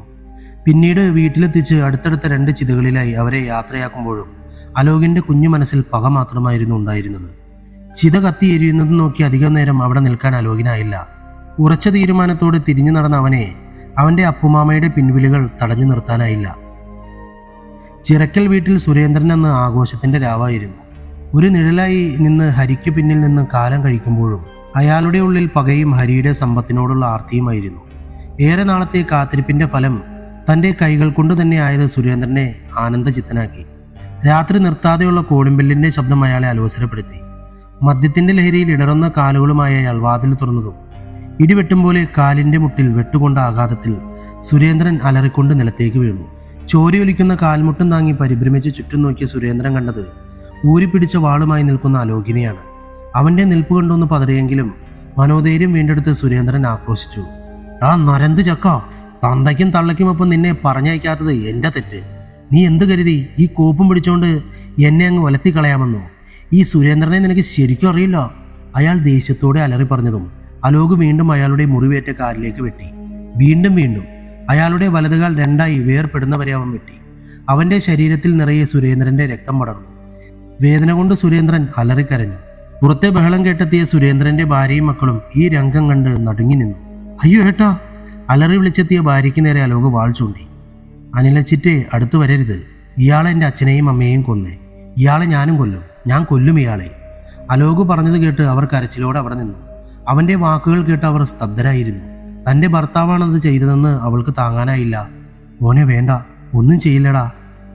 പിന്നീട് വീട്ടിലെത്തിച്ച് അടുത്തടുത്ത 2 ചിതകളിലായി അവരെ യാത്രയാക്കുമ്പോഴും അലോകിന്റെ കുഞ്ഞു മനസ്സിൽ പക മാത്രമായിരുന്നു ഉണ്ടായിരുന്നത്. ചിത കത്തി എരിയുന്നത് നോക്കി അധികം നേരം അവിടെ നിൽക്കാൻ അലോകിനായില്ല. ഉറച്ച തീരുമാനത്തോടെ തിരിഞ്ഞു നടന്ന അവനെ അവന്റെ അപ്പുമാമയുടെ പിൻവിളികൾ തടഞ്ഞു നിർത്താനായില്ല. ചിറക്കൽ വീട്ടിൽ സുരേന്ദ്രൻ എന്ന ആഘോഷത്തിന്റെ രാവായിരുന്നു. ഒരു നിഴലായി നിന്ന് ഹരിക്ക് പിന്നിൽ നിന്ന് കാലം കഴിക്കുമ്പോഴും അയാളുടെ ഉള്ളിൽ പകയും ഹരിയുടെ സമ്പത്തിനോടുള്ള ആർത്തിയുമായിരുന്നു. ഏറെ നാളത്തെ കാത്തിരിപ്പിന്റെ ഫലം തൻ്റെ കൈകൾ കൊണ്ട് തന്നെ ആയത് സുരേന്ദ്രനെ ആനന്ദചിത്തനാക്കി. രാത്രി നിർത്താതെയുള്ള കോളിമ്പെല്ലിന്റെ ശബ്ദം അയാളെ അലോസരപ്പെടുത്തി. മദ്യത്തിന്റെ ലഹരിയിൽ ഇടറുന്ന കാലുകളുമായി അയാൾ വാതിൽ തുറന്നതും ഇടിവെട്ടും പോലെ കാലിന്റെ മുട്ടിൽ വെട്ടുകൊണ്ട ആഘാതത്തിൽ സുരേന്ദ്രൻ അലറിക്കൊണ്ട് നിലത്തേക്ക് വീണു. ചോരയൊലിക്കുന്ന കാൽമുട്ടും താങ്ങി പരിഭ്രമിച്ച് ചുറ്റും നോക്കിയ സുരേന്ദ്രൻ കണ്ടത് ഊരിപ്പിടിച്ച വാളുമായി നിൽക്കുന്ന അലോകിനെയാണ്. അവന്റെ നിൽപ്പ് കണ്ടൊന്ന് പതറിയെങ്കിലും മനോധൈര്യം വീണ്ടെടുത്ത് സുരേന്ദ്രൻ ആക്രോശിച്ചു. ആ നരന്ത് ചക്ക, തന്തയ്ക്കും തള്ളയ്ക്കുമൊപ്പം നിന്നെ പറഞ്ഞയക്കാത്തത് എന്റെ തെറ്റ്. നീ എന്ത് കരുതി ഈ കോപ്പും പിടിച്ചോണ്ട് എന്നെ അങ്ങ് വലത്തിക്കളയാമെന്നോ? ഈ സുരേന്ദ്രനെ നിനക്ക് ശരിക്കും അറിയില്ല, അയാൾ ദേഷ്യത്തോടെ അലറി പറഞ്ഞതും അലോക് വീണ്ടും അയാളുടെ മുറിവേറ്റ കാലിലേക്ക് വെട്ടി. വീണ്ടും അയാളുടെ വലതുകാൽ 2ആയി വേർപെടുന്നവരെ അവൻ വെട്ടി. അവന്റെ ശരീരത്തിൽ നിറയെ സുരേന്ദ്രന്റെ രക്തം പടർന്നു. വേദന കൊണ്ട് സുരേന്ദ്രൻ അലറിക്കരഞ്ഞു. പുറത്തെ ബഹളം കേട്ടെത്തിയ സുരേന്ദ്രന്റെ ഭാര്യയും മക്കളും ഈ രംഗം കണ്ട് നടുങ്ങി നിന്നു. അയ്യോ ഏട്ടാ! അലറി വിളിച്ചെത്തിയ ഭാര്യയ്ക്ക് നേരെ അലോക് വാൾ ചൂണ്ടി. അനിലച്ചിറ്റെ, അടുത്തു വരരുത്. ഇയാളെ എൻ്റെ അച്ഛനെയും അമ്മയെയും കൊന്നേ. ഇയാളെ ഞാനും കൊല്ലും, ഞാൻ കൊല്ലും ഇയാളെ. അലോക് പറഞ്ഞത് കേട്ട് അവർ കരച്ചിലോടെ അവിടെ നിന്നു. അവന്റെ വാക്കുകൾ കേട്ട് അവർ സ്തബ്ധരായിരുന്നു. തൻ്റെ ഭർത്താവാണത് ചെയ്തതെന്ന് അവൾക്ക് താങ്ങാനായില്ല. മോനെ വേണ്ട, ഒന്നും ചെയ്യില്ലടാ.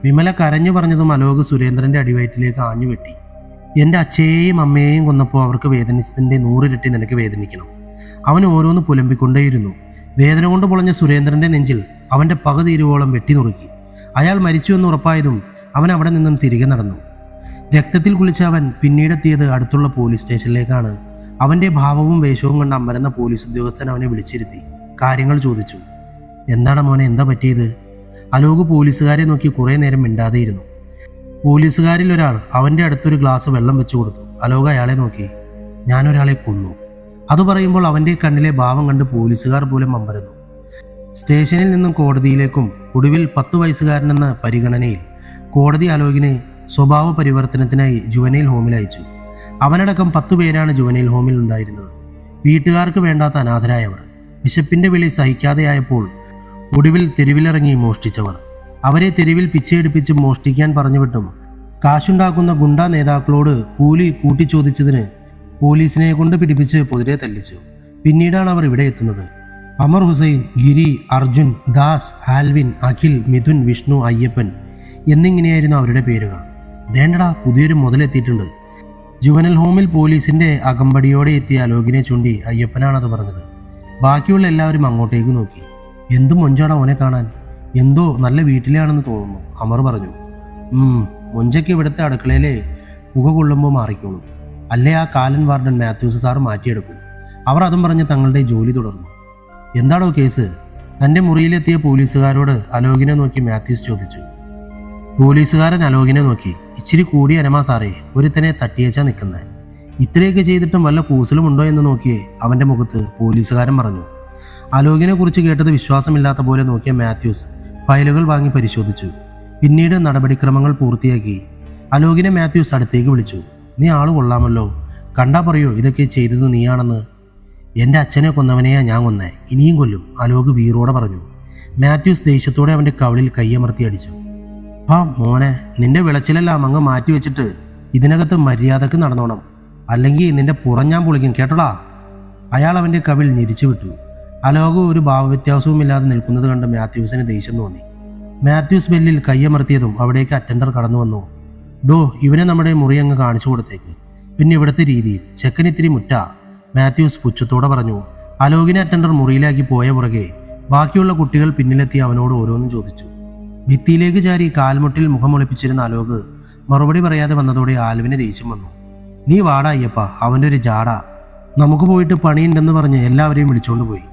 വിമല കരഞ്ഞു പറഞ്ഞതും അലോക് സുരേന്ദ്രന്റെ അടിവയറ്റിലേക്ക് ആഞ്ഞു വെട്ടി. എൻ്റെ അച്ഛയെയും അമ്മയെയും കൊന്നപ്പോൾ അവർക്ക് വേദനിച്ചതിൻ്റെ 100 ഇരട്ടി നിനക്ക് വേദനിക്കണം. അവൻ ഓരോന്ന് പുലമ്പിക്കൊണ്ടേയിരുന്നു. വേദന കൊണ്ട് പൊളഞ്ഞ സുരേന്ദ്രന്റെ നെഞ്ചിൽ അവന്റെ പക തീരുവോളം വെട്ടി നുറുക്കി. അയാൾ മരിച്ചുവെന്ന് ഉറപ്പായതും അവൻ അവിടെ നിന്നും തിരികെ നടന്നു. രക്തത്തിൽ കുളിച്ച അവൻ പിന്നീടെത്തിയത് അടുത്തുള്ള പോലീസ് സ്റ്റേഷനിലേക്കാണ്. അവന്റെ ഭാവവും വേഷവും കണ്ട് അമ്പരന്ന പോലീസ് ഉദ്യോഗസ്ഥൻ അവനെ വിളിച്ചിരുത്തി കാര്യങ്ങൾ ചോദിച്ചു. എന്താണ് മോനെ, എന്താ പറ്റിയത്? അലോക് പോലീസുകാരെ നോക്കി കുറേ നേരം മിണ്ടാതെയിരുന്നു. പോലീസുകാരിൽ ഒരാൾ അവൻ്റെ അടുത്തൊരു ഗ്ലാസ് വെള്ളം വെച്ചു കൊടുത്തു. അലോക് അയാളെ നോക്കി. ഞാനൊരാളെ കൊന്നു. അത് പറയുമ്പോൾ അവൻ്റെ കണ്ണിലെ ഭാവം കണ്ട് പോലീസുകാർ പോലും അമ്പരന്നു. സ്റ്റേഷനിൽ നിന്നും കോടതിയിലേക്കും ഒടുവിൽ 10 വയസ്സുകാരനെന്ന പരിഗണനയിൽ കോടതി അലോകിനെ സ്വഭാവ പരിവർത്തനത്തിനായി ജുവനൈൽ ഹോമിൽ അയച്ചു. അവനടക്കം 10 പേരാണ് ജുവനൈൽ ഹോമിൽ ഉണ്ടായിരുന്നത്. വീട്ടുകാർക്ക് വേണ്ടാത്ത അനാഥരായവർ, വിശപ്പിൻ്റെ വിളി സഹിക്കാതെയായപ്പോൾ ഒടുവിൽ തെരുവിലിറങ്ങി മോഷ്ടിച്ചവർ, അവരെ തെരുവിൽ പിച്ചയെടുപ്പിച്ച് മോഷ്ടിക്കാൻ പറഞ്ഞുവിട്ടും കാശുണ്ടാക്കുന്ന ഗുണ്ടാ നേതാക്കളോട് കൂലി കൂട്ടിച്ചോദിച്ചതിന് പോലീസിനെ കൊണ്ട് പിടിപ്പിച്ച് പൊതിരെ തല്ലിച്ചു. പിന്നീടാണ് അവർ ഇവിടെ എത്തുന്നത്. അമർ ഹുസൈൻ, ഗിരി, അർജുൻ, ദാസ്, ആൽവിൻ, അഖിൽ, മിഥുൻ, വിഷ്ണു, അയ്യപ്പൻ എന്നിങ്ങനെയായിരുന്നു അവരുടെ പേരുകൾ. ദേണ്ടടാ, പുതിയൊരു മുതലെത്തിയിട്ടുണ്ട്. ജുവനൽ ഹോമിൽ പോലീസിന്റെ അകമ്പടിയോടെ എത്തിയ അലോകിനെ ചൂണ്ടി അയ്യപ്പനാണത് പറഞ്ഞത്. ബാക്കിയുള്ള എല്ലാവരും അങ്ങോട്ടേക്ക് നോക്കി. എന്തും മൊഞ്ചാണ് അവനെ കാണാൻ, എന്തോ നല്ല വീട്ടിലാണെന്ന് തോന്നുന്നു, അമർ പറഞ്ഞു. മൊഞ്ചയ്ക്ക് ഇവിടുത്തെ അടുക്കളയിലെ പുക കൊള്ളുമ്പോൾ മാറിക്കോളും, അല്ലേ ആ കാലൻ വാർഡൻ മാത്യൂസ് സാർ മാറ്റിയെടുക്കും. അവർ അതും പറഞ്ഞ് തങ്ങളുടെ ജോലി തുടർന്നു. എന്താണോ കേസ്? തൻ്റെ മുറിയിലെത്തിയ പോലീസുകാരോട് അലോകിനെ നോക്കി മാത്യൂസ് ചോദിച്ചു. പോലീസുകാരൻ അലോകിനെ നോക്കി. ഇച്ചിരി കൂടി അനമാ സാറേ, ഒരുത്തനെ തട്ടിയേച്ചാ നിൽക്കുന്നത്. ഇത്രയൊക്കെ ചെയ്തിട്ടും വല്ല കൂസലും ഉണ്ടോ എന്ന് നോക്കിയേ അവൻ്റെ മുഖത്ത് പോലീസുകാരൻ പറഞ്ഞു. അലോകിനെ കുറിച്ച് കേട്ടത് വിശ്വാസമില്ലാത്ത പോലെ നോക്കിയ മാത്യൂസ് ഫയലുകൾ വാങ്ങി പരിശോധിച്ചു. പിന്നീട് നടപടിക്രമങ്ങൾ പൂർത്തിയാക്കി. അലോകിനെ മാത്യൂസ് അടുത്തേക്ക് വിളിച്ചു. നീ ആള് കൊള്ളാമല്ലോ, കണ്ടാ പറയോ ഇതൊക്കെ ചെയ്തത് നീയാണെന്ന്? എൻ്റെ അച്ഛനെ കൊന്നവനെയാ ഞാൻ കൊന്നേ, ഇനിയും കൊല്ലും, അലോക് വീറോടെ പറഞ്ഞു. മാത്യൂസ് ദേഷ്യത്തോടെ അവൻ്റെ കവിളിൽ കയ്യമർത്തി അടിച്ചു. മോനെ, നിന്റെ വിളച്ചിലെല്ലാം അങ്ങ് മാറ്റി വെച്ചിട്ട് ഇതിനകത്ത് മര്യാദക്ക് നടന്നോണം, അല്ലെങ്കിൽ നിന്റെ പുറം ഞാൻ പൊളിക്കും, കേട്ടോടാ. അയാൾ അവൻ്റെ കവിൾ ഞെരിച്ചു വിട്ടു. അലോക് ഒരു ഭാവവ്യത്യാസവുമില്ലാതെ നിൽക്കുന്നത് കണ്ട് മാത്യൂസിന് ദേഷ്യം തോന്നി. മാത്യൂസ് ബെല്ലിൽ കയ്യമർത്തിയതും അവിടേക്ക് അറ്റൻഡർ കടന്നു വന്നു. ഡോ, ഇവനെ നമ്മുടെ മുറി അങ്ങ് കാണിച്ചു കൊടുത്തേക്ക്. പിന്നെ ഇവിടുത്തെ രീതിയിൽ ചെക്കൻ ഇത്തിരി മുറ്റാ, മാത്യൂസ് പുച്ഛത്തോടെ പറഞ്ഞു. അലോകിനെ അറ്റൻഡർ മുറിയിലാക്കി പോയ പുറകെ ബാക്കിയുള്ള കുട്ടികൾ പിന്നിലെത്തി അവനോട് ഓരോന്നും ചോദിച്ചു. ഭിത്തിയിലേക്ക് ചാരി കാൽമുട്ടിൽ മുഖമൊളിപ്പിച്ചിരുന്ന അലോക് മറുപടി പറയാതെ വന്നതോടെ ആൽവിന് ദേഷ്യം വന്നു. നീ വാടാ അയ്യപ്പ, അവൻ്റെ ഒരു ജാട. നമുക്ക് പോയിട്ട് പണിയുണ്ടെന്ന് പറഞ്ഞ് എല്ലാവരെയും വിളിച്ചുകൊണ്ട് പോയി.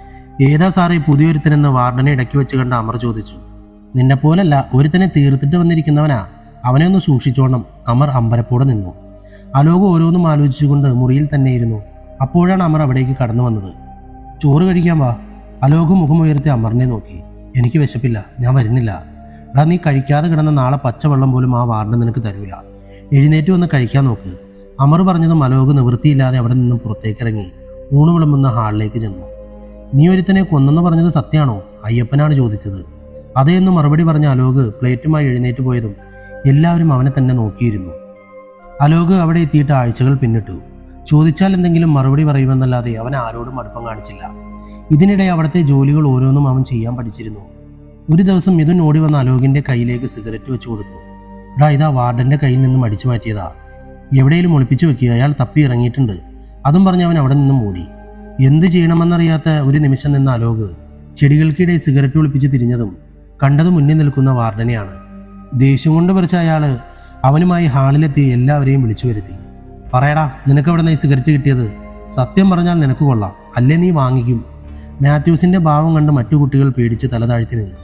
ഏതാ സാറേ പുതിയൊരുത്തനെന്ന് വാർഡനെ ഇടയ്ക്ക് വെച്ച് കണ്ട അമർ ചോദിച്ചു. നിന്നെപ്പോലല്ല, ഒരുത്തനെ തീർത്തിട്ട് വന്നിരിക്കുന്നവനാ, അവനെ ഒന്ന് സൂക്ഷിച്ചോണം, അമർ അമ്പരപ്പോടെ നിന്നു. അലോക് ഓരോന്നും ആലോചിച്ചുകൊണ്ട് മുറിയിൽ തന്നെ ഇരുന്നു. അപ്പോഴാണ് അമർ അവിടേക്ക് കടന്നു വന്നത്. ചോറ് കഴിക്കാൻ വാ. അലോക് മുഖമുയർത്തി അമറിനെ നോക്കി. എനിക്ക് വിശപ്പില്ല, ഞാൻ വരുന്നില്ല. എടാ, നീ കഴിക്കാതെ കിടന്ന നാളെ പച്ചവെള്ളം പോലും ആ വാർഡ് നിനക്ക് തരൂല, എഴുന്നേറ്റ് വന്ന് കഴിക്കാൻ നോക്ക്. അമർ പറഞ്ഞതും അലോക് നിവൃത്തിയില്ലാതെ അവിടെ നിന്നും പുറത്തേക്കിറങ്ങി ഊണ് വിളമ്പുന്ന ഹാളിലേക്ക് ചെന്നു. നീ ഒരുത്തനെ കൊന്നെന്ന് പറഞ്ഞത് സത്യമാണോ? അയ്യപ്പനാണ് ചോദിച്ചത്. അതേന്ന് മറുപടി പറഞ്ഞ അലോക് പ്ലേറ്റുമായി എഴുന്നേറ്റ് പോയതും എല്ലാവരും അവനെ തന്നെ നോക്കിയിരുന്നു. അലോക് അവിടെ എത്തിയിട്ട് ആഴ്ചകൾ പിന്നിട്ടു. ചോദിച്ചാൽ എന്തെങ്കിലും മറുപടി പറയുമെന്നല്ലാതെ അവൻ ആരോടും അടുപ്പം കാണിച്ചില്ല. ഇതിനിടെ അവിടുത്തെ ജോലികൾ ഓരോന്നും അവൻ ചെയ്യാൻ പഠിച്ചിരുന്നു. ഒരു ദിവസം മിഥുൻ ഓടി വന്ന അലോകിന്റെ കയ്യിലേക്ക് സിഗരറ്റ് വെച്ചു കൊടുത്തു. എടാ, ഇതാ വാർഡന്റെ കയ്യിൽ നിന്നും അടിച്ചു മാറ്റിയതാ, എവിടെയും ഒളിപ്പിച്ചു വെക്കുക, അയാൾ തപ്പി ഇറങ്ങിയിട്ടുണ്ട്. അതും പറഞ്ഞ് അവൻ അവിടെ നിന്നും ഓടി. എന്ത് ചെയ്യണമെന്നറിയാത്ത ഒരു നിമിഷം നിന്ന അലോക് ചെടികൾക്കിടെ സിഗരറ്റ് ഒളിപ്പിച്ച് തിരിഞ്ഞതും കണ്ടത് മുന്നിൽ നിൽക്കുന്ന വാർഡനെയാണ്. ദേഷ്യം കൊണ്ട് പറിച്ച അയാള് അവനുമായി ഹാളിലെത്തി എല്ലാവരെയും വിളിച്ചു വരുത്തി. പറയടാ, നിനക്കെവിടെ നിന്ന് ഈ സിഗരറ്റ് കിട്ടിയത്? സത്യം പറഞ്ഞാൽ നിനക്ക് കൊള്ളാം, അല്ലേ നീ വാങ്ങിക്കും. മാത്യൂസിന്റെ ഭാവം കണ്ട് മറ്റു കുട്ടികൾ പേടിച്ച് തലതാഴ്ത്തി നിന്നു.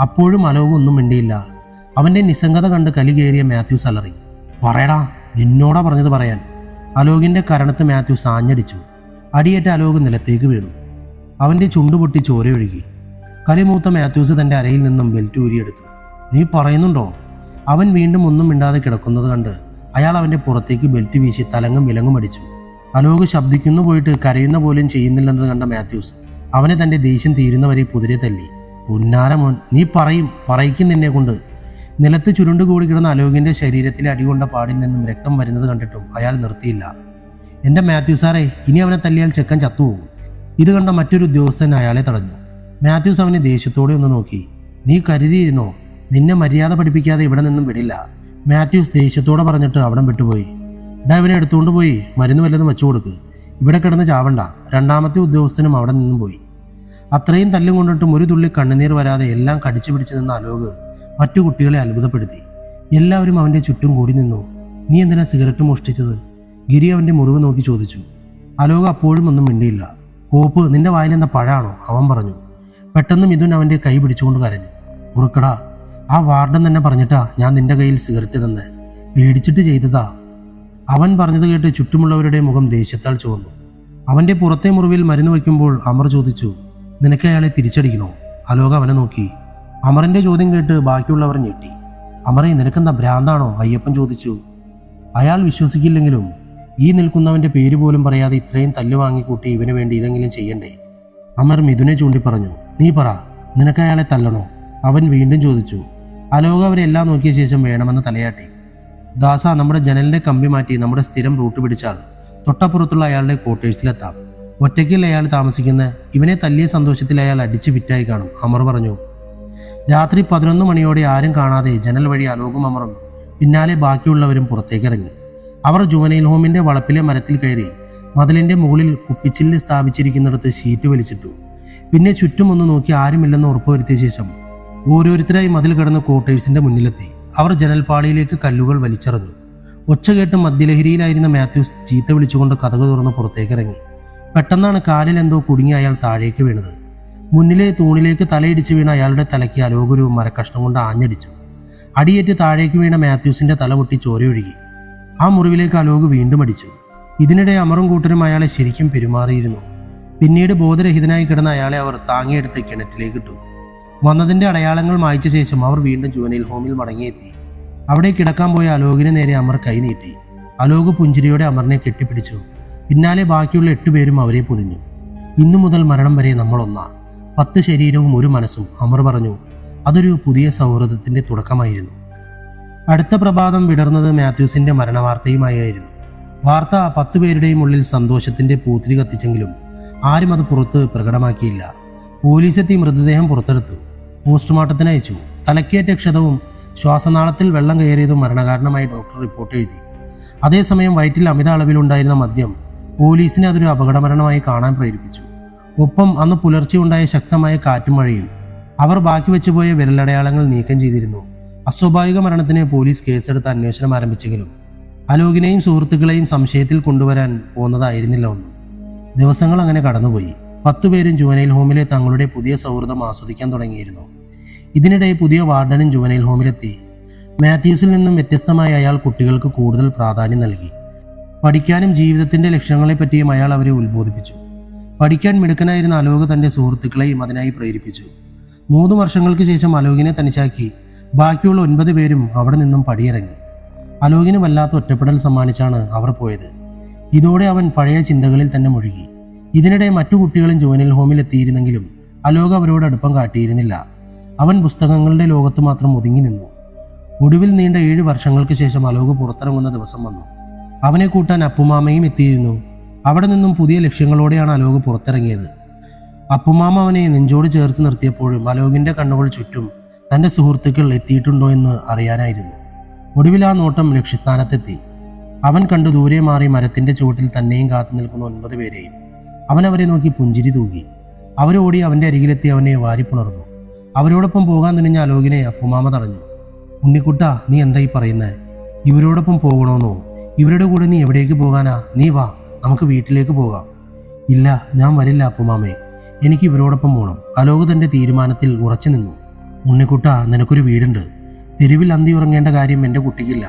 അപ്പോഴും അലോക് ഒന്നും മിണ്ടിയില്ല. അവന്റെ നിസ്സംഗത കണ്ട് കലി കയറിയ മാത്യൂസ് അലറി. പറയടാ, നിന്നോടാ പറഞ്ഞത് പറയാൻ. അലോകിന്റെ കരണത്ത് മാത്യൂസ് ആഞ്ഞടിച്ചു. അടിയേറ്റ അലോക് നിലത്തേക്ക് വീണു. അവന്റെ ചുണ്ടുപൊട്ടി ചോരയൊഴുകി. കലിമൂത്ത മാത്യൂസ് തന്റെ അരയിൽ നിന്നും ബെൽറ്റ് ഊരിയെടുത്തു. നീ പറയുന്നുണ്ടോ? അവൻ വീണ്ടും ഒന്നും മിണ്ടാതെ കിടക്കുന്നത് കണ്ട് അയാൾ അവന്റെ പുറത്തേക്ക് ബെൽറ്റ് വീശി തലങ്ങും വിലങ്ങും അടിച്ചു. അലോക് ശബ്ദിക്കുന്നു പോയിട്ട് കരയുന്ന പോലും ചെയ്യുന്നില്ലെന്നത് കണ്ട മാത്യൂസ് അവനെ തന്റെ ദേഷ്യം തീരുന്നവരെ കുതിരെ തല്ലി. പുന്നാരമോൻ, നീ പറയിക്കും നിന്നെ കൊണ്ട്. നിലത്ത് ചുരുണ്ടുകൂടി കിടന്ന അലോകിന്റെ ശരീരത്തിലെ അടികൊണ്ട പാടിൽ നിന്നും രക്തം വരുന്നത് കണ്ടിട്ടും അയാൾ നിർത്തിയില്ല. എൻ്റെ മാത്യൂസ് സാറേ, ഇനി അവനെ തല്ലിയാൽ ചെക്കൻ ചത്തുപോകും. ഇത് കണ്ട മറ്റൊരു ഉദ്യോഗസ്ഥൻ അയാളെ തടഞ്ഞു. മാത്യൂസ് അവനെ ദേഷ്യത്തോടെ ഒന്ന് നോക്കി. നീ കരുതിയിരുന്നോ? നിന്നെ മര്യാദ പഠിപ്പിക്കാതെ ഇവിടെ നിന്നും വിടില്ല, മാത്യൂസ് ദേഷ്യത്തോടെ പറഞ്ഞിട്ട് അവിടം വിട്ടുപോയി. ഇടാ, ഇവനെ എടുത്തുകൊണ്ട് പോയി മരുന്ന് വല്ലതും വെച്ചു കൊടുക്ക്, ഇവിടെ കിടന്ന് ചാവണ്ട. രണ്ടാമത്തെ ഉദ്യോഗസ്ഥനും അവിടെ നിന്നും പോയി. അത്രയും തല്ലും കൊണ്ടിട്ടും ഒരു തുള്ളി കണ്ണുനീർ വരാതെ എല്ലാം കടിച്ചു പിടിച്ചു നിന്ന അലോക് മറ്റു കുട്ടികളെ അത്ഭുതപ്പെടുത്തി. എല്ലാവരും അവൻ്റെ ചുറ്റും കൂടി നിന്നു. നീ എന്തിനാ സിഗരറ്റ് മോഷ്ടിച്ചത്? ഗിരി അവൻ്റെ മുറിവ് നോക്കി ചോദിച്ചു. അലോക് അപ്പോഴും ഒന്നും മിണ്ടിയില്ല. കോപ്പ്, നിന്റെ വായിലെന്താ പഴാണോ? അവൻ പറഞ്ഞു. പെട്ടെന്ന് മിഥുൻ അവൻ്റെ കൈ പിടിച്ചുകൊണ്ട് കരഞ്ഞു. ഉറുക്കടാ, ആ വാർഡൻ തന്നെ പറഞ്ഞിട്ടാ ഞാൻ നിന്റെ കയ്യിൽ സിഗരറ്റ് തന്നെ, പേടിച്ചിട്ട് ചെയ്തതാ. അവൻ പറഞ്ഞത് കേട്ട് ചുറ്റുമുള്ളവരുടെ മുഖം ദേഷ്യത്താൽ ചുവന്നു. അവന്റെ പുറത്തെ മുറിവിൽ മരുന്ന് വയ്ക്കുമ്പോൾ അമർ ചോദിച്ചു, നിനക്ക് അയാളെ തിരിച്ചടിക്കണോ? അലോക അവനെ നോക്കി. അമറിന്റെ ചോദ്യം കേട്ട് ബാക്കിയുള്ളവർ ഞെട്ടി. അമറെ, നിനക്കെന്താ ഭ്രാന്താണോ? അയ്യപ്പൻ ചോദിച്ചു. അയാൾ വിശ്വസിക്കില്ലെങ്കിലും ഈ നിൽക്കുന്നവന്റെ പേര് പോലും പറയാതെ ഇത്രയും തല്ല് വാങ്ങിക്കൂട്ടി ഇവന് വേണ്ടി ഇതെങ്കിലും ചെയ്യണ്ടേ? അമർ മിഥുനെ ചൂണ്ടി പറഞ്ഞു. നീ പറ, നിനക്ക് അയാളെ തല്ലണോ? അവൻ വീണ്ടും ചോദിച്ചു. അലോക അവരെല്ലാം നോക്കിയ ശേഷം വേണമെന്ന് തലയാട്ടി. ദാസ, നമ്മുടെ ജനലിന്റെ കമ്പി മാറ്റി നമ്മുടെ സ്ഥിരം റൂട്ട് പിടിച്ചാൽ തൊട്ടപ്പുറത്തുള്ള അയാളുടെ ക്വാർട്ടേഴ്സിലെത്താം. ഒറ്റയ്ക്കൽ അയാൾ താമസിക്കുന്ന. ഇവനെ തല്ലിയ സന്തോഷത്തിൽ അയാൾ അടിച്ച് വിറ്റായി കാണും, അമർ പറഞ്ഞു. രാത്രി 11 മണിയോടെ ആരും കാണാതെ ജനൽ വഴി അലോകും അമറും പിന്നാലെ ബാക്കിയുള്ളവരും പുറത്തേക്കിറങ്ങി. അവർ ജുവനൈൽ ഹോമിന്റെ വളപ്പിലെ മരത്തിൽ കയറി മതിലിന്റെ മുകളിൽ കുപ്പിച്ചില്ല് സ്ഥാപിച്ചിരിക്കുന്നിടത്ത് ഷീറ്റ് വലിച്ചിട്ടു. പിന്നെ ചുറ്റും ഒന്ന് നോക്കി ആരുമില്ലെന്ന് ഉറപ്പുവരുത്തിയ ശേഷം ഓരോരുത്തരായി മതിൽ കടന്ന് ക്വാർട്ടേഴ്സിന്റെ മുന്നിലെത്തി. അവർ ജനൽപ്പാളിയിലേക്ക് കല്ലുകൾ വലിച്ചെറിഞ്ഞു. ഒച്ച കേട്ട് മദ്യലഹരിയിലായിരുന്ന മാത്യൂസ് ചീത്ത വിളിച്ചുകൊണ്ട് കതക് തുറന്ന് പുറത്തേക്കിറങ്ങി. പെട്ടെന്നാണ് കാലിൽ എന്തോ കുടുങ്ങി അയാൾ താഴേക്ക് വീണത്. മുന്നിലെ തൂണിലേക്ക് തലയിടിച്ച് വീണ അയാളുടെ തലയ്ക്ക് അലോകൊരു മരക്കഷ്ണം കൊണ്ട് ആഞ്ഞടിച്ചു. അടിയേറ്റ് താഴേക്ക് വീണ മാത്യൂസിന്റെ തല പൊട്ടി ചോരയൊഴുകി. ആ മുറിവിലേക്ക് അലോക് വീണ്ടും അടിച്ചു. ഇതിനിടെ അമറും കൂട്ടരും അയാളെ ശരിക്കും പെരുമാറിയിരുന്നു. പിന്നീട് ബോധരഹിതനായി കിടന്ന അയാളെ അവർ താങ്ങിയെടുത്ത് കിണറ്റിലേക്കിട്ടു. വന്നതിന്റെ അടയാളങ്ങൾ മായ്ച്ച ശേഷം അവർ വീണ്ടും ജുവനൈൽ ഹോമിൽ മടങ്ങിയെത്തി. അവിടെ കിടക്കാൻ പോയ അലോകിന് നേരെ അമർ കൈനീട്ടി. അലോക് പുഞ്ചിരിയോടെ അമറിനെ കെട്ടിപ്പിടിച്ചു. പിന്നാലെ ബാക്കിയുള്ള 8 പേരും അവരെ പൊതിഞ്ഞു. ഇന്നു മുതൽ മരണം വരെ നമ്മൾ ഒന്നാ, 10 ശരീരവും ഒരു മനസ്സും, അമർ പറഞ്ഞു. അതൊരു പുതിയ സൗഹൃദത്തിന്റെ തുടക്കമായിരുന്നു. അടുത്ത പ്രഭാതം വിടർന്നത് മാത്യൂസിന്റെ മരണവാർത്തയുമായിരുന്നു. വാർത്ത 10 പേരുടെയും ഉള്ളിൽ സന്തോഷത്തിന്റെ പൂത്തിരി കത്തിച്ചെങ്കിലും ആരും അത് പുറത്ത് പ്രകടമാക്കിയില്ല. പോലീസെത്തി മൃതദേഹം പുറത്തെടുത്തു. പോസ്റ്റ്മോർട്ടത്തിന് അയച്ചു. തലക്കേറ്റ ക്ഷതവും ശ്വാസനാളത്തിൽ വെള്ളം കയറിയതും മരണകാരണമായി ഡോക്ടർ റിപ്പോർട്ട് എഴുതി. അതേസമയം വയറ്റിൽ അമിത അളവിലുണ്ടായിരുന്ന മദ്യം പോലീസിനെ അതൊരു അപകടമരണമായി കാണാൻ പ്രേരിപ്പിച്ചു. ഒപ്പം അന്ന് പുലർച്ചെ ഉണ്ടായ ശക്തമായ കാറ്റും മഴയും അവർ ബാക്കി വെച്ചുപോയ വിരലടയാളങ്ങൾ നീക്കം ചെയ്തിരുന്നു. അസ്വാഭാവിക മരണത്തിന് പോലീസ് കേസെടുത്ത് അന്വേഷണം ആരംഭിച്ചെങ്കിലും അലോകിനെയും സുഹൃത്തുക്കളെയും സംശയത്തിൽ കൊണ്ടുവരാൻ പോകുന്നതായിരുന്നില്ല ഒന്നും. ദിവസങ്ങൾ അങ്ങനെ കടന്നുപോയി. 10 പേരും ജുവനൈൽ ഹോമിലെ തങ്ങളുടെ പുതിയ സൗഹൃദം ആസ്വദിക്കാൻ തുടങ്ങിയിരുന്നു. ഇതിനിടെ പുതിയ വാർഡനും ജുവനൈൽ ഹോമിലെത്തി. മാത്യൂസിൽ നിന്നും വ്യത്യസ്തമായ അയാൾ കുട്ടികൾക്ക് കൂടുതൽ പ്രാധാന്യം നൽകി. പഠിക്കാനും ജീവിതത്തിന്റെ ലക്ഷ്യങ്ങളെപ്പറ്റിയും അയാൾ അവരെ ഉത്ബോധിപ്പിച്ചു. പഠിക്കാൻ മിടുക്കനായിരുന്ന അലോക് തന്റെ സുഹൃത്തുക്കളെയും അതിനായി പ്രേരിപ്പിച്ചു. 3 വർഷങ്ങൾക്ക് ശേഷം അലോകിനെ തനിച്ചാക്കി ബാക്കിയുള്ള 9 പേരും അവിടെ നിന്നും പടിയിറങ്ങി. അലോകിന് വല്ലാത്ത ഒറ്റപ്പെടൽ സമ്മാനിച്ചാണ് അവർ പോയത്. ഇതോടെ അവൻ പഴയ ചിന്തകളിൽ തന്നെ മുഴുകി. ഇതിനിടെ മറ്റു കുട്ടികളും ജുവനൈൽ ഹോമിൽ എത്തിയിരുന്നെങ്കിലും അലോക് അവരോട് അടുപ്പം കാട്ടിയിരുന്നില്ല. അവൻ പുസ്തകങ്ങളുടെ ലോകത്ത് മാത്രം ഒതുങ്ങി നിന്നു. ഒടുവിൽ നീണ്ട 7 വർഷങ്ങൾക്ക് ശേഷം അലോക് പുറത്തിറങ്ങുന്ന ദിവസം വന്നു. അവനെ കൂട്ടാൻ അപ്പുമാമയും എത്തിയിരുന്നു. അവിടെ നിന്നും പുതിയ ലക്ഷ്യങ്ങളോടെയാണ് അലോക് പുറത്തിറങ്ങിയത്. അപ്പുമാമ അവനെ നെഞ്ചോട് ചേർത്ത് നിർത്തിയപ്പോഴും അലോകിന്റെ കണ്ണുകൾ ചുറ്റും തന്റെ സുഹൃത്തുക്കൾ എത്തിയിട്ടുണ്ടോ എന്ന് അറിയാനായിരുന്നു. ഒടുവിൽ ആ നോട്ടം ലക്ഷ്യസ്ഥാനത്തെത്തി. അവൻ കണ്ടു ദൂരെ മാറി മരത്തിന്റെ ചുവട്ടിൽ തന്നെയും കാത്തു നിൽക്കുന്ന 9 പേരെയും. അവൻ അവരെ നോക്കി പുഞ്ചിരി തൂകി. അവരോടി അവന്റെ അരികിലെത്തി അവനെ വാരിപ്പുണർന്നു. അവരോടൊപ്പം പോകാൻ തുനിഞ്ഞ അലോകിനെ അപ്പുമാമ തടഞ്ഞു. ഉണ്ണിക്കുട്ട, നീ എന്തായി പറയുന്നേ? ഇവരോടൊപ്പം പോകണമെന്നോ? ഇവരുടെ കൂടെ നീ എവിടേക്ക് പോകാനാ? നീ വാ, നമുക്ക് വീട്ടിലേക്ക് പോകാം. ഇല്ല, ഞാൻ വരില്ല അപ്പുമാമേ, എനിക്ക് ഇവരോടൊപ്പം പോകണം. അലോക് തന്റെ തീരുമാനത്തിൽ ഉറച്ചു നിന്നു. ഉണ്ണിക്കുട്ട, നിനക്കൊരു വീടുണ്ട്. തെരുവിൽ അന്തി ഉറങ്ങേണ്ട കാര്യം എൻ്റെ കുട്ടിക്കില്ല.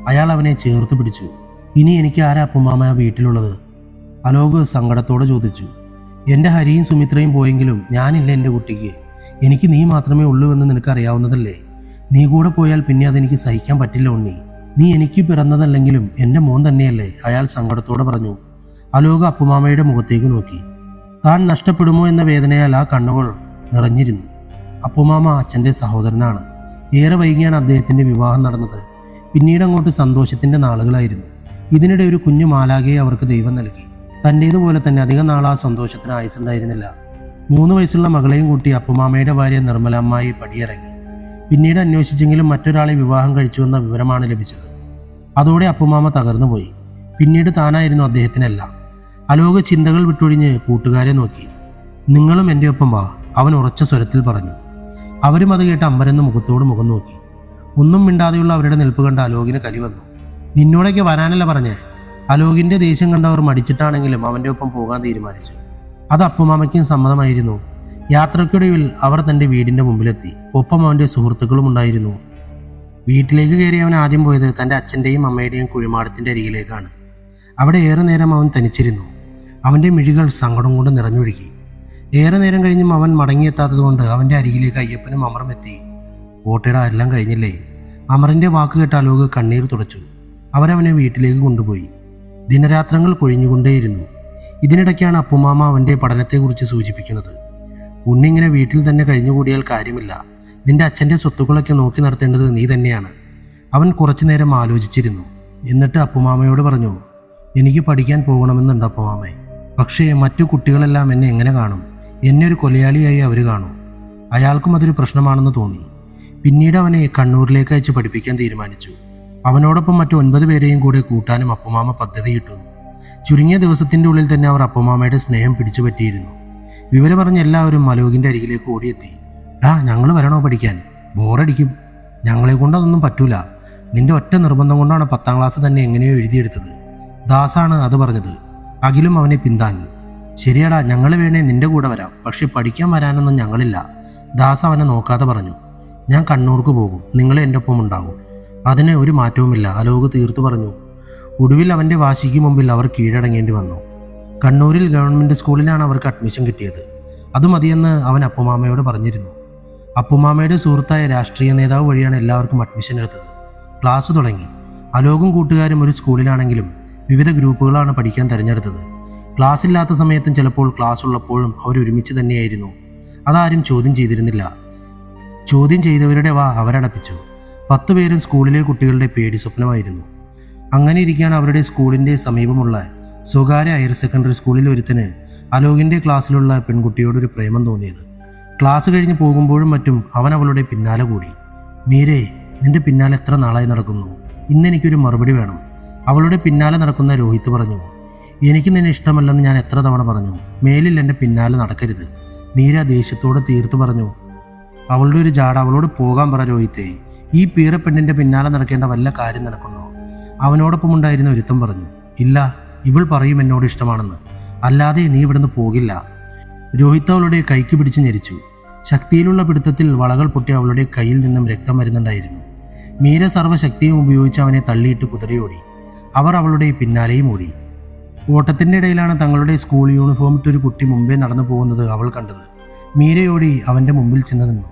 അയാൾ അവനെ ചേർത്ത് പിടിച്ചു. ഇനി എനിക്ക് ആരാ അപ്പുമാമ വീട്ടിലുള്ളത്? അലോക് സങ്കടത്തോടെ ചോദിച്ചു. എൻ്റെ ഹരിയും സുമിത്രയും പോയെങ്കിലും ഞാനില്ല എൻ്റെ കുട്ടിക്ക്. എനിക്ക് നീ മാത്രമേ ഉള്ളൂവെന്ന് നിനക്കറിയാവുന്നതല്ലേ. നീ കൂടെ പോയാൽ പിന്നെ അതെനിക്ക് സഹിക്കാൻ പറ്റില്ല ഉണ്ണി. നീ എനിക്ക് പിറന്നതല്ലെങ്കിലും എൻ്റെ മോൻ തന്നെയല്ലേ, അയാൾ സങ്കടത്തോടെ പറഞ്ഞു. അലോക് അപ്പുമാമയുടെ മുഖത്തേക്ക് നോക്കി. താൻ നഷ്ടപ്പെടുമോ എന്ന വേദനയാൽ ആ കണ്ണുകൾ നിറഞ്ഞിരുന്നു. അപ്പുമാമ അച്ഛൻ്റെ സഹോദരനാണ്. ഏറെ വൈകിയാണ് അദ്ദേഹത്തിൻ്റെ വിവാഹം നടന്നത്. പിന്നീട് അങ്ങോട്ട് സന്തോഷത്തിൻ്റെ നാളുകളായിരുന്നു. ഇതിനിടെ ഒരു കുഞ്ഞു മാലാഖയെ അവർക്ക് ദൈവം നൽകി. തൻ്റേതുപോലെ തന്നെ അധികം നാൾ ആ സന്തോഷത്തിന് ആയുസുണ്ടായിരുന്നില്ല. 3 വയസ്സുള്ള മകളെയും കൂട്ടി അപ്പുമാമയുടെ ഭാര്യ നിർമ്മല അമ്മായി പടിയിറങ്ങി. പിന്നീട് അന്വേഷിച്ചെങ്കിലും മറ്റൊരാളെ വിവാഹം കഴിച്ചുവെന്ന വിവരമാണ് ലഭിച്ചത്. അതോടെ അപ്പുമാമ തകർന്നുപോയി. പിന്നീട് താനായിരുന്നു അദ്ദേഹത്തിനെല്ലാം. അലോക് ചിന്തകൾ വിട്ടൊഴിഞ്ഞ് കൂട്ടുകാരെ നോക്കി. നിങ്ങളും എൻ്റെ ഒപ്പം വാ, അവൻ ഉറച്ച സ്വരത്തിൽ പറഞ്ഞു. അവരും അത് കേട്ട് അമ്പരന്ന് മുഖത്തോട് മുഖം നോക്കി. ഒന്നും മിണ്ടാതെയുള്ള അവരുടെ നിൽപ്പ് കണ്ട അലോകിന് കലി വന്നു. നിന്നോടൊക്കെ വരാനല്ല പറഞ്ഞേ. അലോകിന്റെ ദേഷ്യം കണ്ടവർ മടിച്ചിട്ടാണെങ്കിലും അവൻ്റെ ഒപ്പം പോകാൻ തീരുമാനിച്ചു. അത് അപ്പുമാമയ്ക്കും സമ്മതമായിരുന്നു. യാത്രയ്ക്കൊടുവിൽ അവർ തൻ്റെ വീടിൻ്റെ മുമ്പിലെത്തി. ഒപ്പം അവൻ്റെ സുഹൃത്തുക്കളും ഉണ്ടായിരുന്നു. വീട്ടിലേക്ക് കയറി അവൻ ആദ്യം പോയത് തൻ്റെ അച്ഛൻ്റെയും അമ്മയുടെയും കുഴിമാടത്തിൻ്റെ അരികിലേക്കാണ്. അവിടെ ഏറെ നേരം അവൻ തനിച്ചിരുന്നു. അവൻ്റെ മിഴികൾ സങ്കടം കൊണ്ട് നിറഞ്ഞൊഴുകി. ഏറെ നേരം കഴിഞ്ഞും അവൻ മടങ്ങിയെത്താത്തതുകൊണ്ട് അവൻ്റെ അരികിലേക്ക് അയ്യപ്പനും അമറും എത്തി. ഓട്ടയുടെ എല്ലാം കഴിഞ്ഞില്ലേ? അമറിൻ്റെ വാക്ക് കേട്ട അലോക് കണ്ണീർ തുടച്ചു. അവരവനെ വീട്ടിലേക്ക് കൊണ്ടുപോയി. ദിനരാത്രങ്ങൾ കൊഴിഞ്ഞുകൊണ്ടേയിരുന്നു. ഇതിനിടയ്ക്കാണ് അപ്പുമാമ അവൻ്റെ പഠനത്തെക്കുറിച്ച് സൂചിപ്പിക്കുന്നത്. ഉണ്ണിങ്ങനെ വീട്ടിൽ തന്നെ കഴിഞ്ഞുകൂടിയാൽ കാര്യമില്ല. നിന്റെ അച്ഛൻ്റെ സ്വത്തുക്കളൊക്കെ നോക്കി നടത്തേണ്ടത് നീ തന്നെയാണ്. അവൻ കുറച്ചു നേരം ആലോചിച്ചിരുന്നു. എന്നിട്ട് അപ്പുമാമയോട് പറഞ്ഞു, എനിക്ക് പഠിക്കാൻ പോകണമെന്നുണ്ട് അപ്പുമാമേ. പക്ഷേ മറ്റു കുട്ടികളെല്ലാം എന്നെ എങ്ങനെ കാണും? എന്നെ ഒരു കൊലയാളിയായി അവർ കാണും. അയാൾക്കും അതൊരു പ്രശ്നമാണെന്ന് തോന്നി. പിന്നീട് അവനെ കണ്ണൂരിലേക്ക് അയച്ച് പഠിപ്പിക്കാൻ തീരുമാനിച്ചു. അവനോടൊപ്പം മറ്റു 9 പേരെയും കൂടെ കൂട്ടാനും അപ്പുമാമ പദ്ധതിയിട്ടു. ചുരുങ്ങിയ ദിവസത്തിൻ്റെ ഉള്ളിൽ തന്നെ അവർ അപ്പുമാമയുടെ സ്നേഹം പിടിച്ചുപറ്റിയിരുന്നു. വിവരം പറഞ്ഞ് എല്ലാവരും അലോകിൻ്റെ അരികിലേക്ക് ഓടിയെത്തി. ഞങ്ങൾ വരണോ പഠിക്കാൻ? ബോറടിക്കും. ഞങ്ങളെ കൊണ്ട് അതൊന്നും പറ്റൂല. നിന്റെ ഒറ്റ നിർബന്ധം കൊണ്ടാണ് 10ാം ക്ലാസ് തന്നെ എങ്ങനെയോ എഴുതിയെടുത്തത്. ദാസാണ് അത് പറഞ്ഞത്. അഖിലും അവനെ പിന്താങ്ങി. ശരിയാടാ, ഞങ്ങൾ വേണേ നിന്റെ കൂടെ വരാം. പക്ഷെ പഠിക്കാൻ വരാനൊന്നും ഞങ്ങളില്ല. ദാസ് അവനെ നോക്കാതെ പറഞ്ഞു. ഞാൻ കണ്ണൂർക്ക് പോകും. നിങ്ങൾ എൻ്റെ ഒപ്പം ഉണ്ടാകും. അതിന് ഒരു മാറ്റവുമില്ല, അലോക് തീർത്തു പറഞ്ഞു. ഒടുവിൽ അവൻ്റെ വാശിക്ക് മുമ്പിൽ അവർ കീഴടങ്ങേണ്ടി വന്നു. കണ്ണൂരിൽ ഗവൺമെൻറ് സ്കൂളിലാണ് അവർക്ക് അഡ്മിഷൻ കിട്ടിയത്. അത് മതിയെന്ന് അവൻ അപ്പുമാമയോട് പറഞ്ഞിരുന്നു. അപ്പുമാമയുടെ സുഹൃത്തായ രാഷ്ട്രീയ നേതാവ് വഴിയാണ് എല്ലാവർക്കും അഡ്മിഷൻ എടുത്തത്. ക്ലാസ് തുടങ്ങി. അലോകും കൂട്ടുകാരും ഒരു സ്കൂളിലാണെങ്കിലും വിവിധ ഗ്രൂപ്പുകളാണ് പഠിക്കാൻ തിരഞ്ഞെടുത്തത്. ക്ലാസ് ഇല്ലാത്ത സമയത്തും ചിലപ്പോൾ ക്ലാസ് ഉള്ളപ്പോഴും അവരൊരുമിച്ച് തന്നെയായിരുന്നു. അതാരും ചോദ്യം ചെയ്തിരുന്നില്ല. ചോദ്യം ചെയ്തവരുടെ വാ അവരടപ്പിച്ചു. 10 പേരും സ്കൂളിലെ കുട്ടികളുടെ പേടി സ്വപ്നമായിരുന്നു. അങ്ങനെ ഇരിക്കുകയാണ് അവരുടെ സ്കൂളിൻ്റെ സമീപമുള്ള സ്വകാര്യ ഹയർ സെക്കൻഡറി സ്കൂളിൽ ഒരുത്തന് അലോകിൻ്റെ ക്ലാസ്സിലുള്ള പെൺകുട്ടിയോടൊരു പ്രേമം തോന്നിയത്. ക്ലാസ് കഴിഞ്ഞ് പോകുമ്പോഴും മറ്റും അവൻ അവളുടെ പിന്നാലെ കൂടി. മീരേ, നിന്റെ പിന്നാലെ എത്ര നാളായി നടക്കുന്നു? ഇന്നെനിക്കൊരു മറുപടി വേണം. അവളുടെ പിന്നാലെ നടക്കുന്ന രോഹിത് പറഞ്ഞു. എനിക്ക് നിന്നെ ഇഷ്ടമല്ലെന്ന് ഞാൻ എത്ര തവണ പറഞ്ഞു. മേലിൽ എൻ്റെ പിന്നാലെ നടക്കരുത്. മീര ദേഷ്യത്തോടെ തീർത്തു പറഞ്ഞു. അവളുടെ ഒരു ജാട, അവളോട് പോകാൻ പറ രോഹിത്തെ. ഈ പീറപ്പെണ്ണിൻ്റെ പിന്നാലെ നടക്കേണ്ട വല്ല കാര്യം നടക്കണോ? അവനോടൊപ്പം ഉണ്ടായിരുന്ന ഒരുത്തം പറഞ്ഞു. ഇല്ല, ഇവൾ പറയും എന്നോട് ഇഷ്ടമാണെന്ന്. അല്ലാതെ നീ ഇവിടുന്ന് പോകില്ല. രോഹിത് അവളുടെ കൈക്ക് പിടിച്ച് ഞെരിച്ചു. ശക്തിയിലുള്ള പിടുത്തത്തിൽ വളകൾ പൊട്ടി അവളുടെ കയ്യിൽ നിന്നും രക്തം വരുന്നുണ്ടായിരുന്നു. മീര സർവ്വശക്തിയും ഉപയോഗിച്ച് അവനെ തള്ളിയിട്ട് കുതിരയോടി. അവർ അവളുടെ പിന്നാലെയും ഓടി. ഓട്ടത്തിൻ്റെ ഇടയിലാണ് തങ്ങളുടെ സ്കൂൾ യൂണിഫോം ഇട്ടൊരു കുട്ടി മുമ്പേ നടന്നു പോകുന്നത് അവൾ കണ്ടത്. മീരയോടി അവൻ്റെ മുമ്പിൽ ചെന്ന് നിന്നു.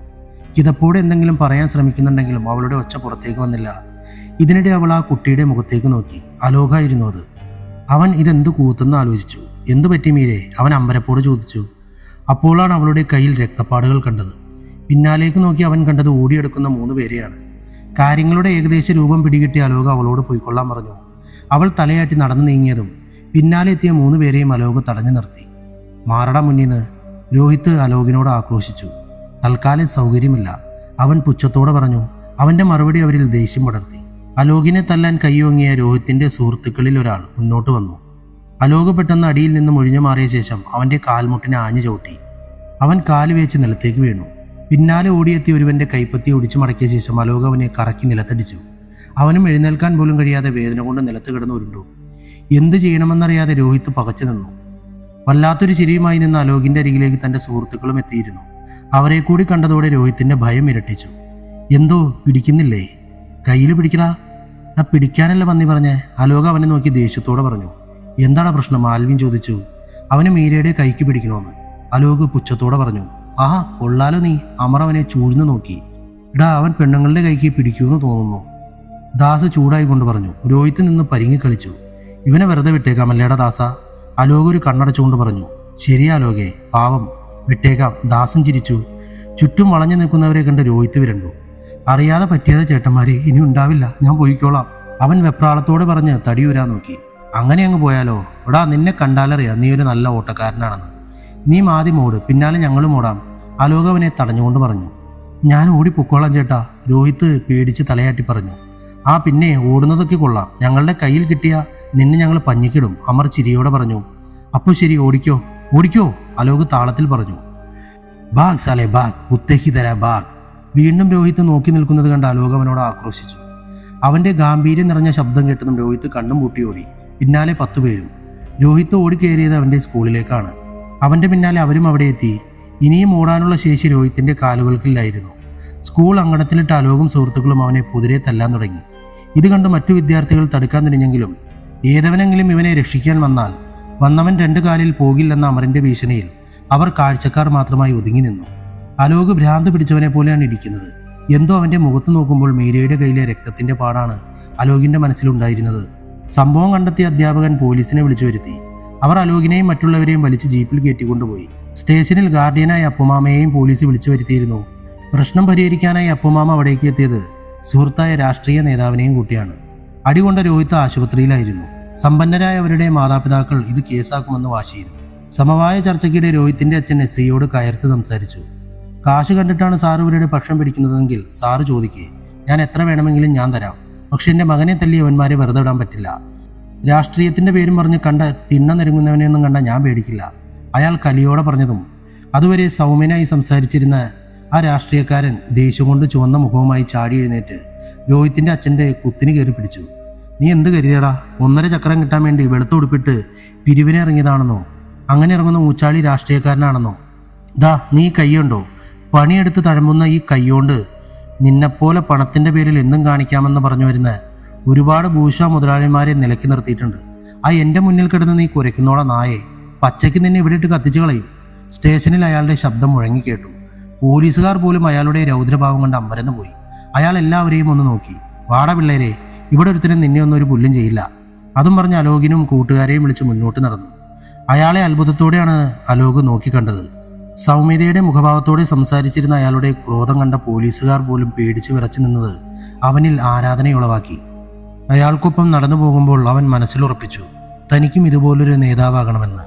കിതപ്പോടെ എന്തെങ്കിലും പറയാൻ ശ്രമിക്കുന്നുണ്ടെങ്കിലും അവളുടെ ഒച്ച പുറത്തേക്ക് വന്നില്ല. ഇതിനിടെ അവൾ ആ കുട്ടിയുടെ മുഖത്തേക്ക് നോക്കി. അലോകായിരുന്നു അത്. അവൻ ഇതെന്ത് കൂത്തെന്ന് ആലോചിച്ചു. എന്തു പറ്റി മീരെ? അവൻ അമ്പരപ്പോട് ചോദിച്ചു. അപ്പോഴാണ് അവളുടെ കയ്യിൽ രക്തപ്പാടുകൾ കണ്ടത്. പിന്നാലേക്ക് നോക്കി അവൻ കണ്ടത് ഓടിയെടുക്കുന്ന 3 പേരെയാണ്. കാര്യങ്ങളുടെ ഏകദേശ രൂപം പിടികിട്ടിയ അലോക അവളോട് പോയിക്കൊള്ളാൻ പറഞ്ഞു. അവൾ തലയാട്ടി നടന്നു നീങ്ങിയതും പിന്നാലെ എത്തിയ 3 പേരെയും അലോക തടഞ്ഞു നിർത്തി. മാറട മുന്നിന്ന്, രോഹിത് അലോകിനോട് ആക്രോശിച്ചു. തൽക്കാലം സൗകര്യമില്ല, അവൻ പുച്ഛത്തോടെ പറഞ്ഞു. അവൻ്റെ മറുപടി അവരിൽ ദേഷ്യം പടർത്തി. അലോകിനെ തല്ലാൻ കൈയോങ്ങിയ രോഹിത്തിൻ്റെ സുഹൃത്തുക്കളിൽ ഒരാൾ മുന്നോട്ട് വന്നു. അലോക് പെട്ടെന്ന് അടിയിൽ നിന്നും ഒഴിഞ്ഞു മാറിയ ശേഷം അവൻ്റെ കാൽമുട്ടിനെ ആഞ്ഞു ചവിട്ടി. അവൻ കാല് വേച്ച് നിലത്തേക്ക് വീണു. പിന്നാലെ ഓടിയെത്തി ഒരുവൻ്റെ കൈപ്പത്തി ഒടിച്ചു മടക്കിയ ശേഷം അലോക് അവനെ കറക്കി നിലത്തടിച്ചു. അവനും എഴുന്നേൽക്കാൻ പോലും കഴിയാതെ വേദന കൊണ്ട് നിലത്ത് കിടന്നു ഉരുണ്ടു. എന്ത് ചെയ്യണമെന്നറിയാതെ രോഹിത് പകച്ചു നിന്നു. വല്ലാത്തൊരു ചിരിയുമായി നിന്ന് അലോകിൻ്റെ അരികിലേക്ക് തൻ്റെ സുഹൃത്തുക്കളും എത്തിയിരുന്നു. അവരെ കൂടി കണ്ടതോടെ രോഹിത്തിൻ്റെ ഭയം ഇരട്ടിച്ചു. എന്തോ പിടിക്കുന്നില്ലേ? കയ്യിൽ പിടിക്കടാ. പിടിക്കാനല്ല പന്നി പറഞ്ഞേ? അലോക് അവനെ നോക്കി ദേഷ്യത്തോടെ പറഞ്ഞു. എന്താണ് പ്രശ്നം? ആൽവിൻ ചോദിച്ചു. അവന് മീരയുടെ കൈക്ക് പിടിക്കണമെന്ന് അലോക് പുച്ഛത്തോടെ പറഞ്ഞു. ആഹാ, കൊള്ളാലോ നീ. അമർ അവനെ ചൂഴ്ന്നു നോക്കി. അവൻ പെണ്ണുങ്ങളുടെ കൈക്ക് പിടിക്കുമെന്ന് തോന്നുന്നു. ദാസ് ചൂടായി കൊണ്ട് പറഞ്ഞു. രോഹിത്ത് നിന്ന് പരിങ്ങിക്കളിച്ചു. ഇവനെ വെറുതെ വിട്ടേക്കാമല്ലേടാ ദാസ? അലോക് ഒരു കണ്ണടച്ചുകൊണ്ട് പറഞ്ഞു. ശരിയാ അലോകെ, പാവം, വിട്ടേക്കാം. ദാസൻ ചിരിച്ചു. ചുറ്റും വളഞ്ഞു നിൽക്കുന്നവരെ കണ്ട് രോഹിത്ത് വിരണ്ടു. അറിയാതെ പറ്റിയത് ചേട്ടന്മാരെ, ഇനി ഉണ്ടാവില്ല, ഞാൻ പോയിക്കോളാം. അവൻ വെപ്രാളത്തോടെ പറഞ്ഞ് തടിയൂരാൻ നോക്കി. അങ്ങനെ അങ്ങ് പോയാലോ? നിന്നെ കണ്ടാലറിയാം നീ ഒരു നല്ല ഓട്ടക്കാരനാണെന്ന്. നീ ആദ്യം ഓട്, പിന്നാലെ ഞങ്ങളും ഓടാം. അലോക് അവനെ തടഞ്ഞുകൊണ്ട് പറഞ്ഞു. ഞാൻ ഓടിപ്പൊക്കോളാം ചേട്ടാ, രോഹിത്ത് പേടിച്ച് തലയാട്ടി പറഞ്ഞു. ആ പിന്നെ ഓടുന്നതൊക്കെ കൊള്ളാം, ഞങ്ങളുടെ കയ്യിൽ കിട്ടിയ നിന്നെ ഞങ്ങൾ പഞ്ഞിക്കിടും, അമർ ചിരിയോടെ പറഞ്ഞു. അപ്പോൾ ശരി, ഓടിക്കോ ഓടിക്കോ, അലോക് താളത്തിൽ പറഞ്ഞു. ബാഗ് സാലേ ബാഗ്, ഉത്തേക്ക് തരാ ബാഗ്. വീണ്ടും രോഹിത്ത് നോക്കി നിൽക്കുന്നത് കണ്ട് അലോക് അവനോട് ആക്രോശിച്ചു. അവൻ്റെ ഗാംഭീര്യം നിറഞ്ഞ ശബ്ദം കേട്ടതും രോഹിത്ത് കണ്ണും പൂട്ടി ഓടി. പിന്നാലെ 10 പേരും. രോഹിത്ത് ഓടിക്കയറിയത് അവൻ്റെ സ്കൂളിലേക്കാണ്. അവൻ്റെ പിന്നാലെ അവരും അവിടെ എത്തി. ഇനിയും ഓടാനുള്ള ശേഷി രോഹിത്തിൻ്റെ കാലുകൾക്കില്ലായിരുന്നു. സ്കൂൾ അങ്കണത്തിലിട്ട് അലോകും സുഹൃത്തുക്കളും അവനെ കുതിരെ തല്ലാൻ തുടങ്ങി. ഇത് കണ്ട് മറ്റു വിദ്യാർത്ഥികൾ തടുക്കാൻ തിരിഞ്ഞെങ്കിലും ഏതവനെങ്കിലും ഇവനെ രക്ഷിക്കാൻ വന്നവൻ 2 കാലിൽ പോകില്ലെന്ന അമറിൻ്റെ ഭീഷണിയിൽ അവർ കാഴ്ചക്കാർ മാത്രമായി ഒതുങ്ങി നിന്നു. അലോക് ഭ്രാന്ത് പിടിച്ചവനെ പോലെയാണ് ഇരിക്കുന്നത്. എന്തോ അവൻ്റെ മുഖത്ത് നോക്കുമ്പോൾ മീരയുടെ കയ്യിലെ രക്തത്തിൻ്റെ പാടാണ് അലോകിൻ്റെ മനസ്സിലുണ്ടായിരുന്നത്. സംഭവം കണ്ടെത്തിയ അധ്യാപകൻ പോലീസിനെ വിളിച്ചു വരുത്തി. അവർ അലോകിനെയും മറ്റുള്ളവരെയും വലിച്ച് ജീപ്പിൽ കയറ്റിക്കൊണ്ടുപോയി. സ്റ്റേഷനിൽ ഗാർഡിയനായ അപ്പുമാമയെയും പോലീസ് വിളിച്ചു വരുത്തിയിരുന്നു. പ്രശ്നം പരിഹരിക്കാനായി അപ്പുമാമ അവിടേക്ക് എത്തിയത് സുഹൃത്തായ രാഷ്ട്രീയ നേതാവിനെയും കൂട്ടിയാണ്. അടികൊണ്ട രോഹിത്ത് ആശുപത്രിയിലായിരുന്നു. സമ്പന്നരായ അവരുടെ മാതാപിതാക്കൾ ഇത് കേസാക്കുമെന്ന് വാശിയിരുന്നു. സമവായ ചർച്ചയ്ക്കിടെ രോഹിത്തിന്റെ അച്ഛൻ എസ്ഐയോട് കയർത്ത് സംസാരിച്ചു. കാശ് കണ്ടിട്ടാണ് സാറ് ഇവരുടെ പക്ഷം പിടിക്കുന്നതെങ്കിൽ സാറ് ചോദിക്കേ, ഞാൻ എത്ര വേണമെങ്കിലും ഞാൻ തരാം. പക്ഷെ എൻ്റെ മകനെ തല്ലി അവന്മാരെ വെറുതെ ഇടാൻ പറ്റില്ല. രാഷ്ട്രീയത്തിൻ്റെ പേരും പറഞ്ഞ് കണ്ട തിണ്ണ നെരുങ്ങുന്നവനെയൊന്നും കണ്ട ഞാൻ പേടിക്കില്ല. അയാൾ കലിയോടെ പറഞ്ഞതും അതുവരെ സൗമ്യനായി സംസാരിച്ചിരുന്ന ആ രാഷ്ട്രീയക്കാരൻ ദേഷ്യം കൊണ്ട് ചുവന്ന മുഖവുമായി ചാടി എഴുന്നേറ്റ് രോഹിത്തിൻ്റെ അച്ഛൻ്റെ കുത്തിന് കയറി പിടിച്ചു. നീ എന്ത് കരുതിയടാ? 1.5 ചക്രം കിട്ടാൻ വേണ്ടി വെളുത്ത് ഉടുപ്പിട്ട് പിരിവിനെ ഇറങ്ങിയതാണെന്നോ? അങ്ങനെ ഇറങ്ങുന്ന ഊച്ചാളി രാഷ്ട്രീയക്കാരനാണെന്നോ? ദാ നീ കൈയുണ്ടോ? പണിയെടുത്ത് തഴമ്പുന്ന ഈ കൈയോണ്ട് നിന്നെപ്പോലെ പണത്തിൻ്റെ പേരിൽ എന്തും കാണിക്കാമെന്ന് പറഞ്ഞു വരുന്ന ഒരുപാട് ഭൂഷ മുതലാളിമാരെ നിലയ്ക്ക് നിർത്തിയിട്ടുണ്ട്. ആ എൻ്റെ മുന്നിൽ കിടന്ന് നീ കുരയ്ക്കുന്നോളെ നായെ, പച്ചയ്ക്ക് നിന്നെ ഇവിടെ ഇട്ട് കത്തിച്ചു കളയും. സ്റ്റേഷനിൽ അയാളുടെ ശബ്ദം മുഴങ്ങിക്കേട്ടു. പോലീസുകാർ പോലും അയാളുടെ രൗദ്രഭാവം കണ്ട് അമ്പരന്ന് പോയി. അയാൾ എല്ലാവരെയും ഒന്ന് നോക്കി. വാട പിള്ളേരെ, ഇവിടെ ഒരുത്തരും നിന്നെ ഒന്നും ഒരു പുല്ലും ചെയ്യില്ല. അതും പറഞ്ഞ് അലോകിനും കൂട്ടുകാരെയും വിളിച്ച് മുന്നോട്ട് നടന്നു. അയാളെ അത്ഭുതത്തോടെയാണ് അലോക് നോക്കിക്കണ്ടത്. സൗമ്യതയുടെ മുഖഭാവത്തോടെ സംസാരിച്ചിരുന്ന അയാളുടെ ക്രോധം കണ്ട പോലീസുകാർ പോലും പേടിച്ചു വിറച്ചു നിന്നത് അവനിൽ ആരാധനയുളവാക്കി. അയാൾക്കൊപ്പം നടന്നു പോകുമ്പോൾ അവൻ മനസ്സിലുറപ്പിച്ചു, തനിക്കും ഇതുപോലൊരു നേതാവാകണമെന്ന്.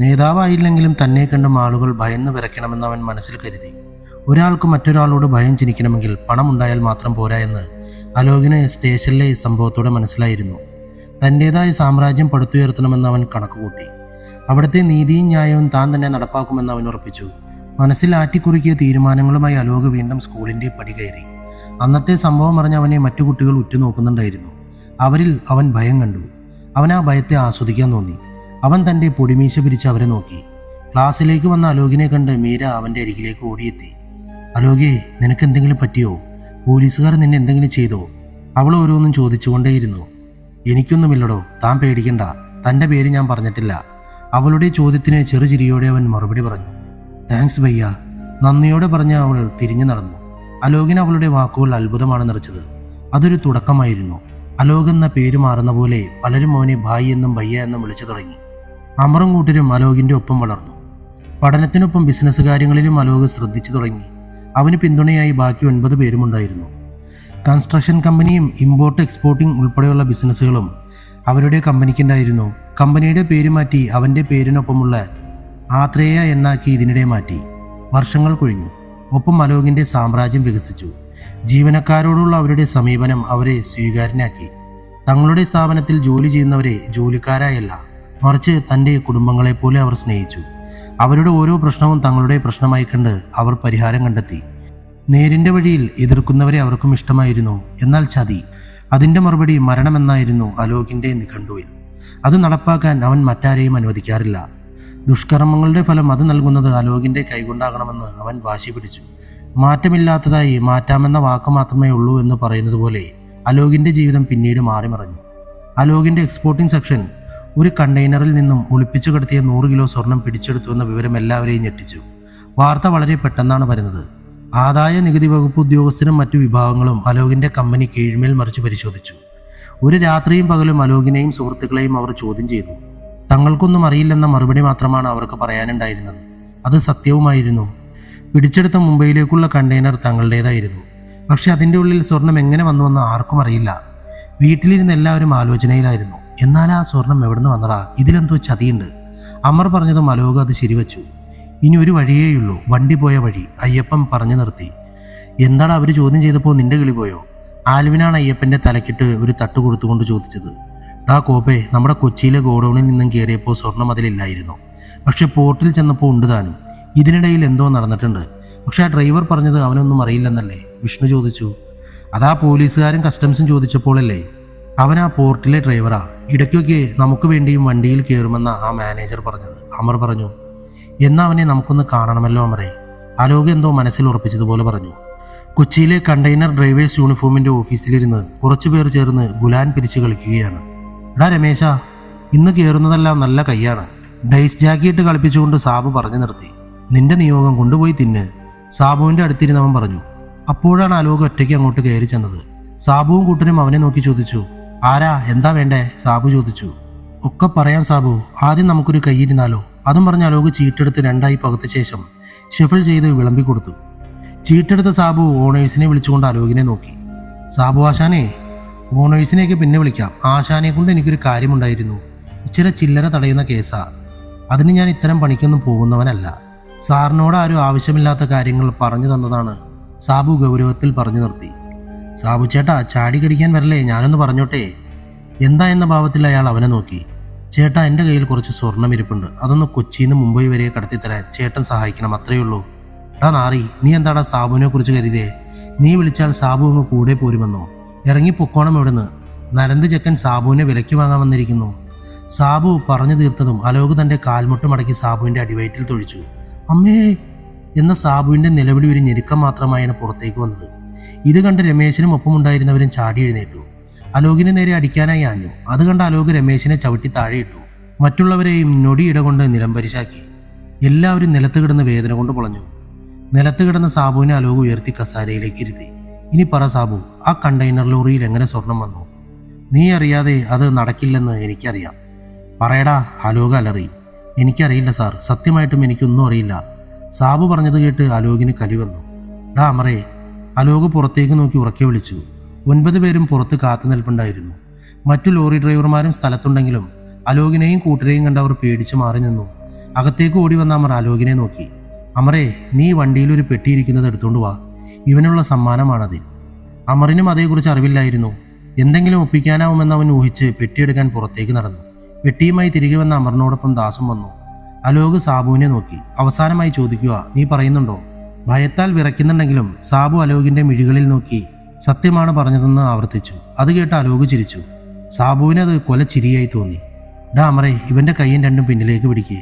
നേതാവായില്ലെങ്കിലും തന്നെ കണ്ടും ആളുകൾ ഭയന്ന് വിറയ്ക്കണമെന്ന് അവൻ മനസ്സിൽ കരുതി. ഒരാൾക്ക് മറ്റൊരാളോട് ഭയം ജനിക്കണമെങ്കിൽ പണമുണ്ടായാൽ മാത്രം പോരാ എന്ന് അലോകിന് സ്റ്റേഷനിലെ സംഭവത്തോടെ മനസ്സിലായിരുന്നു. തൻ്റേതായ സാമ്രാജ്യം പടുത്തുയർത്തണമെന്ന് അവൻ കണക്കുകൂട്ടി. അവിടുത്തെ നീതിയും ന്യായവും താൻ തന്നെ നടപ്പാക്കുമെന്ന് അവൻ ഉറപ്പിച്ചു. മനസ്സിൽ ആറ്റിക്കുറുക്കിയ തീരുമാനങ്ങളുമായി അലോക് വീണ്ടും സ്കൂളിൻ്റെ പടി കയറി. അന്നത്തെ സംഭവം അറിഞ്ഞ് അവനെ മറ്റു കുട്ടികൾ ഉറ്റുനോക്കുന്നുണ്ടായിരുന്നു. അവരിൽ അവൻ ഭയം കണ്ടു. അവൻ ആ ഭയത്തെ ആസ്വദിക്കാൻ തോന്നി. അവൻ തൻ്റെ പൊടിമീശ പിരിച്ച് അവരെ നോക്കി. ക്ലാസ്സിലേക്ക് വന്ന അലോകിനെ കണ്ട് മീര അവൻ്റെ അരികിലേക്ക് ഓടിയെത്തി. അലോകേ, നിനക്ക് എന്തെങ്കിലും പറ്റിയോ? പോലീസുകാർ നിന്നെ എന്തെങ്കിലും ചെയ്തോ? അവൾ ഓരോന്നും ചോദിച്ചുകൊണ്ടേയിരുന്നു. എനിക്കൊന്നുമില്ലടോ, താൻ പേടിക്കണ്ട, തൻ്റെ പേര് ഞാൻ പറഞ്ഞിട്ടില്ല. അവളുടെ ചോദ്യത്തിന് ചെറുചിരിയോടെ അവൻ മറുപടി പറഞ്ഞു. താങ്ക്സ് ഭയ്യ, നന്ദിയോടെ പറഞ്ഞ് അവൾ തിരിഞ്ഞു നടന്നു. അലോകിന് അവളുടെ വാക്കുകൾ അത്ഭുതമാണ് നിറച്ചത്. അതൊരു തുടക്കമായിരുന്നു. അലോക് എന്ന പേര് മാറുന്ന പോലെ പലരും അവനെ ഭായി എന്നും ഭയ്യ എന്നും വിളിച്ചു തുടങ്ങി. അമറും കൂട്ടരും അലോകിൻ്റെ ഒപ്പം വളർന്നു. പഠനത്തിനൊപ്പം ബിസിനസ് കാര്യങ്ങളിലും അലോക് ശ്രദ്ധിച്ചു തുടങ്ങി. അവന് പിന്തുണയായി ബാക്കി 9 പേരുമുണ്ടായിരുന്നു. കൺസ്ട്രക്ഷൻ കമ്പനിയും ഇമ്പോർട്ട് എക്സ്പോർട്ടിംഗ് ഉൾപ്പെടെയുള്ള ബിസിനസ്സുകളും അവരുടെ കമ്പനിക്കുണ്ടായിരുന്നു. കമ്പനിയുടെ പേര് മാറ്റി അവൻ്റെ പേരിനൊപ്പമുള്ള ആത്രേയ എന്നാക്കി ഇതിനിടെ മാറ്റി. വർഷങ്ങൾ കൊഴിഞ്ഞു. ഒപ്പം അലോകിൻ്റെ സാമ്രാജ്യം വികസിച്ചു. ജീവനക്കാരോടുള്ള അവരുടെ സമീപനം അവരെ സ്വീകാര്യനാക്കി. തങ്ങളുടെ സ്ഥാപനത്തിൽ ജോലി ചെയ്യുന്നവരെ ജോലിക്കാരായല്ല, മറിച്ച് തൻ്റെ കുടുംബങ്ങളെപ്പോലെ അവർ സ്നേഹിച്ചു. അവരുടെ ഓരോ പ്രശ്നവും തങ്ങളുടെ പ്രശ്നമായി കണ്ട് അവർ പരിഹാരം കണ്ടെത്തി. നേരിൻ്റെ വഴിയിൽ എതിർക്കുന്നവരെ അവർക്കും ഇഷ്ടമായിരുന്നു. എന്നാൽ ചതി, അതിൻ്റെ മറുപടി മരണമെന്നായിരുന്നു അലോകിൻ്റെ നിഘണ്ടുവിൽ. അത് നടപ്പാക്കാൻ അവൻ മറ്റാരെയും അനുവദിക്കാറില്ല. ദുഷ്കർമ്മങ്ങളുടെ ഫലം അത് നൽകുന്നത് അലോകിൻ്റെ കൈകൊണ്ടാകണമെന്ന് അവൻ വാശി പിടിച്ചു. മാറ്റമില്ലാത്തതായി മാറ്റാമെന്ന വാക്ക് മാത്രമേ ഉള്ളൂ എന്ന് പറയുന്നത് പോലെ അലോകിൻ്റെ ജീവിതം പിന്നീട് മാറിമറഞ്ഞു. അലോകിൻ്റെ എക്സ്പോർട്ടിംഗ് സെക്ഷൻ ഒരു കണ്ടെയ്നറിൽ നിന്നും ഒളിപ്പിച്ചു കടത്തിയ 100 കിലോ സ്വർണം പിടിച്ചെടുത്തുവെന്ന വിവരം എല്ലാവരെയും ഞെട്ടിച്ചു. വാർത്ത വളരെ പെട്ടെന്നാണ് വരുന്നത്. ആദായ നികുതി വകുപ്പ് ഉദ്യോഗസ്ഥരും മറ്റു വിഭാഗങ്ങളും അലോകിൻ്റെ കമ്പനി കീഴ്മേൽ മറിച്ച് പരിശോധിച്ചു. ഒരു രാത്രിയും പകലും അലോകിനെയും സുഹൃത്തുക്കളെയും അവർ ചോദ്യം ചെയ്തു. തങ്ങൾക്കൊന്നും അറിയില്ലെന്ന മറുപടി മാത്രമാണ് അവർക്ക് പറയാനുണ്ടായിരുന്നത്. അത് സത്യവുമായിരുന്നു. പിടിച്ചെടുത്ത മുംബൈയിലേക്കുള്ള കണ്ടെയ്നർ തങ്ങളുടേതായിരുന്നു. പക്ഷെ അതിൻ്റെ ഉള്ളിൽ സ്വർണം എങ്ങനെ വന്നുവെന്ന് ആർക്കും അറിയില്ല. വീട്ടിലിരുന്ന് എല്ലാവരും ആലോചനയിലായിരുന്നു. എന്നാൽ ആ സ്വർണം എവിടുന്ന് വന്നടാ? ഇതിലെന്തോ ചതിയുണ്ട്. അമർ പറഞ്ഞതും അലോക് അത് ശരിവച്ചു. ഇനി ഒരു വഴിയേയുള്ളൂ, വണ്ടി പോയ വഴി, അയ്യപ്പൻ പറഞ്ഞു നിർത്തി. എന്താണ് അവർ ചോദ്യം ചെയ്തപ്പോൾ നിന്റെ കിളി പോയോ? ആൽവിനാണ് അയ്യപ്പൻ്റെ തലക്കിട്ട് ഒരു തട്ട് കൊടുത്തുകൊണ്ട് ചോദിച്ചത്. ഡാ കോപ്പേ, നമ്മുടെ കൊച്ചിയിലെ ഗോഡൌണിൽ നിന്നും കയറിയപ്പോൾ സ്വർണം അതിലില്ലായിരുന്നു. പക്ഷെ പോർട്ടിൽ ചെന്നപ്പോൾ ഉണ്ട് താനും. ഇതിനിടയിൽ എന്തോ നടന്നിട്ടുണ്ട്. പക്ഷെ ആ ഡ്രൈവർ പറഞ്ഞത് അവനൊന്നും അറിയില്ലെന്നല്ലേ വിഷ്ണു ചോദിച്ചു. അതാ പോലീസുകാരും കസ്റ്റംസും ചോദിച്ചപ്പോഴല്ലേ? അവൻ ആ പോർട്ടിലെ ഡ്രൈവറാ. ഇടയ്ക്കൊക്കെ നമുക്ക് വേണ്ടിയും വണ്ടിയിൽ കയറുമെന്ന ആ മാനേജർ പറഞ്ഞത്, അമർ പറഞ്ഞു. എന്നാ അവനെ നമുക്കൊന്ന് കാണണമല്ലോ അമറേ. അലോക് എന്തോ മനസ്സിൽ ഉറപ്പിച്ചതുപോലെ പറഞ്ഞു. കൊച്ചിയിലെ കണ്ടെയ്നർ ഡ്രൈവേഴ്സ് യൂണിഫോമിന്റെ ഓഫീസിലിരുന്ന് കുറച്ചുപേർ ചേർന്ന് ഗുലാൻ പിരിച്ചു കളിക്കുകയാണ്. എടാ രമേശ, ഇന്ന് കയറുന്നതെല്ലാം നല്ല കൈയാണ്. ഡൈസ് ജാക്കിയിട്ട് കളിപ്പിച്ചുകൊണ്ട് സാബു പറഞ്ഞു നിർത്തി. നിന്റെ നിയോഗം കൊണ്ടുപോയി തിന്ന്, സാബുവിന്റെ അടുത്തിരുന്നവൻ പറഞ്ഞു. അപ്പോഴാണ് അലോക് ഒറ്റയ്ക്ക് അങ്ങോട്ട് കയറി ചെന്നത്. സാബുവും കൂട്ടരും അവനെ നോക്കി ചോദിച്ചു. ആരാ, എന്താ വേണ്ടേ? സാബു ചോദിച്ചു. ഒക്കെ പറയാം സാബു, ആദ്യം നമുക്കൊരു കൈയിരുന്നാലോ? അതും പറഞ്ഞ് അലോക് ചീട്ടെടുത്ത് രണ്ടായി പകുത്ത ശേഷം ഷഫിൾ ചെയ്ത് വിളമ്പി കൊടുത്തു. ചീട്ടെടുത്ത സാബു ഓണേഴ്സിനെ വിളിച്ചുകൊണ്ട് അലോകിനെ നോക്കി. സാബു ആശാനെ, ഓണേഴ്സിനെയൊക്കെ പിന്നെ വിളിക്കാം. ആശാനെ കൊണ്ട് എനിക്കൊരു കാര്യമുണ്ടായിരുന്നു. ഇച്ചിരി ചില്ലറ തടയുന്ന കേസാ. അതിന് ഞാൻ ഇത്തരം പണിക്കൊന്നും പോകുന്നവനല്ല. സാറിനോട് ആരും ആവശ്യമില്ലാത്ത കാര്യങ്ങൾ പറഞ്ഞു തന്നതാണ്. സാബു ഗൗരവത്തിൽ പറഞ്ഞു നിർത്തി. സാബു ചേട്ടാ, ചാടി കടിക്കാൻ വരല്ലേ, ഞാനൊന്ന് പറഞ്ഞോട്ടെ? എന്താ എന്ന ഭാവത്തിൽ അയാൾ അവനെ നോക്കി. ചേട്ടാ, എൻ്റെ കയ്യിൽ കുറച്ച് സ്വർണം ഇരിപ്പുണ്ട്. അതൊന്ന് കൊച്ചിയിൽ നിന്ന് മുംബൈ വരെ കടത്തിത്തരാൻ ചേട്ടൻ സഹായിക്കണം, അത്രയേ ഉള്ളൂ. നാറി, നീ എന്താടാ സാബുവിനെ കുറിച്ച് കരുതിയേ? നീ വിളിച്ചാൽ സാബു അങ്ങ് കൂടെ പോരുമെന്നോ? ഇറങ്ങി പൊക്കോണം ഇവിടുന്ന്. നരന്ത് ചെക്കൻ സാബുവിനെ വിലയ്ക്ക് വാങ്ങാൻ വന്നിരിക്കുന്നു. സാബു പറഞ്ഞു തീർത്തതും അലോക് തൻ്റെ കാൽമുട്ട് മടക്കി സാബുവിൻ്റെ അടിവയറ്റിൽ തൊഴിച്ചു. അമ്മേ എന്ന സാബുവിൻ്റെ നിലവിളി ഒരു ഞെരുക്കം മാത്രമായാണ് പുറത്തേക്ക് വന്നത്. ഇത് കണ്ട് രമേശിനും ഒപ്പമുണ്ടായിരുന്നവരും ചാടി എഴുന്നേറ്റു. അലോകിന് നേരെ അടിക്കാനായി ആഞ്ഞു. അത് കണ്ട് അലോക് രമേശിനെ ചവിട്ടി താഴെയിട്ടു. മറ്റുള്ളവരെയും നൊടിയിട കൊണ്ട് നിലംപരിശാക്കി. എല്ലാവരും നിലത്ത് കിടന്ന് വേദന കൊണ്ട് പൊളഞ്ഞു. നിലത്ത് കിടന്ന സാബുവിനെ അലോക് ഉയർത്തി കസാരയിലേക്ക് ഇരുത്തി. ഇനി പറ സാബു, ആ കണ്ടെയ്നർ ലോറിയിൽ എങ്ങനെ സ്വർണം വന്നു? നീ അറിയാതെ അത് നടക്കില്ലെന്ന് എനിക്കറിയാം. പറയടാ, അലോക് അലറി. എനിക്കറിയില്ല സാർ, സത്യമായിട്ടും എനിക്കൊന്നും അറിയില്ല. സാബു പറഞ്ഞത് കേട്ട് അലോകിന് കലി വന്നു. ഡാ അമറേ, അലോക് പുറത്തേക്ക് നോക്കി ഉറക്കെ വിളിച്ചു. 9 പേരും പുറത്ത് കാത്തു നിൽപ്പുണ്ടായിരുന്നു. മറ്റു ലോറി ഡ്രൈവർമാരും സ്ഥലത്തുണ്ടെങ്കിലും അലോകിനെയും കൂട്ടരെയും കണ്ട് അവർ പേടിച്ച് മാറി നിന്നു. അകത്തേക്ക് ഓടി വന്ന അമർ അലോകിനെ നോക്കി. അമറേ, നീ വണ്ടിയിൽ ഒരു പെട്ടിയിരിക്കുന്നത് എടുത്തുകൊണ്ട് വാ. ഇവനുള്ള സമ്മാനമാണത്. അമറിനും അതേക്കുറിച്ച് അറിവില്ലായിരുന്നു. എന്തെങ്കിലും ഒപ്പിക്കാനാവുമെന്ന് അവൻ ഊഹിച്ച് പെട്ടിയെടുക്കാൻ പുറത്തേക്ക് നടന്നു. പെട്ടിയുമായി തിരികെ വന്ന അമറിനോടൊപ്പം ദാസും വന്നു. അലോക് സാബുവിനെ നോക്കി. അവസാനമായി ചോദിക്കുക, നീ പറയുന്നുണ്ടോ? ഭയത്താൽ വിറയ്ക്കുന്നുണ്ടെങ്കിലും സാബു അലോകിന്റെ മിഴികളിൽ നോക്കി സത്യമാണ് പറഞ്ഞതെന്ന് ആവർത്തിച്ചു. അത് കേട്ട് അലോക് ചിരിച്ചു. സാബുവിന് അത് കൊല ചിരിയായി തോന്നി. ഡാ അമറേ, ഇവന്റെ കൈയും രണ്ടും പിന്നിലേക്ക് പിടിക്കേ.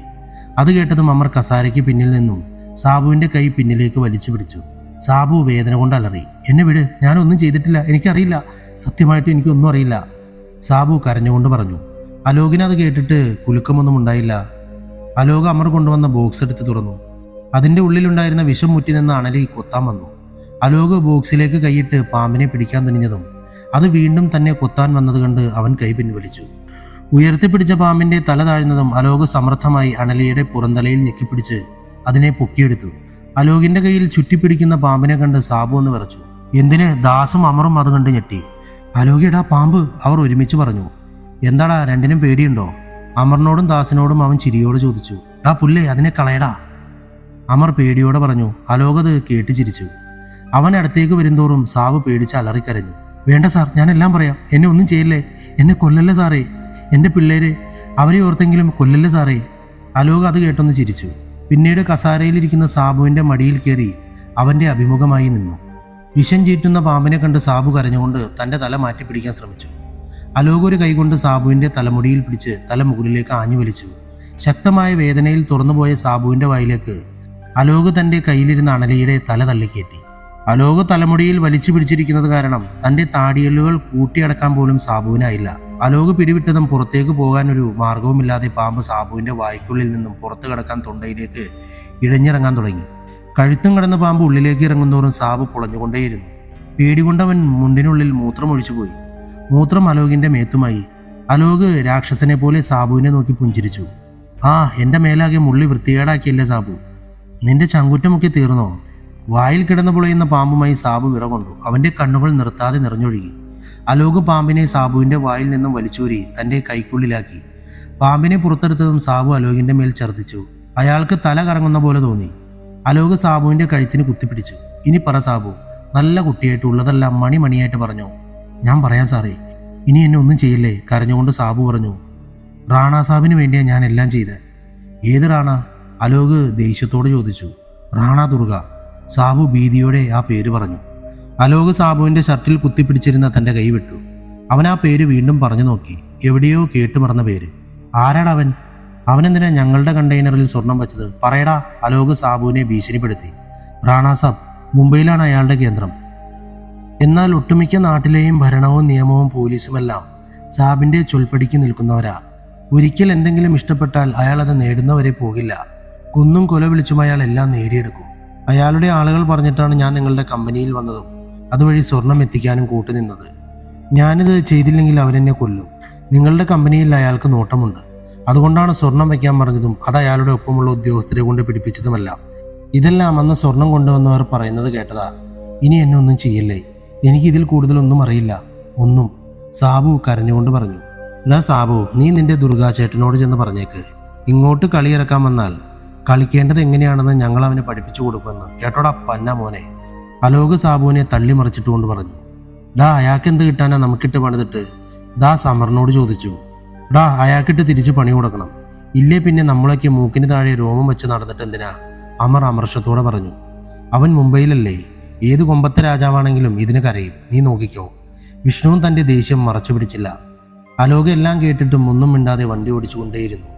അത് കേട്ടതും അമർ കസാരയ്ക്ക് പിന്നിൽ നിന്നും സാബുവിന്റെ കൈ പിന്നിലേക്ക് വലിച്ചു പിടിച്ചു. സാബു വേദന കൊണ്ട് അലറി. എന്നെ വിട്, ഞാനൊന്നും ചെയ്തിട്ടില്ല, എനിക്കറിയില്ല, സത്യമായിട്ടും എനിക്കൊന്നും അറിയില്ല. സാബു കരഞ്ഞുകൊണ്ട് പറഞ്ഞു. അലോകിന് അത് കേട്ടിട്ട് കുലുക്കമൊന്നും ഉണ്ടായില്ല. അലോക് അമർ കൊണ്ടുവന്ന ബോക്സ് എടുത്ത് തുറന്നു. അതിൻ്റെ ഉള്ളിലുണ്ടായിരുന്ന വിഷം മുറ്റി നിന്ന് അണലി കൊത്താൻ വന്നു. അലോക് ബോക്സിലേക്ക് കൈയിട്ട് പാമ്പിനെ പിടിക്കാൻ തുനിഞ്ഞതും അത് വീണ്ടും തന്നെ കൊത്താൻ വന്നത് കണ്ട് അവൻ കൈ പിൻവലിച്ചു. ഉയർത്തിപ്പിടിച്ച പാമ്പിന്റെ തല താഴ്ന്നതും അലോക് സമർത്ഥമായി അണലിയുടെ പുറന്തലയിൽ ഞെക്കിപ്പിടിച്ച് അതിനെ പൊക്കിയെടുത്തു. അലോകിന്റെ കയ്യിൽ ചുറ്റിപ്പിടിക്കുന്ന പാമ്പിനെ കണ്ട് സാബു ഒന്ന് വിറച്ചു. എന്തിന്? ദാസും അമറും അത് കണ്ട് ഞെട്ടി. അലോകിയടാ പാമ്പ്, അവർ ഒരുമിച്ച് പറഞ്ഞു. എന്താടാ, രണ്ടിനും പേടിയുണ്ടോ? അമറിനോടും ദാസിനോടും അവൻ ചിരിയോട് ചോദിച്ചു. ഡാ പുല്ലേ, അതിനെ കളയടാ. അമർ പേടിയോടെ പറഞ്ഞു. അലോക് അത് കേട്ട് ചിരിച്ചു. അവൻ അടുത്തേക്ക് വരുന്തോറും സാബു പേടിച്ച് അലറിക്കരഞ്ഞു. വേണ്ട സാർ, ഞാനെല്ലാം പറയാം, എന്നെ ഒന്നും ചെയ്യില്ലേ, എന്നെ കൊല്ലല്ലേ സാറേ, എൻ്റെ പിള്ളേര്, അവരെ ഓർത്തെങ്കിലും കൊല്ലല്ലേ സാറേ. അലോക് അത് കേട്ടൊന്ന് ചിരിച്ചു. പിന്നീട് കസാരയിലിരിക്കുന്ന സാബുവിൻ്റെ മടിയിൽ കയറി അവൻ്റെ അഭിമുഖമായി നിന്നു. വിഷം ചീറ്റുന്ന പാമ്പിനെ കണ്ട് സാബു കരഞ്ഞുകൊണ്ട് തൻ്റെ തല മാറ്റി പിടിക്കാൻ ശ്രമിച്ചു. അലോക് ഒരു കൈകൊണ്ട് സാബുവിൻ്റെ തലമുടിയിൽ പിടിച്ച് തല മുകളിലേക്ക് ആഞ്ഞു വലിച്ചു. ശക്തമായ വേദനയിൽ തുറന്നുപോയ സാബുവിൻ്റെ വായിലേക്ക് അലോക് തൻ്റെ കയ്യിലിരുന്ന അണലിയുടെ തല തള്ളിക്കയറ്റി. അലോക് തലമുടിയിൽ വലിച്ചു പിടിച്ചിരിക്കുന്നത് കാരണം തൻ്റെ താടിയല്ലുകൾ കൂട്ടിയടക്കാൻ പോലും സാബുവിനായില്ല. അലോക് പിടിവിട്ടതും പുറത്തേക്ക് പോകാൻ ഒരു മാർഗവുമില്ലാതെ പാമ്പ് സാബുവിൻ്റെ വായ്ക്കുള്ളിൽ നിന്നും പുറത്തു കടക്കാൻ തൊണ്ടയിലേക്ക് ഇഴഞ്ഞിറങ്ങാൻ തുടങ്ങി. കഴുത്തും കടന്ന പാമ്പ് ഉള്ളിലേക്ക് ഇറങ്ങുന്നതോറും സാബു പൊളഞ്ഞുകൊണ്ടേയിരുന്നു. പേടികൊണ്ടവൻ മുണ്ടിനുള്ളിൽ മൂത്രമൊഴിച്ചുപോയി. മൂത്രം അലോകിൻ്റെ മേത്തുമായി. അലോക് രാക്ഷസനെ പോലെ സാബുവിനെ നോക്കി പുഞ്ചിരിച്ചു. ആ, എൻ്റെ മേലാകെ മുള്ളി വൃത്തികേടാക്കിയല്ലേ സാബു, നിന്റെ ചങ്കുറ്റമൊക്കെ തീർന്നോ? വായിൽ കിടന്നു പൊളയുന്ന പാമ്പുമായി സാബു വിറകൊണ്ടു. അവൻ്റെ കണ്ണുകൾ നിർത്താതെ നിറഞ്ഞൊഴുകി. അലോക് പാമ്പിനെ സാബുവിൻ്റെ വായിൽ നിന്നും വലിച്ചൂരി തൻ്റെ കൈക്കുള്ളിലാക്കി. പാമ്പിനെ പുറത്തെടുത്തതും സാബു അലോകിൻ്റെ മേൽ ഛർദ്ദിച്ചു. അയാൾക്ക് തല കറങ്ങുന്ന പോലെ തോന്നി. അലോക് സാബുവിൻ്റെ കഴുത്തിന് കുത്തിപ്പിടിച്ചു. ഇനി പറ സാബു, നല്ല കുട്ടിയായിട്ട് ഉള്ളതെല്ലാം മണിയായിട്ട് പറഞ്ഞോ? ഞാൻ പറയാം സാറേ, ഇനി എന്നെ ഒന്നും ചെയ്യില്ലേ, കരഞ്ഞുകൊണ്ട് സാബു പറഞ്ഞു. റാണ സാബിന് വേണ്ടിയാണ് ഞാൻ എല്ലാം ചെയ്തത്. ഏത് റാണ? അലോക് ദേഷ്യത്തോട് ചോദിച്ചു. റാണ ദുർഗ. സാബു ഭീതിയോടെ ആ പേര് പറഞ്ഞു. അലോക് സാബുവിൻ്റെ ഷർട്ടിൽ കുത്തിപ്പിടിച്ചിരുന്ന തൻ്റെ കൈ വിട്ടു. അവൻ ആ പേര് വീണ്ടും പറഞ്ഞു നോക്കി. എവിടെയോ കേട്ടുമറന്ന പേര്. ആരാടവൻ? അവനെന്തിനാ ഞങ്ങളുടെ കണ്ടെയ്നറിൽ സ്വർണം വെച്ചത്? പറയടാ. അലോക് സാബുവിനെ ഭീഷണിപ്പെടുത്തി. റാണ സാബ്, മുംബൈയിലാണ് അയാളുടെ കേന്ദ്രം. എന്നാൽ ഒട്ടുമിക്ക നാട്ടിലെയും ഭരണവും നിയമവും പോലീസുമെല്ലാം സാബിന്റെ ചൊൽപ്പടിക്ക് നിൽക്കുന്നവരാ. ഒരിക്കൽ എന്തെങ്കിലും ഇഷ്ടപ്പെട്ടാൽ അയാൾ അത് നേടുന്നവരെ പോകില്ല. കുന്നും കൊല വിളിച്ചും അയാൾ എല്ലാം നേടിയെടുക്കും. അയാളുടെ ആളുകൾ പറഞ്ഞിട്ടാണ് ഞാൻ നിങ്ങളുടെ കമ്പനിയിൽ വന്നതും അതുവഴി സ്വർണം എത്തിക്കാനും കൂട്ടുനിന്നത്. ഞാനിത് ചെയ്തില്ലെങ്കിൽ അവരെന്നെ കൊല്ലും. നിങ്ങളുടെ കമ്പനിയിൽ അയാൾക്ക് നോട്ടമുണ്ട്. അതുകൊണ്ടാണ് സ്വർണം വയ്ക്കാൻ പറഞ്ഞതും അത് അയാളുടെ ഒപ്പമുള്ള ഉദ്യോഗസ്ഥരെ കൊണ്ട് പിടിപ്പിച്ചതുമല്ല. ഇതെല്ലാം അന്ന് സ്വർണം കൊണ്ടുവന്നവർ പറയുന്നത് കേട്ടതാ. ഇനി എന്നെ ഒന്നും ചെയ്യല്ലേ. എനിക്ക് ഇതിൽ കൂടുതലൊന്നും അറിയില്ല. ഒന്നും. സാബു കരഞ്ഞുകൊണ്ട് പറഞ്ഞു. എടാ സാബു, നീ നിന്റെ ദുർഗാചേട്ടനോട് ചെന്ന് പറഞ്ഞേക്ക്, ഇങ്ങോട്ട് കളിയിറക്കാൻ വന്നാൽ കളിക്കേണ്ടത് എങ്ങനെയാണെന്ന് ഞങ്ങൾ അവനെ പഠിപ്പിച്ചു കൊടുക്കുമെന്ന്. കേട്ടോടാ പന്ന മോനെ. അലോക് സാബുവിനെ തള്ളി മറിച്ചിട്ടുകൊണ്ട് പറഞ്ഞു. ഡാ, അയാൾക്ക് എന്ത് കിട്ടാനാ നമുക്കിട്ട് പണിതിട്ട്? ദാ സമറിനോട് ചോദിച്ചു. ഡാ, അയാൾക്കിട്ട് തിരിച്ച് പണി കൊടുക്കണം. ഇല്ലേ പിന്നെ നമ്മളൊക്കെ മൂക്കിന് താഴെ രോമം വെച്ച് നടന്നിട്ട് എന്തിനാ? അമർ അമർഷത്തോടെ പറഞ്ഞു. അവൻ മുംബൈയിലല്ലേ. ഏത് കൊമ്പത്തെ രാജാവാണെങ്കിലും ഇതിന് കരയും. നീ നോക്കിക്കോ. വിഷ്ണുവും തന്റെ ദേഷ്യം മറച്ചു പിടിച്ചില്ല. അലോക് എല്ലാം കേട്ടിട്ടും ഒന്നും മിണ്ടാതെ വണ്ടി ഓടിച്ചുകൊണ്ടേയിരുന്നു.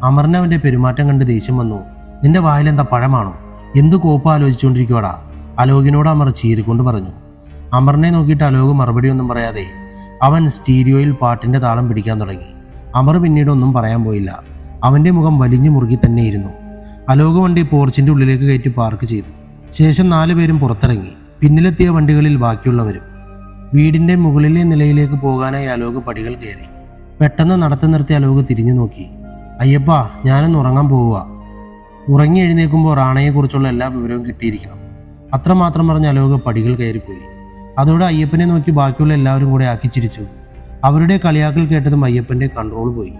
അമറിന് അവന്റെ പെരുമാറ്റം കണ്ട് ദേഷ്യം വന്നു. നിന്റെ വായിലെന്താ പഴമാണോ? എന്ത് കോപ്പ ആലോചിച്ചുകൊണ്ടിരിക്കുവാടാ? അലോകിനോട് അമർ ചീറിക്കൊണ്ട് പറഞ്ഞു. അമറിനെ നോക്കിയിട്ട് അലോക് മറുപടിയൊന്നും പറയാതെ അവൻ സ്റ്റീരിയോയിൽ പാട്ടിന്റെ താളം പിടിക്കാൻ തുടങ്ങി. അമർ പിന്നീട് ഒന്നും പറയാൻ പോയില്ല. അവന്റെ മുഖം വലിഞ്ഞു മുറുകി തന്നെയിരുന്നു. അലോക് വണ്ടി പോർച്ചിന്റെ ഉള്ളിലേക്ക് കയറ്റി പാർക്ക് ചെയ്തു. ശേഷം 4 പേരും പുറത്തിറങ്ങി. പിന്നിലെത്തിയ വണ്ടികളിൽ ബാക്കിയുള്ളവരും. വീടിന്റെ മുകളിലെ നിലയിലേക്ക് പോകാനായി അലോക് പടികൾ കയറി. പെട്ടെന്ന് നടത്തി നിർത്തി അലോക് തിരിഞ്ഞു നോക്കി. അയ്യപ്പാ, ഞാനൊന്ന് ഉറങ്ങാൻ പോവുക. ഉറങ്ങി എഴുന്നേൽക്കുമ്പോൾ റാണയെക്കുറിച്ചുള്ള എല്ലാ വിവരവും കിട്ടിയിരിക്കണം. അത്രമാത്രം പറഞ്ഞ് അലോക് പടികൾ കയറിപ്പോയി. അതോടെ അയ്യപ്പനെ നോക്കി ബാക്കിയുള്ള എല്ലാവരും കൂടെ ആക്കി ചിരിച്ചു. അവരുടെ കളിയാക്കൽ കേട്ടതും അയ്യപ്പന്റെ കൺട്രോൾ പോയി.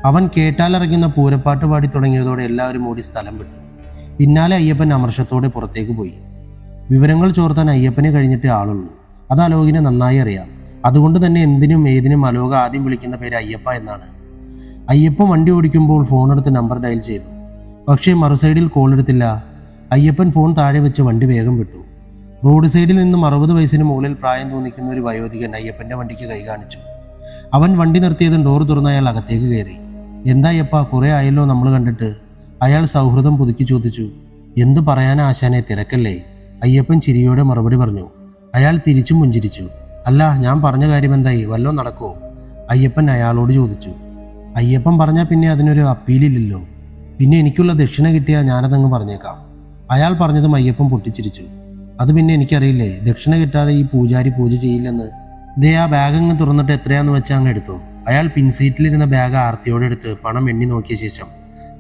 അവൻ കേട്ടാലിറങ്ങുന്ന പൂരപ്പാട്ട് പാടി തുടങ്ങിയതോടെ എല്ലാവരും ഓടി സ്ഥലം വിട്ടു. പിന്നാലെ അയ്യപ്പൻ അമർഷത്തോടെ പുറത്തേക്ക് പോയി. വിവരങ്ങൾ ചോർത്താൻ അയ്യപ്പനെ കഴിഞ്ഞിട്ട് ആളുള്ളൂ. അത് അലോകിനെ നന്നായി അറിയാം. അതുകൊണ്ട് തന്നെ എന്തിനും ഏതിനും അലോക് ആദ്യം വിളിക്കുന്ന പേര് അയ്യപ്പ എന്നാണ്. അയ്യപ്പൻ വണ്ടി ഓടിക്കുമ്പോൾ ഫോണെടുത്ത് നമ്പർ ഡയൽ ചെയ്തു. പക്ഷേ മറുസൈഡിൽ കോൾ എടുത്തില്ല. അയ്യപ്പൻ ഫോൺ താഴെ വെച്ച് വണ്ടി വേഗം വിട്ടു. റോഡ് സൈഡിൽ നിന്നും 60 വയസ്സിന് മുകളിൽ പ്രായം തോന്നിക്കുന്ന ഒരു വയോധികൻ അയ്യപ്പന്റെ വണ്ടിക്ക് കൈ കാണിച്ചു. അവൻ വണ്ടി നിർത്തിയതും ഡോർ തുറന്ന് അയാൾ അകത്തേക്ക് കയറി. എന്താ അയ്യപ്പ, കുറെ ആയല്ലോ നമ്മൾ കണ്ടിട്ട്? അയാൾ സൗഹൃദം പുതുക്കി ചോദിച്ചു. എന്തു പറയാനാ ആശാനെ, തിരക്കല്ലേ? അയ്യപ്പൻ ചിരിയോടെ മറുപടി പറഞ്ഞു. അയാൾ തിരിച്ചും പുഞ്ചിരിച്ചു. അല്ല, ഞാൻ പറഞ്ഞ കാര്യം എന്തായി? വല്ലോ നടക്കോ? അയ്യപ്പൻ അയാളോട് ചോദിച്ചു. അയ്യപ്പൻ പറഞ്ഞാൽ പിന്നെ അതിനൊരു അപ്പീലില്ലല്ലോ. പിന്നെ എനിക്കുള്ള ദക്ഷിണ കിട്ടിയാൽ ഞാനതങ്ങ് പറഞ്ഞേക്കാം. അയാൾ പറഞ്ഞതും അയ്യപ്പൻ പൊട്ടിച്ചിരിച്ചു. അത് പിന്നെ എനിക്കറിയില്ലേ, ദക്ഷിണ കിട്ടാതെ ഈ പൂജാരി പൂജ ചെയ്യില്ലെന്ന്. ദേ, ആ ബാഗ് അങ്ങ് തുറന്നിട്ട് എത്രയാന്ന് വെച്ചാൽ അങ്ങ് എടുത്തു. അയാൾ പിൻസീറ്റിലിരുന്ന ബാഗ് ആർത്തിയോടെ എടുത്ത് പണം എണ്ണി നോക്കിയ ശേഷം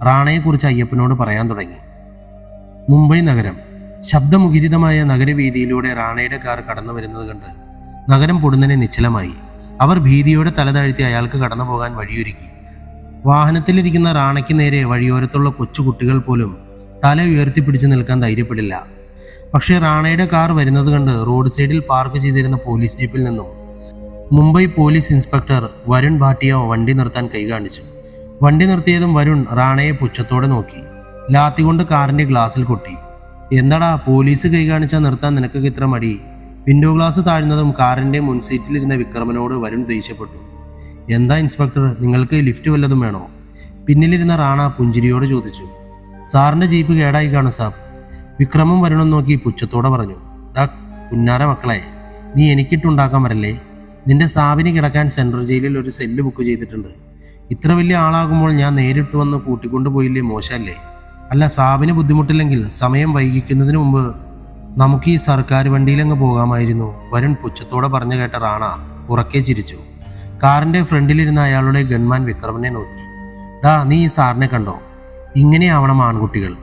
റാണയെക്കുറിച്ച് അയ്യപ്പനോട് പറയാൻ തുടങ്ങി. മുംബൈ നഗരം. ശബ്ദമുഖരിതമായ നഗരവീതിയിലൂടെ റാണയുടെ കാർ കടന്നു വരുന്നത് കണ്ട് നഗരം പൊടുന്നനെ നിശ്ചലമായി. അവർ ഭീതിയോടെ തലതാഴ്ത്തി അയാൾക്ക് കടന്നു പോകാൻ വഴിയൊരുക്കി. വാഹനത്തിലിരിക്കുന്ന റാണയ്ക്ക് നേരെ വഴിയോരത്തുള്ള കൊച്ചു കുട്ടികൾ പോലും തല ഉയർത്തിപ്പിടിച്ച് നിൽക്കാൻ ധൈര്യപ്പെടില്ല. പക്ഷേ റാണയുടെ കാർ വരുന്നത് കണ്ട് റോഡ് സൈഡിൽ പാർക്ക് ചെയ്തിരുന്ന പോലീസ് ജീപ്പിൽ നിന്നും മുംബൈ പോലീസ് ഇൻസ്പെക്ടർ വരുൺ ഭാട്ടിയ വണ്ടി നിർത്താൻ കൈ കാണിച്ചു. വണ്ടി നിർത്തിയതും വരുൺ റാണയെ പുച്ഛത്തോടെ നോക്കി. ലാത്തി കൊണ്ട് കാറിന്റെ ഗ്ലാസിൽ കൊട്ടി. എന്താടാ, പോലീസ് കൈ കാണിച്ചാൽ നിർത്താൻ നിനക്കൊക്കെ ഇത്ര മടി? വിൻഡോ ഗ്ലാസ് താഴ്ന്നതും കാറിന്റെ മുൻസീറ്റിലിരുന്ന വിക്രമനോട് വരുൺ ദേഷ്യപ്പെട്ടു. എന്താ ഇൻസ്പെക്ടർ, നിങ്ങൾക്ക് ലിഫ്റ്റ് വല്ലതും വേണോ? പിന്നിലിരുന്ന റാണ പുഞ്ചിരിയോട് ചോദിച്ചു. സാറിന്റെ ജീപ്പ് കേടായി കാണും സാബ്. വിക്രമും വരുണും നോക്കി പുച്ഛത്തോടെ പറഞ്ഞു. ഡാ പുന്നാര മക്കളെ, നീ എനിക്കിട്ടുണ്ടാക്കാൻ വരല്ലേ? നിന്റെ സാബിന് കിടക്കാൻ സെൻട്രൽ ജയിലിൽ ഒരു സെല്ല് ബുക്ക് ചെയ്തിട്ടുണ്ട്. ഇത്ര വലിയ ആളാകുമ്പോൾ ഞാൻ നേരിട്ട് വന്ന് കൂട്ടിക്കൊണ്ടുപോയില്ലേ, മോശമല്ലേ? അല്ല, സാബിന് ബുദ്ധിമുട്ടില്ലെങ്കിൽ സമയം വൈകിക്കുന്നതിന് മുമ്പ് നമുക്ക് ഈ സർക്കാർ വണ്ടിയിലങ്ങ് പോകാമായിരുന്നു. വരുൺ പുച്ഛത്തോടെ പറഞ്ഞു കേട്ട റാണ ഉറക്കെ ചിരിച്ചു. കാറിന്റെ ഫ്രണ്ടിലിരുന്ന അയാളുടെ ഗൺമാൻ വിക്രമനെ നോക്കി. ഡാ, നീ ഈ സാറിനെ കണ്ടോ? ഇങ്ങനെയാവണം ആൺകുട്ടികൾ.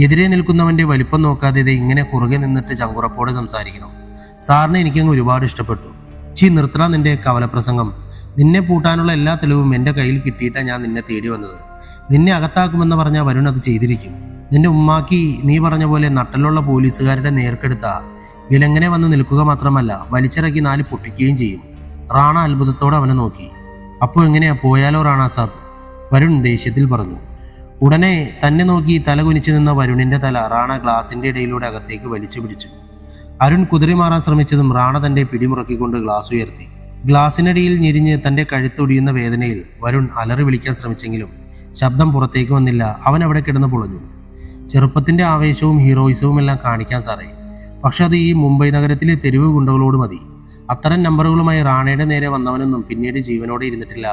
എതിരെ നിൽക്കുന്നവന്റെ വലിപ്പം നോക്കാതെ ഇങ്ങനെ കുറുകെ നിന്നിട്ട് ചങ്കുറപ്പോടെ സംസാരിക്കണം. സാറിനെ എനിക്കങ്ങ് ഒരുപാട് ഇഷ്ടപ്പെട്ടു. നിർത്തണ നിന്റെ കവലപ്രസംഗം. നിന്നെ പൂട്ടാനുള്ള എല്ലാ തെളിവും എൻ്റെ കയ്യിൽ കിട്ടിയിട്ടാണ് ഞാൻ നിന്നെ തേടി വന്നത്. നിന്നെ അകത്താക്കുമെന്ന് പറഞ്ഞാൽ വരുൺ അത് ചെയ്തിരിക്കും. നിന്റെ ഉമ്മാക്കി നീ പറഞ്ഞ പോലെ നട്ടലുള്ള പോലീസുകാരുടെ നേർക്കെടുത്ത വിലങ്ങനെ വന്ന് നിൽക്കുക മാത്രമല്ല, വലിച്ചിറക്കി 4 പൊട്ടിക്കുകയും ചെയ്യും. റാണ അത്ഭുതത്തോടെ അവനെ നോക്കി. അപ്പോൾ എങ്ങനെയാ, പോയാലോ റാണ സാബ്? വരുൺ ദേഷ്യത്തിൽ പറഞ്ഞു. ഉടനെ തന്നെ നോക്കി തല കുനിച്ചു നിന്ന വരുണിന്റെ തല റാണ ഗ്ലാസിന്റെ ഇടയിലൂടെ അകത്തേക്ക് വലിച്ചു പിടിച്ചു. അരുൺ കുതിറി മാറാൻ ശ്രമിച്ചതും റാണ തന്റെ പിടിമുറക്കിക്കൊണ്ട് ഗ്ലാസ് ഉയർത്തി. ഗ്ലാസിനടിയിൽ ഞെരിഞ്ഞ് തന്റെ കഴുത്തൊടിയുന്ന വേദനയിൽ വരുൺ അലറി വിളിക്കാൻ ശ്രമിച്ചെങ്കിലും ശബ്ദം പുറത്തേക്ക് വന്നില്ല. അവൻ അവിടെ കിടന്ന് പൊളഞ്ഞു. ചെറുപ്പത്തിൻ്റെ ആവേശവും ഹീറോയിസവും എല്ലാം കാണിക്കാൻ സാറേ, പക്ഷെ അത് ഈ മുംബൈ നഗരത്തിലെ തെരുവ് ഗുണ്ടകളോട് മതി. അത്തരം നമ്പറുകളുമായി റാണയുടെ നേരെ വന്നവനൊന്നും പിന്നീട് ജീവനോടെ ഇരുന്നിട്ടില്ല.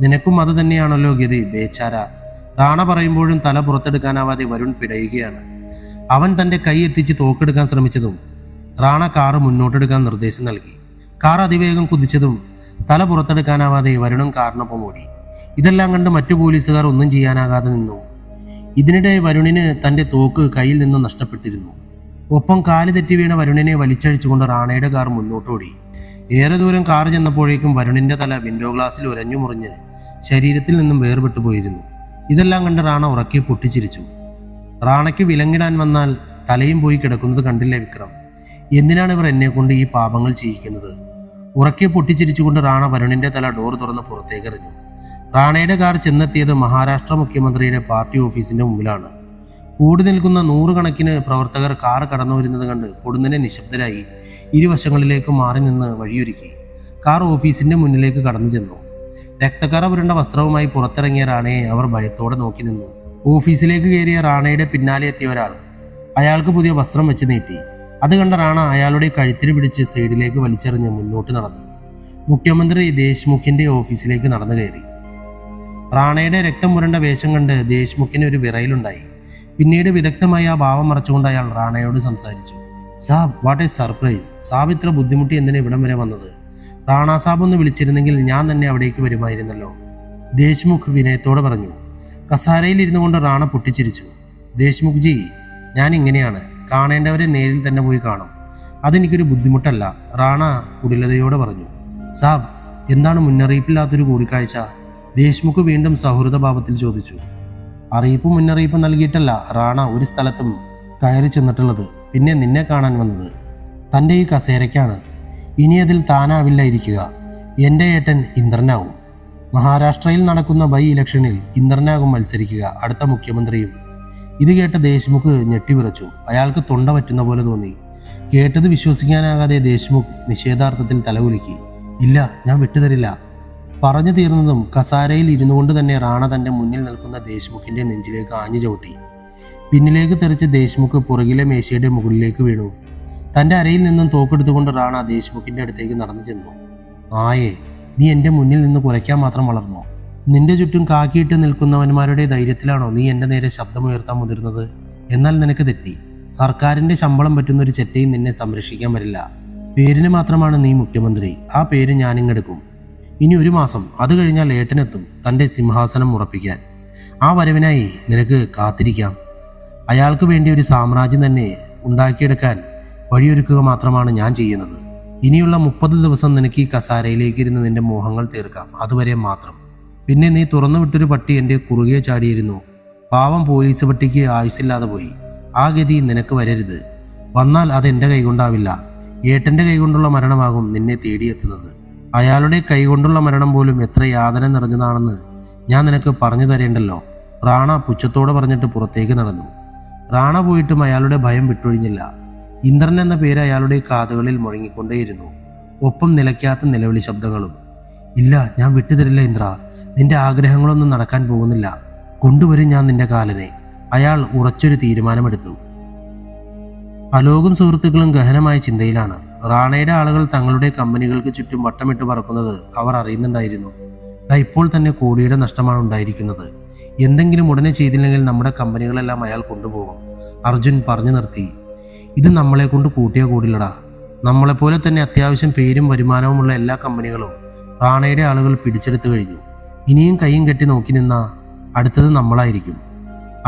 നിനക്കും അത് തന്നെയാണല്ലോ ഗതി ബേച്ചാര. റാണ പറയുമ്പോഴും തല പുറത്തെടുക്കാനാവാതെ വരുൺ പിടയുകയാണ്. അവൻ തൻ്റെ കൈ എത്തിച്ച് തോക്കെടുക്കാൻ ശ്രമിച്ചതും റാണ കാറ് മുന്നോട്ടെടുക്കാൻ നിർദ്ദേശം നൽകി. കാർ അതിവേഗം കുതിച്ചതും തല പുറത്തെടുക്കാനാവാതെ വരുണും കാറിനൊപ്പം ഓടി. ഇതെല്ലാം കണ്ട് മറ്റു പോലീസുകാർ ഒന്നും ചെയ്യാനാകാതെ നിന്നു. ഇതിനിടെ വരുണിന് തൻ്റെ തോക്ക് കയ്യിൽ നിന്നും നഷ്ടപ്പെട്ടിരുന്നു. ഒപ്പം കാല് തെറ്റി വീണ വരുണിനെ വലിച്ചഴിച്ചുകൊണ്ട് റാണയുടെ കാർ മുന്നോട്ടോടി. ഏറെ ദൂരം കാർ ചെന്നപ്പോഴേക്കും വരുണിന്റെ തല വിൻഡോ ഗ്ലാസ്സിൽ ഉരഞ്ഞു മുറിഞ്ഞ് ശരീരത്തിൽ നിന്നും വേർപെട്ടു പോയിരുന്നു. ഇതെല്ലാം കണ്ട് റാണ ഉറക്കെ പൊട്ടിച്ചിരിച്ചു. റാണയ്ക്ക് വിലങ്ങിടാൻ വന്നാൽ തലയും പോയി കിടക്കുന്നത് കണ്ടില്ലേ വിക്രം? എന്തിനാണ് ഇവർ എന്നെ കൊണ്ട് ഈ പാപങ്ങൾ ചെയ്യിക്കുന്നത്? ഉറക്കെ പൊട്ടിച്ചിരിച്ചുകൊണ്ട് റാണ വരുണിന്റെ തല ഡോർ തുറന്ന് പുറത്തേക്കെറിഞ്ഞു. റാണയുടെ കാർ ചെന്നെത്തിയത് മഹാരാഷ്ട്ര മുഖ്യമന്ത്രിയുടെ പാർട്ടി ഓഫീസിന്റെ മുമ്പിലാണ്. കൂടി നിൽക്കുന്ന നൂറുകണക്കിന് പ്രവർത്തകർ കാർ കടന്നു വരുന്നത് കണ്ട് പൊടുന്നനെ നിശബ്ദരായി ഇരുവശങ്ങളിലേക്ക് മാറി നിന്ന് വഴിയൊരുക്കി. കാർ ഓഫീസിന്റെ മുന്നിലേക്ക് കടന്നു ചെന്നു. രക്തക്കറ പുരണ്ട വസ്ത്രവുമായി പുറത്തിറങ്ങിയ റാണയെ അവർ ഭയത്തോടെ നോക്കി നിന്നു. ഓഫീസിലേക്ക് കയറിയ റാണയുടെ പിന്നാലെ എത്തിയ ഒരാൾ അയാൾക്ക് പുതിയ വസ്ത്രം വെച്ച് നീട്ടി. അത് കണ്ട റാണ അയാളുടെ കഴുത്തിന് പിടിച്ച് സൈഡിലേക്ക് വലിച്ചെറിഞ്ഞ് മുന്നോട്ട് നടന്നു. മുഖ്യമന്ത്രി ദേശ്മുഖിന്റെ ഓഫീസിലേക്ക് നടന്നു കയറി. റാണയുടെ രക്തം പുരണ്ട വേഷം കണ്ട് ദേശ്മുഖിന് ഒരു വിറയലുണ്ടായി. പിന്നീട് വിദഗ്ധമായി ആ ഭാവം മറച്ചുകൊണ്ട് അയാൾ റാണയോട് സംസാരിച്ചു. സാബ്, വാട്ട് എ സർപ്രൈസ്! സാബ് ഇത്ര ബുദ്ധിമുട്ടി എന്തിനാ ഇവിടം വരെ വന്നത്? റാണ സാബ് ഒന്ന് വിളിച്ചിരുന്നെങ്കിൽ ഞാൻ തന്നെ അവിടേക്ക് വരുമായിരുന്നല്ലോ. ദേശ്മുഖ് വിനയത്തോടെ പറഞ്ഞു. കസാരയിൽ ഇരുന്നു കൊണ്ട് റാണ പൊട്ടിച്ചിരിച്ചു. ദേശ്മുഖ് ജി, ഞാൻ ഇങ്ങനെയാണ്. കാണേണ്ടവരെ നേരിൽ തന്നെ പോയി കാണും. അതെനിക്കൊരു ബുദ്ധിമുട്ടല്ല, റാണ കുടിലതയോടെ പറഞ്ഞു. സാബ്, എന്താണ് മുന്നറിയിപ്പില്ലാത്തൊരു കൂടിക്കാഴ്ച? ദേശ്മുഖ് വീണ്ടും സൗഹൃദഭാവത്തിൽ ചോദിച്ചു. അറിയിപ്പ് മുന്നറിയിപ്പ് നൽകിയിട്ടല്ല റാണ ഒരു സ്ഥലത്തും കയറി ചെന്നിട്ടുള്ളത്. പിന്നെ നിന്നെ കാണാൻ വന്നത് തൻ്റെ ഈ കസേരയ്ക്കാണ്. ഇനി അതിൽ താനാവില്ല ഇരിക്കുക. എൻ്റെ ഏട്ടൻ ഇന്ദ്രനാവും. മഹാരാഷ്ട്രയിൽ നടക്കുന്ന ബൈ ഇലക്ഷനിൽ ഇന്ദ്രനാകും മത്സരിക്കുക, അടുത്ത മുഖ്യമന്ത്രിയും. ഇത് കേട്ട ദേശ്മുഖ് ഞെട്ടിവിറച്ചു. അയാൾക്ക് തൊണ്ട പറ്റുന്ന പോലെ തോന്നി. കേട്ടത് വിശ്വസിക്കാനാകാതെ ദേശ്മുഖ് നിഷേധാർത്ഥത്തിൽ തലകുലുക്കി. ഇല്ല, ഞാൻ വിട്ടുതരില്ല. പറഞ്ഞു തീർന്നതും കസാരയിൽ ഇരുന്നു കൊണ്ട് തന്നെ റാണ തൻ്റെ മുന്നിൽ നിൽക്കുന്ന ദേശ്മുഖിന്റെ നെഞ്ചിലേക്ക് ആഞ്ഞു ചവിട്ടി. പിന്നിലേക്ക് തെറിച്ച് ദേശ്മുഖ് പുറകിലെ മേശയുടെ മുകളിലേക്ക് വീണു. തൻ്റെ അരയിൽ നിന്നും തോക്കെടുത്തുകൊണ്ട് റാണ ദേശ്മുഖിന്റെ അടുത്തേക്ക് നടന്നു ചെന്നു. ആയേ, നീ എൻ്റെ മുന്നിൽ നിന്ന് കുരയ്ക്കാൻ മാത്രം വളർന്നോ? നിന്റെ ചുറ്റും കാക്കിയിട്ട് നിൽക്കുന്നവന്മാരുടെ ധൈര്യത്തിലാണോ നീ എൻ്റെ നേരെ ശബ്ദമുയർത്താൻ മുതിർന്നത്? എന്നാൽ നിനക്ക് തെറ്റി. സർക്കാരിൻ്റെ ശമ്പളം പറ്റുന്ന ഒരു ചെറ്റയും നിന്നെ സംരക്ഷിക്കാൻ വരില്ല. പേരിന് മാത്രമാണ് നീ മുഖ്യമന്ത്രി. ആ പേര് ഞാനിങ്ങെടുക്കും. ഇനി 1 മാസം, അത് കഴിഞ്ഞാൽ ഏട്ടനെത്തും തൻ്റെ സിംഹാസനം ഉറപ്പിക്കാൻ. ആ വരവിനായി നിനക്ക് കാത്തിരിക്കാം. അയാൾക്ക് വേണ്ടി ഒരു സാമ്രാജ്യം തന്നെ ഉണ്ടാക്കിയെടുക്കാൻ വഴിയൊരുക്കുക മാത്രമാണ് ഞാൻ ചെയ്യുന്നത്. ഇനിയുള്ള 30 ദിവസം നിനക്ക് ഈ കസാരയിലേക്ക് ഇരുന്ന് നിന്റെ മോഹങ്ങൾ തീർക്കാം. അതുവരെ മാത്രം. പിന്നെ നീ തുറന്നു വിട്ടൊരു പട്ടി എൻ്റെ കുറുകെ ചാടിയിരുന്നു. പാവം പോലീസ് പട്ടിക്ക് ആയുസില്ലാതെ പോയി. ആ ഗതി നിനക്ക് വരരുത്. വന്നാൽ അതെൻ്റെ കൈകൊണ്ടാവില്ല. ഏട്ടൻ്റെ കൈകൊണ്ടുള്ള മരണമാകും നിന്നെ തേടിയെത്തുന്നത്. അയാളുടെ കൈകൊണ്ടുള്ള മരണം പോലും എത്ര യാതന നിറഞ്ഞതാണെന്ന് ഞാൻ നിനക്ക് പറഞ്ഞു തരേണ്ടല്ലോ. റാണ പുച്ഛത്തോടെ പറഞ്ഞിട്ട് പുറത്തേക്ക് നടന്നു. റാണ പോയിട്ടും അയാളുടെ ഭയം വിട്ടൊഴിഞ്ഞില്ല. ഇന്ദ്രൻ എന്ന പേര് അയാളുടെ കാതുകളിൽ മുഴങ്ങിക്കൊണ്ടേയിരുന്നു. ഒപ്പം നിലയ്ക്കാത്ത നിലവിളി ശബ്ദങ്ങളും. ഇല്ല, ഞാൻ വിട്ടുതരില്ല ഇന്ദ്ര. നിന്റെ ആഗ്രഹങ്ങളൊന്നും നടക്കാൻ പോകുന്നില്ല. കൊണ്ടുവരും ഞാൻ നിന്റെ കാലനെ. അയാൾ ഉറച്ചൊരു തീരുമാനമെടുത്തു. അലോകും സുഹൃത്തുക്കളും ഗഹനമായ ചിന്തയിലാണ്. റാണയുടെ ആളുകൾ തങ്ങളുടെ കമ്പനികൾക്ക് ചുറ്റും വട്ടമിട്ട് പറക്കുന്നത് അവർ അറിയുന്നുണ്ടായിരുന്നു. ഇപ്പോൾ തന്നെ കോടിയുടെ നഷ്ടമാണ് ഉണ്ടായിരിക്കുന്നത്. എന്തെങ്കിലും ഉടനെ ചെയ്തില്ലെങ്കിൽ നമ്മുടെ കമ്പനികളെല്ലാം അയാൾ കൊണ്ടുപോകും. അർജുൻ പറഞ്ഞു നിർത്തി. ഇത് നമ്മളെ കൊണ്ട് കൂട്ടിയ കൂടില്ലടാ. നമ്മളെപ്പോലെ തന്നെ അത്യാവശ്യം പേരും വരുമാനവുമുള്ള എല്ലാ കമ്പനികളും റാണയുടെ ആളുകൾ പിടിച്ചെടുത്തു കഴിഞ്ഞു. ഇനിയും കൈയും കെട്ടി നോക്കി നിന്ന അടുത്തത് നമ്മളായിരിക്കും.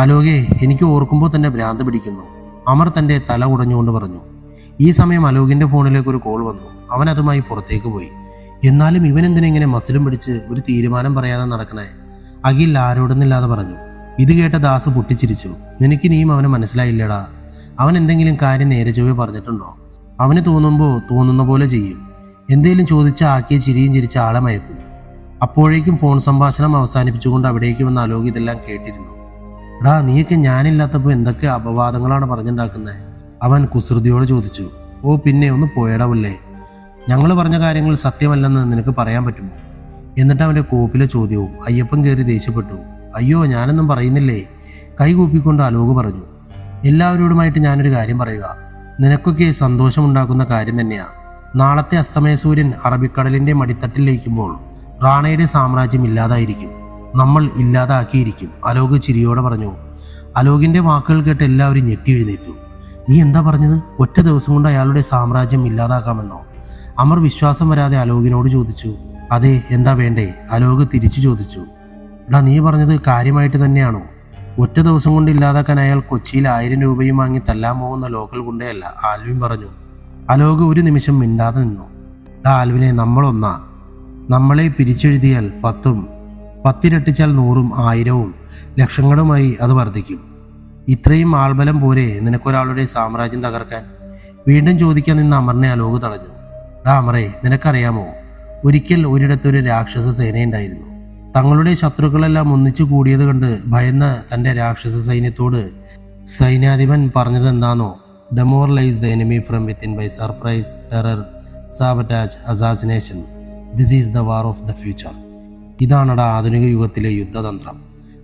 അലോകെ, എനിക്ക് ഓർക്കുമ്പോൾ തന്നെ ഭ്രാന്ത് പിടിക്കുന്നു. അമർ തൻ്റെ തല ഉടഞ്ഞുകൊണ്ട് പറഞ്ഞു. ഈ സമയം അലോകിന്റെ ഫോണിലേക്ക് ഒരു കോൾ വന്നു. അവൻ അതുമായി പുറത്തേക്ക് പോയി. എന്നാലും ഇവൻ എന്തിനെങ്ങനെ മസിലും പിടിച്ച് ഒരു തീരുമാനം പറയാതെ നടക്കണേ? അഖിൽ ആരോടൊന്നില്ലാതെ പറഞ്ഞു. ഇത് കേട്ട ദാസ് പൊട്ടിച്ചിരിച്ചു. നിനക്കിനിയും അവനെ മനസ്സിലായില്ലടാ. അവൻ എന്തെങ്കിലും കാര്യം നേരെ ചൊവ്വേ പറഞ്ഞിട്ടുണ്ടോ? അവന് തോന്നുമ്പോൾ തോന്നുന്ന പോലെ ചെയ്യും. എന്തേലും ചോദിച്ച ആക്കിയ ചിരിയും ചിരിച്ച ആളെ മയക്കും. അപ്പോഴേക്കും ഫോൺ സംഭാഷണം അവസാനിപ്പിച്ചുകൊണ്ട് അവിടേക്ക് വന്ന അലോക് ഇതെല്ലാം കേട്ടിരുന്നു. എടാ, നീയൊക്കെ ഞാനില്ലാത്തപ്പോൾ എന്തൊക്കെ അപവാദങ്ങളാണ് പറഞ്ഞുണ്ടാക്കുന്നത്? അവൻ കുസൃതിയോട് ചോദിച്ചു. ഓ പിന്നെ, ഒന്ന് പോയടാവില്ലേ. ഞങ്ങൾ പറഞ്ഞ കാര്യങ്ങൾ സത്യമല്ലെന്ന് നിനക്ക് പറയാൻ പറ്റുമോ? എന്നിട്ട് അവൻ്റെ കോപ്പിലെ ചോദ്യവും. അയ്യപ്പൻ കയറി ദേഷ്യപ്പെട്ടു. അയ്യോ ഞാനൊന്നും പറയുന്നില്ലേ, കൈകൂപ്പിക്കൊണ്ട് അലോക് പറഞ്ഞു. എല്ലാവരോടുമായിട്ട് ഞാനൊരു കാര്യം പറയുക, നിനക്കൊക്കെ സന്തോഷമുണ്ടാക്കുന്ന കാര്യം തന്നെയാ. നാളത്തെ അസ്തമയ സൂര്യൻ അറബിക്കടലിന്റെ മടിത്തട്ടിൽ ലയിക്കുമ്പോൾ റാണയുടെ സാമ്രാജ്യം ഇല്ലാതായിരിക്കും, നമ്മൾ ഇല്ലാതാക്കിയിരിക്കും, അലോക് ചിരിയോടെ പറഞ്ഞു. അലോകിന്റെ വാക്കുകൾ കേട്ട് എല്ലാവരും ഞെട്ടി എഴുന്നേറ്റു. നീ എന്താ പറഞ്ഞത്? ഒറ്റ ദിവസം കൊണ്ട് അയാളുടെ സാമ്രാജ്യം ഇല്ലാതാക്കാമെന്നോ? അമർ വിശ്വാസം വരാതെ അലോകിനോട് ചോദിച്ചു. അതെ, എന്താ വേണ്ടേ? അലോക് തിരിച്ചു ചോദിച്ചു. എടാ, നീ പറഞ്ഞത് കാര്യമായിട്ട് തന്നെയാണോ? ഒറ്റ ദിവസം കൊണ്ട് ഇല്ലാതാക്കാൻ അയാൾ കൊച്ചിയിൽ 1000 രൂപയും വാങ്ങി തല്ലാൻ പോകുന്ന ലോക്കൽ ഗുണ്ടയല്ല, ആൽവിൻ പറഞ്ഞു. അലോക് ഒരു നിമിഷം മിണ്ടാതെ നിന്നു. ആൽവിനെ, നമ്മളൊന്നാ. നമ്മളെ പിരിച്ചെഴുതിയാൽ 10ഉം 10 ഇരട്ടിച്ചാൽ 100ഉം 1000ഉം ലക്ഷങ്ങളുമായി അത് വർദ്ധിക്കും. ഇത്രയും ആൾബലം പോരെ നിനക്കൊരാളുടെ സാമ്രാജ്യം തകർക്കാൻ? വീണ്ടും ചോദിക്കാൻ നിന്ന അമറിനെ അലോക് തടഞ്ഞു. അമറേ, നിനക്കറിയാമോ, ഒരിക്കൽ ഒരിടത്തൊരു രാക്ഷസ സേനയുണ്ടായിരുന്നു. തങ്ങളുടെ ശത്രുക്കളെല്ലാം ഒന്നിച്ചു കൂടിയത് കണ്ട് ഭയന്ന തൻ്റെ രാക്ഷസ സൈന്യത്തോട് സൈന്യാധിപൻ പറഞ്ഞത് എന്താണോ? Demoralise the enemy from within by surprise, terror, sabotage, assassination. This is the war of the future. ഇതാണടാ ആധുനിക യുഗത്തിലെ യുദ്ധതന്ത്രം.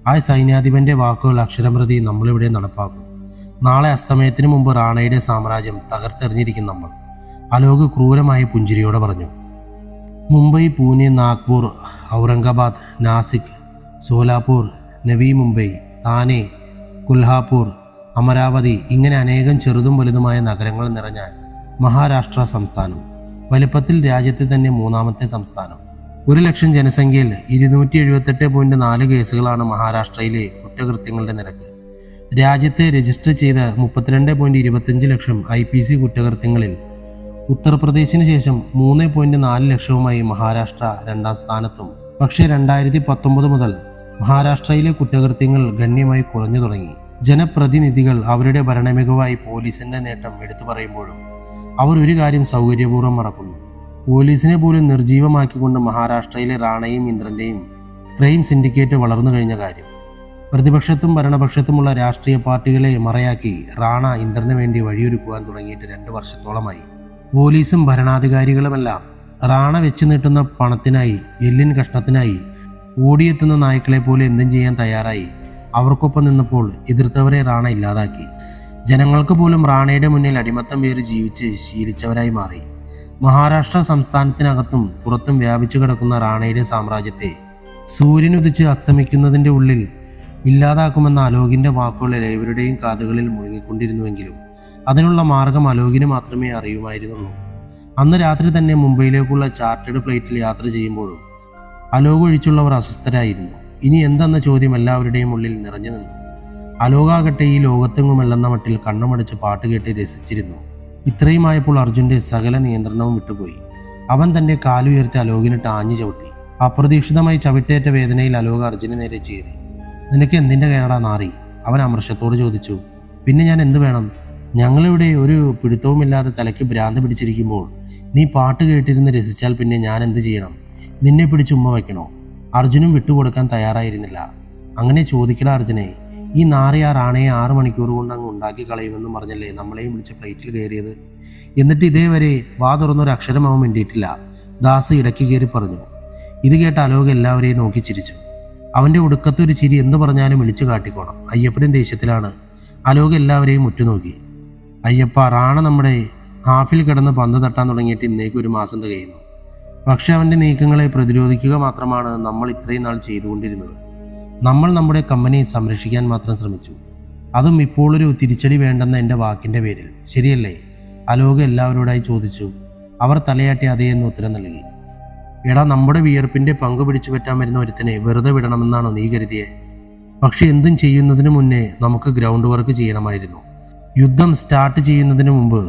ആ സൈന്യാധിപന്റെ വാക്കുകൾ അക്ഷരപ്രതി നമ്മളിവിടെ നടപ്പാക്കും. നാളെ അസ്തമയത്തിന് മുമ്പ് റാണയുടെ സാമ്രാജ്യം തകർത്തെറിഞ്ഞിരിക്കും നമ്മൾ, അലോക് ക്രൂരമായ പുഞ്ചിരിയോടെ പറഞ്ഞു. മുംബൈ, പൂനെ, നാഗ്പൂർ, ഔറംഗാബാദ്, നാസിക്, സോലാപൂർ, നവി മുംബൈ, താനെ, കുൽഹാപൂർ, അമരാവതി, ഇങ്ങനെ അനേകം ചെറുതും വലുതുമായ നഗരങ്ങൾ നിറഞ്ഞ മഹാരാഷ്ട്ര സംസ്ഥാനം. വലിപ്പത്തിൽ രാജ്യത്തെ തന്നെ 3ാമത്തെ സംസ്ഥാനം. 1,00,000 ജനസംഖ്യയിൽ 278.4 കേസുകളാണ് മഹാരാഷ്ട്രയിലെ കുറ്റകൃത്യങ്ങളുടെ നിരക്ക്. രാജ്യത്തെ രജിസ്റ്റർ ചെയ്ത 32.25 ലക്ഷം IPC കുറ്റകൃത്യങ്ങളിൽ ഉത്തർപ്രദേശിന് ശേഷം 3.4 ലക്ഷവുമായി മഹാരാഷ്ട്ര 2ാം സ്ഥാനത്തും. പക്ഷേ 2019 മുതൽ മഹാരാഷ്ട്രയിലെ കുറ്റകൃത്യങ്ങൾ ഗണ്യമായി കുറഞ്ഞു തുടങ്ങി. ജനപ്രതിനിധികൾ അവരുടെ ഭരണമികവായി പോലീസിന്റെ നേട്ടം എടുത്തു പറയുമ്പോഴും അവർ ഒരു കാര്യം സൗകര്യപൂർവ്വം മറക്കുന്നു. പോലീസിനെ പോലും നിർജീവമാക്കിക്കൊണ്ട് മഹാരാഷ്ട്രയിലെ റാണയും ഇന്ദ്രന്റെയും ക്രൈം സിൻഡിക്കേറ്റ് വളർന്നു കഴിഞ്ഞ കാര്യം. പ്രതിപക്ഷത്തും ഭരണപക്ഷത്തുമുള്ള രാഷ്ട്രീയ പാർട്ടികളെ മറയാക്കി റാണ ഇന്ദ്രന് വേണ്ടി വഴിയൊരുക്കുവാൻ തുടങ്ങിയിട്ട് 2 വർഷത്തോളമായി. പോലീസും ഭരണാധികാരികളുമെല്ലാം റാണ വെച്ചു നീട്ടുന്ന പണത്തിനായി, എല്ലിൻ കഷ്ണത്തിനായി ഓടിയെത്തുന്ന നായ്ക്കളെ പോലെ എന്തും ചെയ്യാൻ തയ്യാറായി. അവർക്കൊപ്പം നിന്നപ്പോൾ എതിർത്തവരെ റാണ ഇല്ലാതാക്കി. ജനങ്ങൾക്ക് പോലും റാണയുടെ മുന്നിൽ അടിമത്തം പേര് ജീവിച്ച് ശീലിച്ചവരായി മാറി. മഹാരാഷ്ട്ര സംസ്ഥാനത്തിനകത്തും പുറത്തും വ്യാപിച്ചു കിടക്കുന്ന റാണയുടെ സാമ്രാജ്യത്തെ സൂര്യനുദിച്ച് അസ്തമിക്കുന്നതിൻ്റെ ഉള്ളിൽ ഇല്ലാതാക്കുമെന്ന അലോകിന്റെ വാക്കുകൾ ഏവരുടെയും കാതുകളിൽ മുഴങ്ങിക്കൊണ്ടിരുന്നുവെങ്കിലും അതിനുള്ള മാർഗം അലോകിന് മാത്രമേ അറിയുമായിരുന്നുള്ളൂ. അന്ന് രാത്രി തന്നെ മുംബൈയിലേക്കുള്ള ചാർട്ടേഡ് ഫ്ലൈറ്റിൽ യാത്ര ചെയ്യുമ്പോഴും അലോക് ഒഴിച്ചുള്ളവർ അസ്വസ്ഥരായിരുന്നു. ഇനി എന്തെന്ന ചോദ്യം എല്ലാവരുടെയും ഉള്ളിൽ നിറഞ്ഞു നിന്നു. അലോകാകട്ടെ ഈ ലോകത്തെങ്ങുമല്ലെന്ന മട്ടിൽ കണ്ണുമടച്ച് പാട്ട് കേട്ട് രസിച്ചിരുന്നു. ഇത്രയുമായപ്പോൾ അർജുന്റെ സകല നിയന്ത്രണവും വിട്ടുപോയി. അവൻ തന്റെ കാലുയർത്തി അലോകിനിട്ട് ആഞ്ഞു ചവിട്ടി. അപ്രതീക്ഷിതമായി ചവിട്ടേറ്റ വേദനയിൽ അലോക് അർജുന് നേരെ ചീറി. നിനക്ക് എന്തിന്റെ കേടാ നാറി? അവൻ അമർഷത്തോട് ചോദിച്ചു. പിന്നെ ഞാൻ എന്ത് വേണം? ഞങ്ങളിവിടെ ഒരു പിടുത്തവുമില്ലാതെ തലയ്ക്ക് ഭ്രാന്ത് പിടിച്ചിരിക്കുമ്പോൾ നീ പാട്ട് കേട്ടിരുന്ന് രസിച്ചാൽ പിന്നെ ഞാൻ എന്ത് ചെയ്യണം? നിന്നെ പിടിച്ച് ഉമ്മ വയ്ക്കണോ? അർജുനും വിട്ടുകൊടുക്കാൻ തയ്യാറായിരുന്നില്ല. അങ്ങനെ ചോദിക്കട അർജുനെ, ഈ നാറി ആ റാണയെ 6 മണിക്കൂർ കൊണ്ട് അങ്ങ് ഉണ്ടാക്കി കളയുമെന്ന് പറഞ്ഞല്ലേ നമ്മളെയും വിളിച്ച് ഫ്ലൈറ്റിൽ കയറിയത്? എന്നിട്ട് ഇതേവരെ വാ തുറന്നൊരു അക്ഷരം അവൻ മിണ്ടിയിട്ടില്ല. ദാസ് ഇടയ്ക്ക് കയറി പറഞ്ഞു. ഇത് കേട്ട അലോക് എല്ലാവരെയും നോക്കി ചിരിച്ചു. അവൻ്റെ ഒടുക്കത്തൊരു ചിരി എന്തു പറഞ്ഞാലും വിളിച്ചു കാട്ടിക്കോണം. അയ്യപ്പനും ദേഷ്യത്തിലാണ്. അലോക് എല്ലാവരെയും ഉറ്റുനോക്കി. അയ്യപ്പ, റാണ നമ്മുടെ ഹാഫിൽ കിടന്ന് പന്ത് തട്ടാൻ തുടങ്ങിയിട്ട് ഇന്നേക്ക് 1 മാസം തികയുന്നു. പക്ഷെ അവൻ്റെ നീക്കങ്ങളെ പ്രതിരോധിക്കുക മാത്രമാണ് നമ്മൾ ഇത്രയും നാൾ ചെയ്തുകൊണ്ടിരുന്നത്. നമ്മൾ നമ്മുടെ കമ്പനിയെ സംരക്ഷിക്കാൻ മാത്രം ശ്രമിച്ചു. അതും ഇപ്പോഴൊരു തിരിച്ചടി വേണ്ടെന്ന എൻ്റെ വാക്കിൻ്റെ പേരിൽ. ശരിയല്ലേ? അലോക് എല്ലാവരോടായി ചോദിച്ചു. അവർ തലയാട്ടി അതേ എന്ന് ഉത്തരം നൽകി. എടാ, നമ്മുടെ വിയർപ്പിൻ്റെ പങ്ക് പിടിച്ചു പറ്റാൻ വരുന്ന ഒരുത്തനെ വെറുതെ വിടണമെന്നാണോ നീ കരുതിയേ? പക്ഷെ എന്തും ചെയ്യുന്നതിന് മുന്നേ നമുക്ക് ഗ്രൗണ്ട് വർക്ക് ചെയ്യണമായിരുന്നു. യുദ്ധം സ്റ്റാർട്ട് ചെയ്യുന്നതിന് മുമ്പ്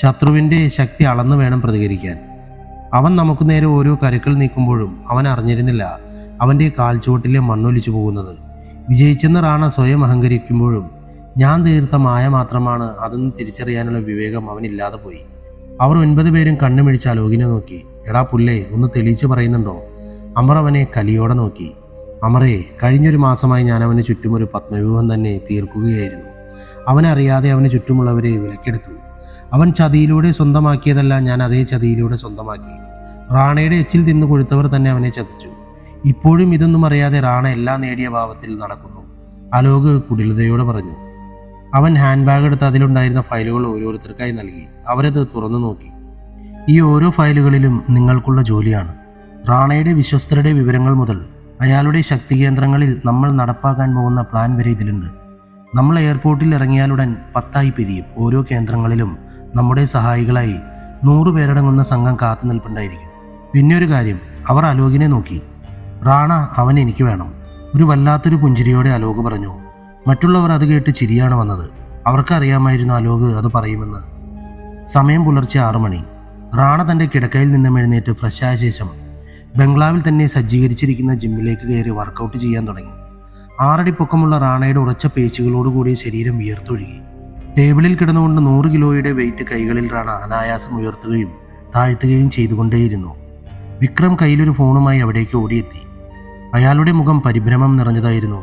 ശത്രുവിൻ്റെ ശക്തി അളന്നു വേണം പ്രതികരിക്കാൻ. അവൻ നമുക്ക് നേരെ ഓരോ കരുക്കൾ നീക്കുമ്പോഴും അവൻ അറിഞ്ഞിരുന്നില്ല അവൻ്റെ കാൽച്ചുവട്ടിലെ മണ്ണൊലിച്ചു പോകുന്നത്. വിജയിച്ചെന്ന് റാണ സ്വയം അഹങ്കരിക്കുമ്പോഴും ഞാൻ തീർത്ത മായ മാത്രമാണ് അതെന്ന് തിരിച്ചറിയാനുള്ള വിവേകം അവനില്ലാതെ പോയി. അവർ 9 പേരും കണ്ണുമിഴിച്ച് അലോകിനെ നോക്കി. എടാ പുല്ലേ, ഒന്ന് തെളിയിച്ച് പറയുന്നുണ്ടോ? അമർ അവനെ കലിയോടെ നോക്കി. അമറേ, കഴിഞ്ഞൊരു മാസമായി ഞാൻ അവന് ചുറ്റും ഒരു പത്മവ്യൂഹം തന്നെ തീർക്കുകയായിരുന്നു. അവനറിയാതെ അവന് ചുറ്റുമുള്ളവരെ വിലക്കെടുത്തു. അവൻ ചതിയിലൂടെ സ്വന്തമാക്കിയതല്ല, ഞാൻ അതേ ചതിയിലൂടെ സ്വന്തമാക്കി. റാണയുടെ എച്ചിൽ തിന്നു കൊഴുത്തവർ തന്നെ അവനെ ചതിച്ചു. ഇപ്പോഴും ഇതൊന്നും അറിയാതെ റാണ എല്ലാം നേടിയ ഭാവത്തിൽ നടക്കുന്നു, അലോക് കുടിലതയോടെ പറഞ്ഞു. അവൻ ഹാൻഡ് ബാഗ് എടുത്ത് അതിലുണ്ടായിരുന്ന ഫയലുകൾ ഓരോരുത്തർക്കായി നൽകി. അവരത് തുറന്നു നോക്കി. ഈ ഓരോ ഫയലുകളിലും നിങ്ങൾക്കുള്ള ജോലിയാണ്. റാണയുടെ വിശ്വസ്തരുടെ വിവരങ്ങൾ മുതൽ അയാളുടെ ശക്തി കേന്ദ്രങ്ങളിൽ നമ്മൾ നടപ്പാക്കാൻ പോകുന്ന പ്ലാൻ വരെ ഇതിലുണ്ട്. നമ്മൾ എയർപോർട്ടിൽ ഇറങ്ങിയാലുടൻ 10 പിരിയും. ഓരോ കേന്ദ്രങ്ങളിലും നമ്മുടെ സഹായികളായി 100 പേരടങ്ങുന്ന സംഘം കാത്തു നിൽപ്പുണ്ടായിരിക്കും. പിന്നെ ഒരു കാര്യം, അവർ അലോകിനെ നോക്കി. റാണ, അവൻ എനിക്ക് വേണം. ഒരു വല്ലാത്തൊരു പുഞ്ചിരിയോടെ അലോക് പറഞ്ഞു. മറ്റുള്ളവർ അത് കേട്ട് ചിരിയാണ് വന്നത്. അവർക്കറിയാമായിരുന്നു അലോക് അത് പറയുമെന്ന്. സമയം പുലർച്ചെ 6 മണി. റാണ തൻ്റെ കിടക്കയിൽ നിന്നും എഴുന്നേറ്റ് ഫ്രഷായ ശേഷം ബംഗ്ലാവിൽ തന്നെ സജ്ജീകരിച്ചിരിക്കുന്ന ജിമ്മിലേക്ക് കയറി വർക്കൗട്ട് ചെയ്യാൻ തുടങ്ങി. 6 അടി പൊക്കമുള്ള റാണയുടെ ഉറച്ച പേശികളോടുകൂടി ശരീരം വിയർത്തൊഴുകി. ടേബിളിൽ കിടന്നുകൊണ്ട് 100 കിലോയുടെ വെയിറ്റ് കൈകളിൽ റാണ അനായാസം ഉയർത്തുകയും താഴ്ത്തുകയും ചെയ്തുകൊണ്ടേയിരുന്നു. വിക്രം കയ്യിലൊരു ഫോണുമായി അവിടേക്ക് ഓടിയെത്തി. അയാളുടെ മുഖം പരിഭ്രമം നിറഞ്ഞതായിരുന്നു.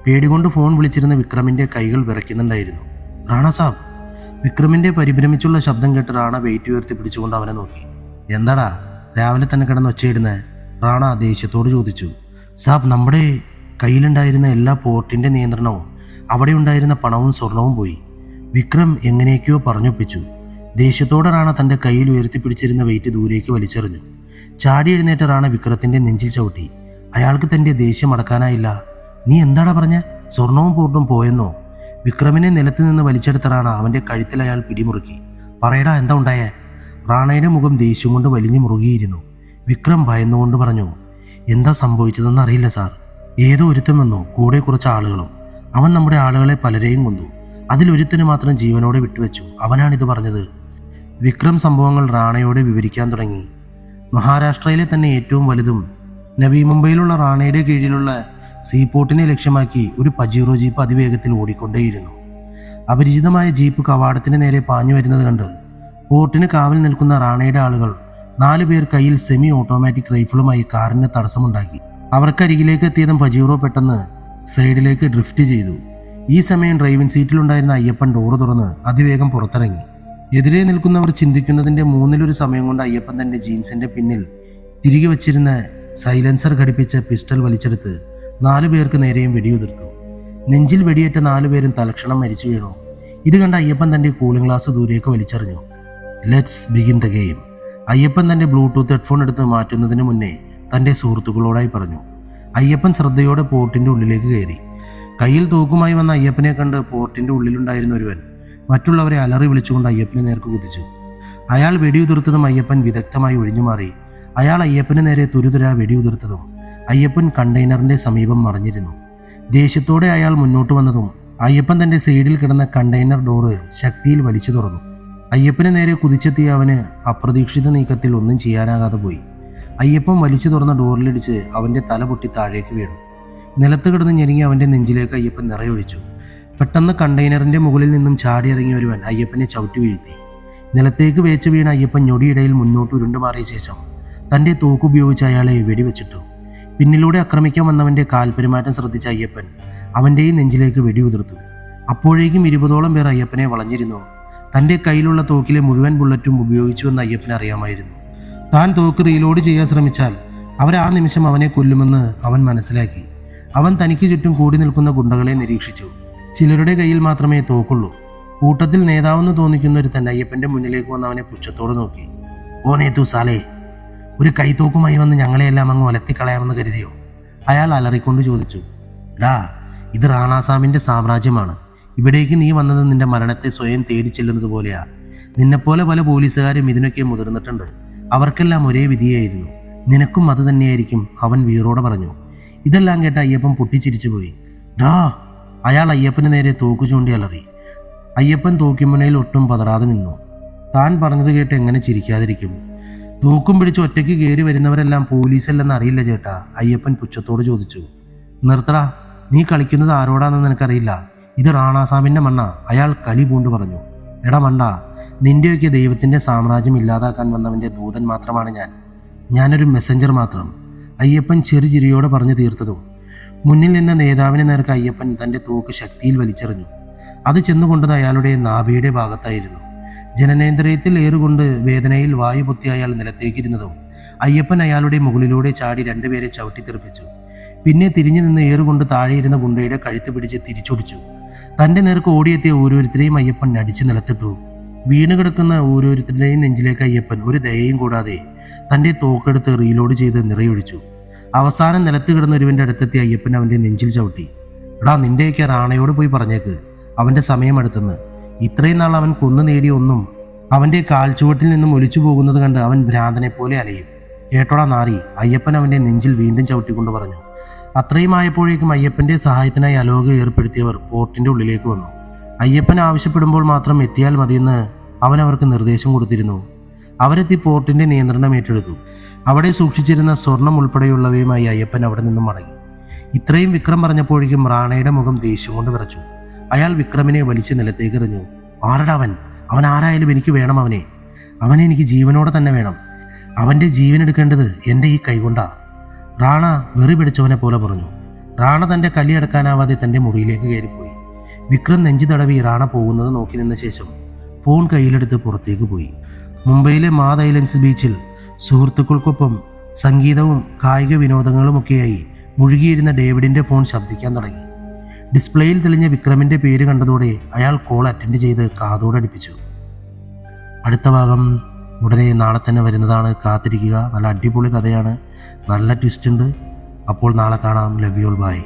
പേടികൊണ്ട് ഫോൺ വിളിച്ചിരുന്ന വിക്രമിൻ്റെ കൈകൾ വിറയ്ക്കുന്നുണ്ടായിരുന്നു. റാണ സാബ്. വിക്രമിൻ്റെ പരിഭ്രമിച്ചുള്ള ശബ്ദം കേട്ട് റാണ വെയിറ്റ് ഉയർത്തി പിടിച്ചുകൊണ്ട് അവനെ നോക്കി. എന്താടാ രാവിലെ തന്നെ കിടന്ന് ഒച്ചയിടുന്നേ? റാണ ദേഷ്യത്തോട് ചോദിച്ചു. സാബ്, നമ്മുടെ കയ്യിലുണ്ടായിരുന്ന എല്ലാ പോർട്ടിൻ്റെ നിയന്ത്രണവും അവിടെ ഉണ്ടായിരുന്ന പണവും സ്വർണവും പോയി. വിക്രം എങ്ങനെയൊക്കെയോ പറഞ്ഞൊപ്പിച്ചു. ദേഷ്യത്തോടെ റാണ തൻ്റെ കയ്യിൽ ഉയർത്തിപ്പിടിച്ചിരുന്ന വെയിറ്റ് ദൂരേക്ക് വലിച്ചെറിഞ്ഞു. ചാടി എഴുന്നേറ്റ റാണ വിക്രത്തിൻ്റെ നെഞ്ചിൽ ചവിട്ടി. അയാൾക്ക് തൻ്റെ ദേഷ്യം അടക്കാനായില്ല. നീ എന്താടാ പറഞ്ഞ? സ്വർണവും പോർട്ടും പോയെന്നോ? വിക്രമിനെ നിലത്ത് നിന്ന് വലിച്ചെടുത്ത റാണ അവൻ്റെ കഴുത്തിൽ അയാൾ പിടിമുറുക്കി. പറയടാ, എന്താ ഉണ്ടായേ? റാണയുടെ മുഖം ദേഷ്യം കൊണ്ട് വലിഞ്ഞു മുറുകിയിരുന്നു. വിക്രം ഭയന്നുകൊണ്ട് പറഞ്ഞു. എന്താ സംഭവിച്ചതെന്ന് അറിയില്ല സാർ. ഏതോ ഒരുത്തൻ വന്നു, കൂടെ കുറച്ച് ആളുകളും. അവൻ നമ്മുടെ ആളുകളെ പലരെയും കൊന്നു. അതിലൊരുത്തന് മാത്രം ജീവനോടെ വിട്ടുവെച്ചു. അവനാണിത് പറഞ്ഞത്. വിക്രം സംഭവങ്ങൾ റാണയോട് വിവരിക്കാൻ തുടങ്ങി. മഹാരാഷ്ട്രയിലെ തന്നെ ഏറ്റവും വലുതും നവി മുംബൈയിലുള്ള റാണയുടെ കീഴിലുള്ള സീപോർട്ടിനെ ലക്ഷ്യമാക്കി ഒരു പജീറോ ജീപ്പ് അതിവേഗത്തിൽ ഓടിക്കൊണ്ടേയിരുന്നു. അപരിചിതമായ ജീപ്പ് കവാടത്തിന് നേരെ പാഞ്ഞു വരുന്നത് കണ്ട് പോർട്ടിന് കാവൽ നിൽക്കുന്ന റാണയുടെ ആളുകൾ 4 പേർ കയ്യിൽ സെമി ഓട്ടോമാറ്റിക് റൈഫിളുമായി കാറിന് തടസ്സമുണ്ടാക്കി. അവർക്കരികിലേക്ക് എത്തിയതും പജീറോ പെട്ടെന്ന് സൈഡിലേക്ക് ഡ്രിഫ്റ്റ് ചെയ്തു. ഈ സമയം ഡ്രൈവിംഗ് സീറ്റിലുണ്ടായിരുന്ന അയ്യപ്പൻ ഡോറ് തുറന്ന് അതിവേഗം പുറത്തിറങ്ങി. എതിരെ നിൽക്കുന്നവർ ചിന്തിക്കുന്നതിൻ്റെ 1/3 സമയം കൊണ്ട് അയ്യപ്പൻ തൻ്റെ ജീൻസിൻ്റെ പിന്നിൽ തിരികെ വച്ചിരുന്ന സൈലൻസർ ഘടിപ്പിച്ച പിസ്റ്റൾ വലിച്ചെടുത്ത് 4 പേർക്ക് നേരെയും വെടിയുതിർത്തു. നെഞ്ചിൽ വെടിയേറ്റ 4 പേരും തലക്ഷണം മരിച്ചു വീണു. ഇത് കണ്ട അയ്യപ്പൻ തൻ്റെ കൂളിംഗ് ഗ്ലാസ് ദൂരേക്ക് വലിച്ചെറിഞ്ഞു. Let's begin the game. Ayyappan തൻ്റെ ബ്ലൂടൂത്ത് ഹെഡ്ഫോൺ എടുത്ത് മാറ്റുന്നതിന് മുന്നേ തൻ്റെ സുഹൃത്തുക്കളോടായി പറഞ്ഞു. അയ്യപ്പൻ ശ്രദ്ധയോടെ പോർട്ടിൻ്റെ ഉള്ളിലേക്ക് കയറി. കയ്യിൽ തോക്കുമായി വന്ന അയ്യപ്പനെ കണ്ട് പോർട്ടിൻ്റെ ഉള്ളിലുണ്ടായിരുന്ന ഒരുവൻ മറ്റുള്ളവരെ അലറി വിളിച്ചുകൊണ്ട് അയ്യപ്പന് നേർക്ക് കുതിച്ചു. അയാൾ വെടിയുതിർത്തതും അയ്യപ്പൻ വിദഗ്ധമായി ഒഴിഞ്ഞുമാറി. അയാൾ അയ്യപ്പന് നേരെ തുരുതുരാ വെടിയുതിർത്തതും അയ്യപ്പൻ കണ്ടെയ്നറിൻ്റെ സമീപം മറിഞ്ഞിരുന്നു. ദേഷ്യത്തോടെ അയാൾ മുന്നോട്ട് വന്നതും അയ്യപ്പൻ തൻ്റെ സൈഡിൽ കിടന്ന കണ്ടെയ്നർ ഡോറ് ശക്തിയിൽ വലിച്ചു തുറന്നു. അയ്യപ്പന് നേരെ കുതിച്ചെത്തിയ അവന് അപ്രതീക്ഷിത നീക്കത്തിൽ ഒന്നും ചെയ്യാനാകാതെ പോയി. അയ്യപ്പൻ വലിച്ചു തുറന്ന ഡോറിലിടിച്ച് അവൻ്റെ തല പൊട്ടി താഴേക്ക് വീണു. നിലത്ത് കിടന്ന് ഞെരുങ്ങി അവൻ്റെ നെഞ്ചിലേക്ക് അയ്യപ്പൻ നിറയൊഴിച്ചു. പെട്ടെന്ന് കണ്ടെയ്നറിൻ്റെ മുകളിൽ നിന്നും ചാടിയിറങ്ങിയ ഒരുവൻ അയ്യപ്പനെ ചവിട്ടി വീഴ്ത്തി. നിലത്തേക്ക് വേച്ച് വീണ അയ്യപ്പൻ ഞൊടിയിടയിൽ മുന്നോട്ട് ഉരുണ്ടുമാറിയ ശേഷം തൻ്റെ തോക്കുപയോഗിച്ച് അയാളെ വെടിവെച്ചിട്ടു. പിന്നിലൂടെ ആക്രമിക്കാൻ വന്നവൻ്റെ കാൽപെരുമാറ്റം ശ്രദ്ധിച്ച അയ്യപ്പൻ അവൻ്റെയും നെഞ്ചിലേക്ക് വെടിയുതിർത്തു. അപ്പോഴേക്കും 20ഓളം പേർ അയ്യപ്പനെ വളഞ്ഞിരുന്നു. തൻ്റെ കയ്യിലുള്ള തോക്കിലെ മുഴുവൻ ബുള്ളറ്റും ഉപയോഗിച്ചുവെന്ന് അയ്യപ്പന് അറിയാമായിരുന്നു. താൻ തോക്ക് റീലോഡ് ചെയ്യാൻ ശ്രമിച്ചാൽ അവർ ആ നിമിഷം അവനെ കൊല്ലുമെന്ന് അവൻ മനസ്സിലാക്കി. അവൻ തനിക്ക് ചുറ്റും കൂടി നിൽക്കുന്ന ഗുണ്ടകളെ നിരീക്ഷിച്ചു. ചിലരുടെ കയ്യിൽ മാത്രമേ തോക്കുള്ളൂ. കൂട്ടത്തിൽ നേതാവെന്ന് തോന്നിക്കുന്ന ഒരു തൻ്റെ അയ്യപ്പൻ്റെ മുന്നിലേക്ക് വന്ന് അവനെ പുച്ഛത്തോടെ നോക്കി. ഓ നേതു സാലേ, ഒരു കൈത്തോക്കുമായി വന്ന് ഞങ്ങളെയെല്ലാം അങ്ങ് ഒലത്തിക്കളയാമെന്ന് കരുതിയോ? അയാൾ അലറിക്കൊണ്ട് ചോദിച്ചു. ഡാ, ഇത് റാണാസാമിൻ്റെ സാമ്രാജ്യമാണ്. ഇവിടേക്ക് നീ വന്നത് നിന്റെ മരണത്തെ സ്വയം തേടി ചെല്ലുന്നത് പോലെയാ. നിന്നെപ്പോലെ പല പോലീസുകാരും ഇതിനൊക്കെ മുതിർന്നിട്ടുണ്ട്. അവർക്കെല്ലാം ഒരേ വിധിയായിരുന്നു. നിനക്കും അത് തന്നെയായിരിക്കും, അവൻ വീറോടെ പറഞ്ഞു. ഇതെല്ലാം കേട്ട അയ്യപ്പൻ പൊട്ടിച്ചിരിച്ചു പോയി. ഡാ, അയാൾ അയ്യപ്പന് നേരെ തോക്കു ചൂണ്ടി അലറി. അയ്യപ്പൻ തോക്കിമുനയിൽ ഒട്ടും പതറാതെ നിന്നു. താൻ പറഞ്ഞത് കേട്ട് എങ്ങനെ ചിരിക്കാതിരിക്കും? തോക്കും പിടിച്ച് ഒറ്റയ്ക്ക് കയറി വരുന്നവരെല്ലാം പോലീസല്ലെന്ന് അറിയില്ല ചേട്ടാ, അയ്യപ്പൻ പുച്ഛത്തോട് ചോദിച്ചു. നിർത്തടാ, നീ കളിക്കുന്നത് ആരോടാണെന്ന് നിനക്കറിയില്ല. ഇത് റാണാസാമിൻ്റെ മണ്ണ, അയാൾ കലി പൂണ്ടു പറഞ്ഞു. എടാ മണ്ട, നിന്റെയൊക്കെ ദൈവത്തിൻ്റെ സാമ്രാജ്യം ഇല്ലാതാക്കാൻ വന്നവൻ്റെ ദൂതൻ മാത്രമാണ് ഞാനൊരു മെസ്സഞ്ചർ മാത്രം, അയ്യപ്പൻ ചെറുചിരിയോടെ പറഞ്ഞു തീർത്തതും മുന്നിൽ നിന്ന നേതാവിനെ നേർക്ക് അയ്യപ്പൻ തൻ്റെ തോക്ക് ശക്തിയിൽ വലിച്ചെറിഞ്ഞു. അത് ചെന്നുകൊണ്ടത് അയാളുടെ നാഭിയുടെ ഭാഗത്തായിരുന്നു. ജനനേന്ദ്രിയത്തിൽ ഏറുകൊണ്ട് വേദനയിൽ വായു പൊത്തി അയാൾ നിലത്തേക്കിരുന്നതും അയ്യപ്പൻ അയാളുടെ മുകളിലൂടെ ചാടി രണ്ടുപേരെ ചവിട്ടിത്തെറിപ്പിച്ചു. പിന്നെ തിരിഞ്ഞു നിന്ന് ഏറുകൊണ്ട് താഴെയിരുന്ന ഗുണ്ടയുടെ കഴുത്ത് പിടിച്ച് തിരിച്ചൊടിച്ചു. തൻ്റെ നേർക്ക് ഓടിയെത്തിയ ഓരോരുത്തരെയും അയ്യപ്പൻ അടിച്ചു നിലത്തിട്ടു. വീണ് കിടക്കുന്ന ഓരോരുത്തരുടെയും നെഞ്ചിലേക്ക് അയ്യപ്പൻ ഒരു ദയയും കൂടാതെ തൻ്റെ തോക്കെടുത്ത് റീലോഡ് ചെയ്ത് നിറയൊഴിച്ചു. അവസാനം നിലത്ത് കിടന്ന ഒരുവൻ്റെ അടുത്തെത്തി അയ്യപ്പൻ അവൻ്റെ നെഞ്ചിൽ ചവിട്ടി. എടാ, നിൻ്റെയൊക്കെ റാണയോട് പോയി പറഞ്ഞേക്ക്, അവൻ്റെ സമയം അടുത്തെന്ന്. ഇത്രയും നാൾ അവൻ കൊന്നു നേടിയ ഒന്നും അവൻ്റെ കാൽച്ചുവട്ടിൽ നിന്നും ഒലിച്ചു പോകുന്നത് കണ്ട് അവൻ ഭ്രാന്തനെ പോലെ അലയും. കേട്ടോടാ നാറി, അയ്യപ്പൻ അവൻ്റെ നെഞ്ചിൽ വീണ്ടും ചവിട്ടിക്കൊണ്ട് പറഞ്ഞു. അത്രയും ആയപ്പോഴേക്കും അയ്യപ്പൻ്റെ സഹായത്തിനായി അലോക ഏർപ്പെടുത്തിയവർ പോർട്ടിൻ്റെ ഉള്ളിലേക്ക് വന്നു. അയ്യപ്പൻ ആവശ്യപ്പെടുമ്പോൾ മാത്രം എത്തിയാൽ മതിയെന്ന് അവൻ അവർക്ക് നിർദ്ദേശം കൊടുത്തിരുന്നു. അവരെത്തി പോർട്ടിൻ്റെ നിയന്ത്രണം ഏറ്റെടുത്തു. അവിടെ സൂക്ഷിച്ചിരുന്ന സ്വർണം ഉൾപ്പെടെയുള്ളവയുമായി അയ്യപ്പൻ അവിടെ നിന്നും മടങ്ങി. ഇത്രയും വിക്രം പറഞ്ഞപ്പോഴേക്കും റാണയുടെ മുഖം ദേഷ്യം കൊണ്ട് വിറച്ചു. അയാൾ വിക്രമിനെ വലിച്ച് നിലത്തേക്ക് എറിഞ്ഞു. ആരടാ അവൻ? അവൻ ആരായാലും എനിക്ക് വേണം അവനെ എനിക്ക് ജീവനോടെ തന്നെ വേണം. അവൻ്റെ ജീവൻ എടുക്കേണ്ടത് എൻ്റെ ഈ കൈകൊണ്ടാ, റാണ വെറി പിടിച്ചവനെ പോലെ പറഞ്ഞു. റാണ തൻ്റെ കലിയടക്കാനാവാതെ തൻ്റെ മുറിയിലേക്ക് കയറിപ്പോയി. വിക്രം നെഞ്ചു തടവി റാണ പോകുന്നത് നോക്കി നിന്ന ശേഷം ഫോൺ കയ്യിലെടുത്ത് പുറത്തേക്ക് പോയി. മുംബൈയിലെ മാദ് ഐലൻഡ്സ് ബീച്ചിൽ സുഹൃത്തുക്കൾക്കൊപ്പം സംഗീതവും കായിക വിനോദങ്ങളുമൊക്കെയായി മുഴുകിയിരുന്ന ഡേവിഡിൻ്റെ ഫോൺ ശബ്ദിക്കാൻ തുടങ്ങി. ഡിസ്പ്ലേയിൽ തെളിഞ്ഞ വിക്രമിൻ്റെ പേര് കണ്ടതോടെ അയാൾ കോൾ അറ്റൻഡ് ചെയ്ത് കാതോടടുപ്പിച്ചു. അടുത്ത ഭാഗം ഉടനെ നാളെ തന്നെ വരുന്നതാണ്, കാത്തിരിക്കുക. നല്ല അടിപൊളി കഥയാണ്, നല്ല ട്വിസ്റ്റ് ഉണ്ട്. അപ്പോൾ നാളെ കാണാം. Love you all, by.